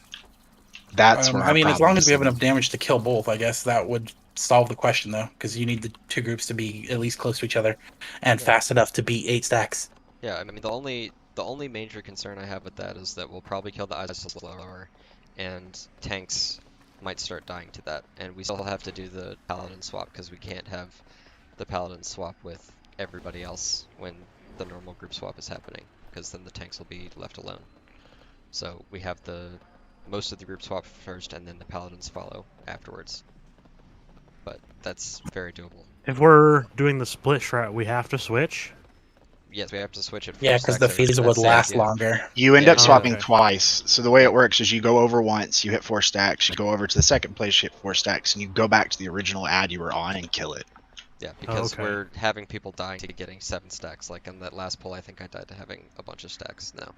That's where I mean, our as long problem as we have is. enough damage to kill both, I guess that would solve the question, though, because you need the two groups to be at least close to each other and fast enough to beat 8 stacks. yeah, I mean, the only major concern I have with that is that we'll probably kill the eyes slower, and tanks might start dying to that, and we still have to do the paladin swap because we can't have the paladin swap with everybody else when the normal group swap is happening, because then the tanks will be left alone. So we have most of the group swap first, and then the paladins follow afterwards. But that's very doable. If we're doing the split strat, we have to switch. Yes, we have to switch it. Yeah, 'cause the phase would last longer. longer. You end Yeah, up swapping okay. twice. So the way it works is you go over once, you hit 4 stacks, you go over to the second place, you hit 4 stacks, and you go back to the original ad you were on and kill it. Yeah, because okay. we're having people dying to getting 7 stacks. Like in that last pull, I think I died to having a bunch of stacks. No,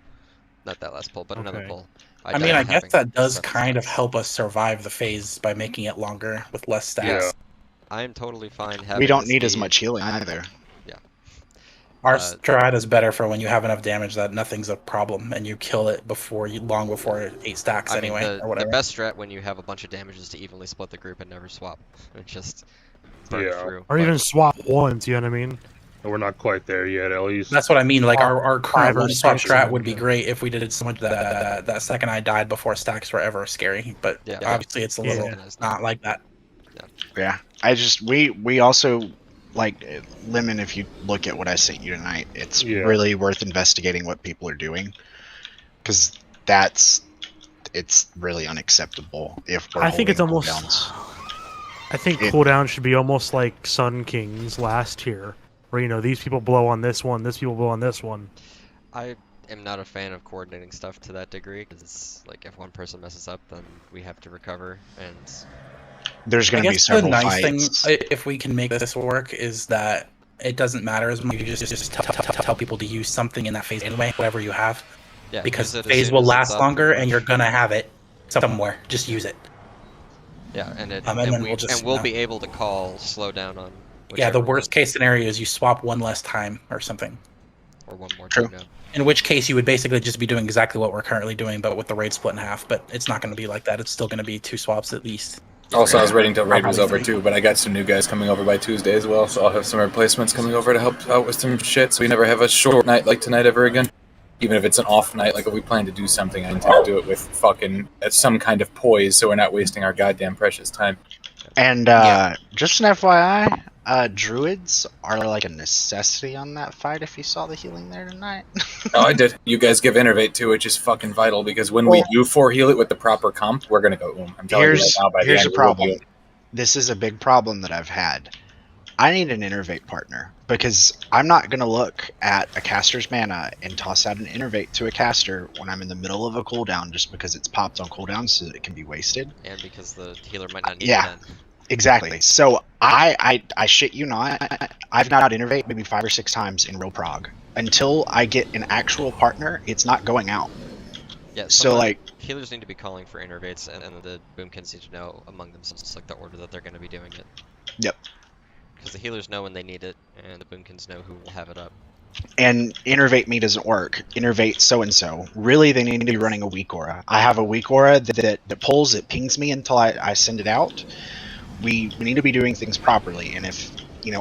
not that last pull, but another Okay. pull. I died mean, to I guess having that does 7 kind of stacks. help us survive the phase by making it longer with less stats. Yeah. I'm totally fine having. We don't this need as be- much healing either. Yeah. Our Uh, strat is better for when you have enough damage that nothing's a problem and you kill it long before 8 stacks I mean, anyway, or the whatever. best strat when you have a bunch of damage is to evenly split the group and never swap. And just burn Yeah. through. Or but- even swap once, you know what I mean? We're not quite there yet, at least. That's what I mean. Like our current 5 or one swap 6 strat and- would be great if we did so much that second I died before stacks were ever scary. But Yeah. obviously it's a little Yeah. not like that. Yeah. We also like Lemon, if you look at what I sent you tonight, it's Yeah. really worth investigating what people are doing. Because it's really unacceptable if we're I think it's holding almost. cooldowns. I think It- cooldown should be almost like Sun King's last tier, where these people blow on this one, this people blow on this one. I am not a fan of coordinating stuff to that degree because, like, if one person messes up, then we have to recover, and There's I going to be guess the several nice fights. thing, if we can make this work, is that it doesn't matter as much. You just tell people to use something in that phase anyway, whatever you have, yeah, because use it as phase soon will as it's last up, longer, pretty and you're much. gonna have it somewhere. Just use it. Yeah, and and then we'll just, we'll be able to call slow down on. Yeah, whichever the one, worst case scenario is you swap one less time or something. or one more True. time now. In which case, you would basically just be doing exactly what we're currently doing, but with the raid split in half. But it's not going to be like that. It's still going to be 2 swaps at least. Also, I was waiting till raid was Probably over 3. too, but I got some new guys coming over by Tuesday as well, so I'll have some replacements coming over to help out with some shit, so we never have a short night like tonight ever again. Even if it's an off night, like if we plan to do something, I intend to do it with fucking some kind of poise, so we're not wasting our goddamn precious time. And just an FYI, druids are like a necessity on that fight if you saw the healing there tonight. Oh, I did. You guys give Innervate too, which is fucking vital, because when we do 4 heal it with the proper comp, we're gonna go boom. I'm telling you right now, by the Here's end, the we will be problem. This is a big problem that I've had. I need an Innervate partner, because I'm not going to look at a caster's mana and toss out an Innervate to a caster when I'm in the middle of a cooldown just because it's popped on cooldown so that it can be wasted. And because the healer might not need Yeah. it then. Exactly. So I shit you not, I've not Innervate maybe 5 or 6 times in real Prog. Until I get an actual partner, it's not going out. Yeah, So, someone- like- healers need to be calling for innervates, and the boomkins need to know among themselves like the order that they're going to be doing it. Yep. Because the healers know when they need it, and the boomkins know who will have it up. And Innervate me doesn't work. Innervate so-and-so. Really, they need to be running a weak aura. I have a weak aura that pulls, it pings me until I send it out. We need to be doing things properly, and if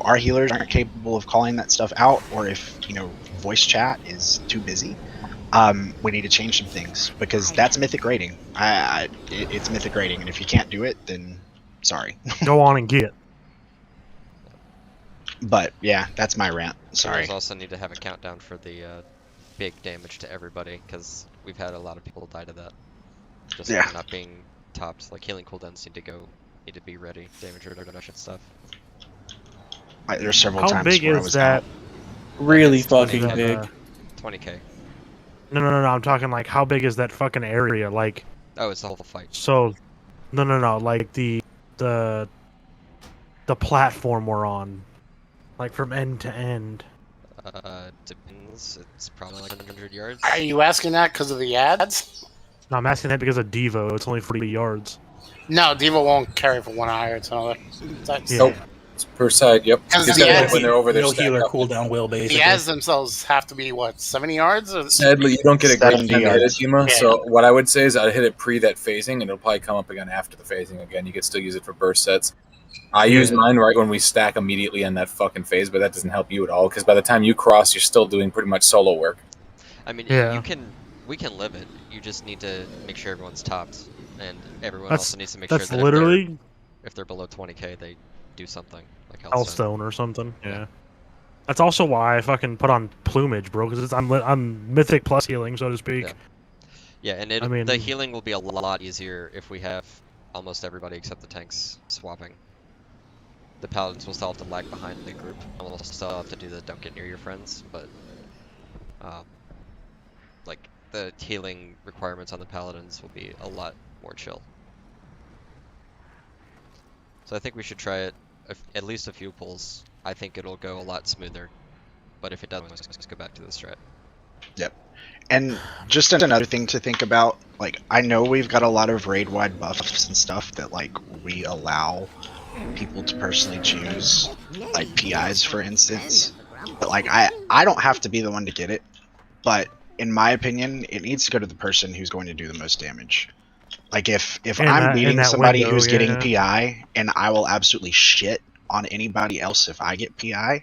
our healers aren't capable of calling that stuff out, or if voice chat is too busy, we need to change some things, because that's mythic rating. It's mythic rating, and if you can't do it, then sorry. Go on and get. But yeah, that's my rant. Sorry. Healers also need to have a countdown for the big damage to everybody, because we've had a lot of people die to that. Just Yeah. for not being topped. Like healing cooldowns need to be ready. Damage reduction stuff. There's several How times big where I is was that? out. Really It's fucking 20K. big. 20K. No, I'm talking like how big is that fucking area? Like, Oh, it's the whole fight. so, no. Like the platform we're on, like from end to end. Depends. It's probably like 100 yards. Are you asking that because of the ads? No, I'm asking that because of Devo. It's only 40 yards. No, Devo won't carry from one eye to another. That's, Nope. It's per side. Yep. Because It's the gotta be ads- when they're over their No stack healer up. cooldown will basically. The ads themselves have to be what, 70 yards? Or... Sadly, you don't get a great 70 time to hit it, yards. Dima. Yeah. So what I would say is I'd hit it pre that phasing, and it'll probably come up again after the phasing again. You could still use it for burst sets. I use mine right when we stack immediately on that fucking phase, but that doesn't help you at all because by the time you cross, you're still doing pretty much solo work. I mean, Yeah. we can live it. You just need to make sure everyone's topped, and everyone That's- also needs to make sure that's that literally- if they're below 20k, they do something like Hellstone or something. Yeah. That's also why I fucking put on plumage, bro. Because I'm Mythic plus healing, so to speak. Yeah, and I mean- the healing will be a lot easier if we have almost everybody except the tanks swapping. The paladins will still have to lag behind the group, and we'll still have to do the don't get near your friends, but like the healing requirements on the paladins will be a lot more chill. So I think we should try it at least a few pulls. I think it'll go a lot smoother, but if it doesn't, let's just go back to the strat. Yep. And just another thing to think about, like, I know we've got a lot of raid-wide buffs and stuff that, like, we allow people to personally choose, like PIs, for instance. But, like, I don't have to be the one to get it, but in my opinion, it needs to go to the person who's going to do the most damage. Like, if I'm beating somebody who's getting PI, and I will absolutely shit on anybody else if I get PI,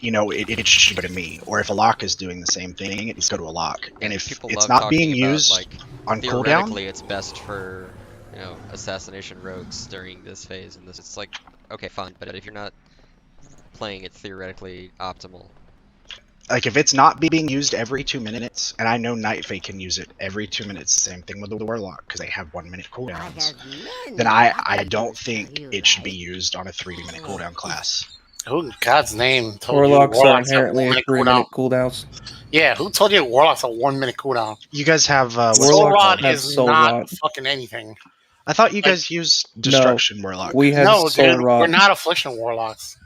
you know, it should go to me. Or if a lock is doing the same thing, it needs to go to a lock. And if People it's love not talking being about, used like, on cooldown, theoretically it's best for, you know, assassination rogues during this phase, and this it's like, okay, fine, but if you're not playing it theoretically optimal, like if it's not being used every 2 minutes, and I know Night Fae can use it every 2 minutes, same thing with the Warlock because they have 1 minute cooldowns, then I don't think it should be used on a 3-minute cooldown class. Who in God's name told Warlocks you are Warlocks have inherently 1 a minute 3-minute cooldown? cooldowns. Yeah, who told you Warlocks have 1 minute cooldown? You guys have Soul Rod have is Soul not Rod. fucking anything. I thought you guys used Destruction Warlock. We have No, Soul dude, Rod. we're not Affliction Warlocks.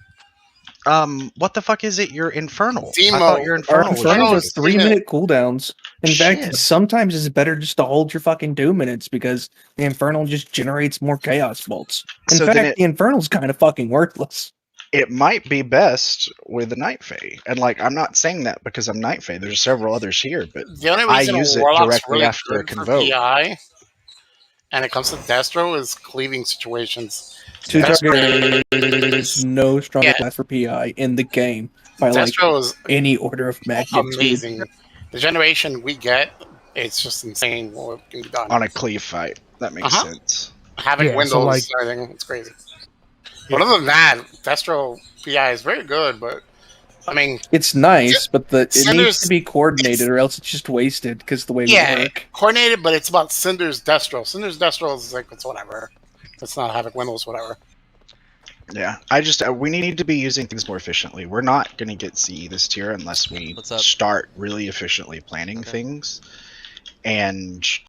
What the fuck is it? You're Infernal. Demo. I thought your Our Infernal was Infernals are used. 3-minute cooldowns. In fact, Shit. sometimes it's better just to hold your fucking 2 minutes because the Infernal just generates more Chaos Bolts. In So fact, then the Infernal's kind of fucking worthless. It might be best with the Night Fae. And like, I'm not saying that because I'm Night Fae. There's several others here, but The only I reason use it Warlock's directly really after good for Convoke. PI, and it comes to Destro, is cleaving situations. Two Destro- There's no stronger Yeah. class for PI in the game by like Destro is any order of magnitude. amazing. The generation we get, it's just insane what can be done. On a cleave fight. That makes sense. Having Yeah, so, windows, like- everything, it's crazy. But other than that, Destro PI is very good, but I mean, It's nice, but it needs Cinder's- to be coordinated, or else it's just wasted because the way we yeah, work. coordinated, but it's about Cinder's Destro. Cinder's Destro is like, it's whatever. It's not Havoc Windows, whatever. Yeah, I just we need to be using things more efficiently. We're not going to get CE this tier unless we What's up? start really efficiently planning things. And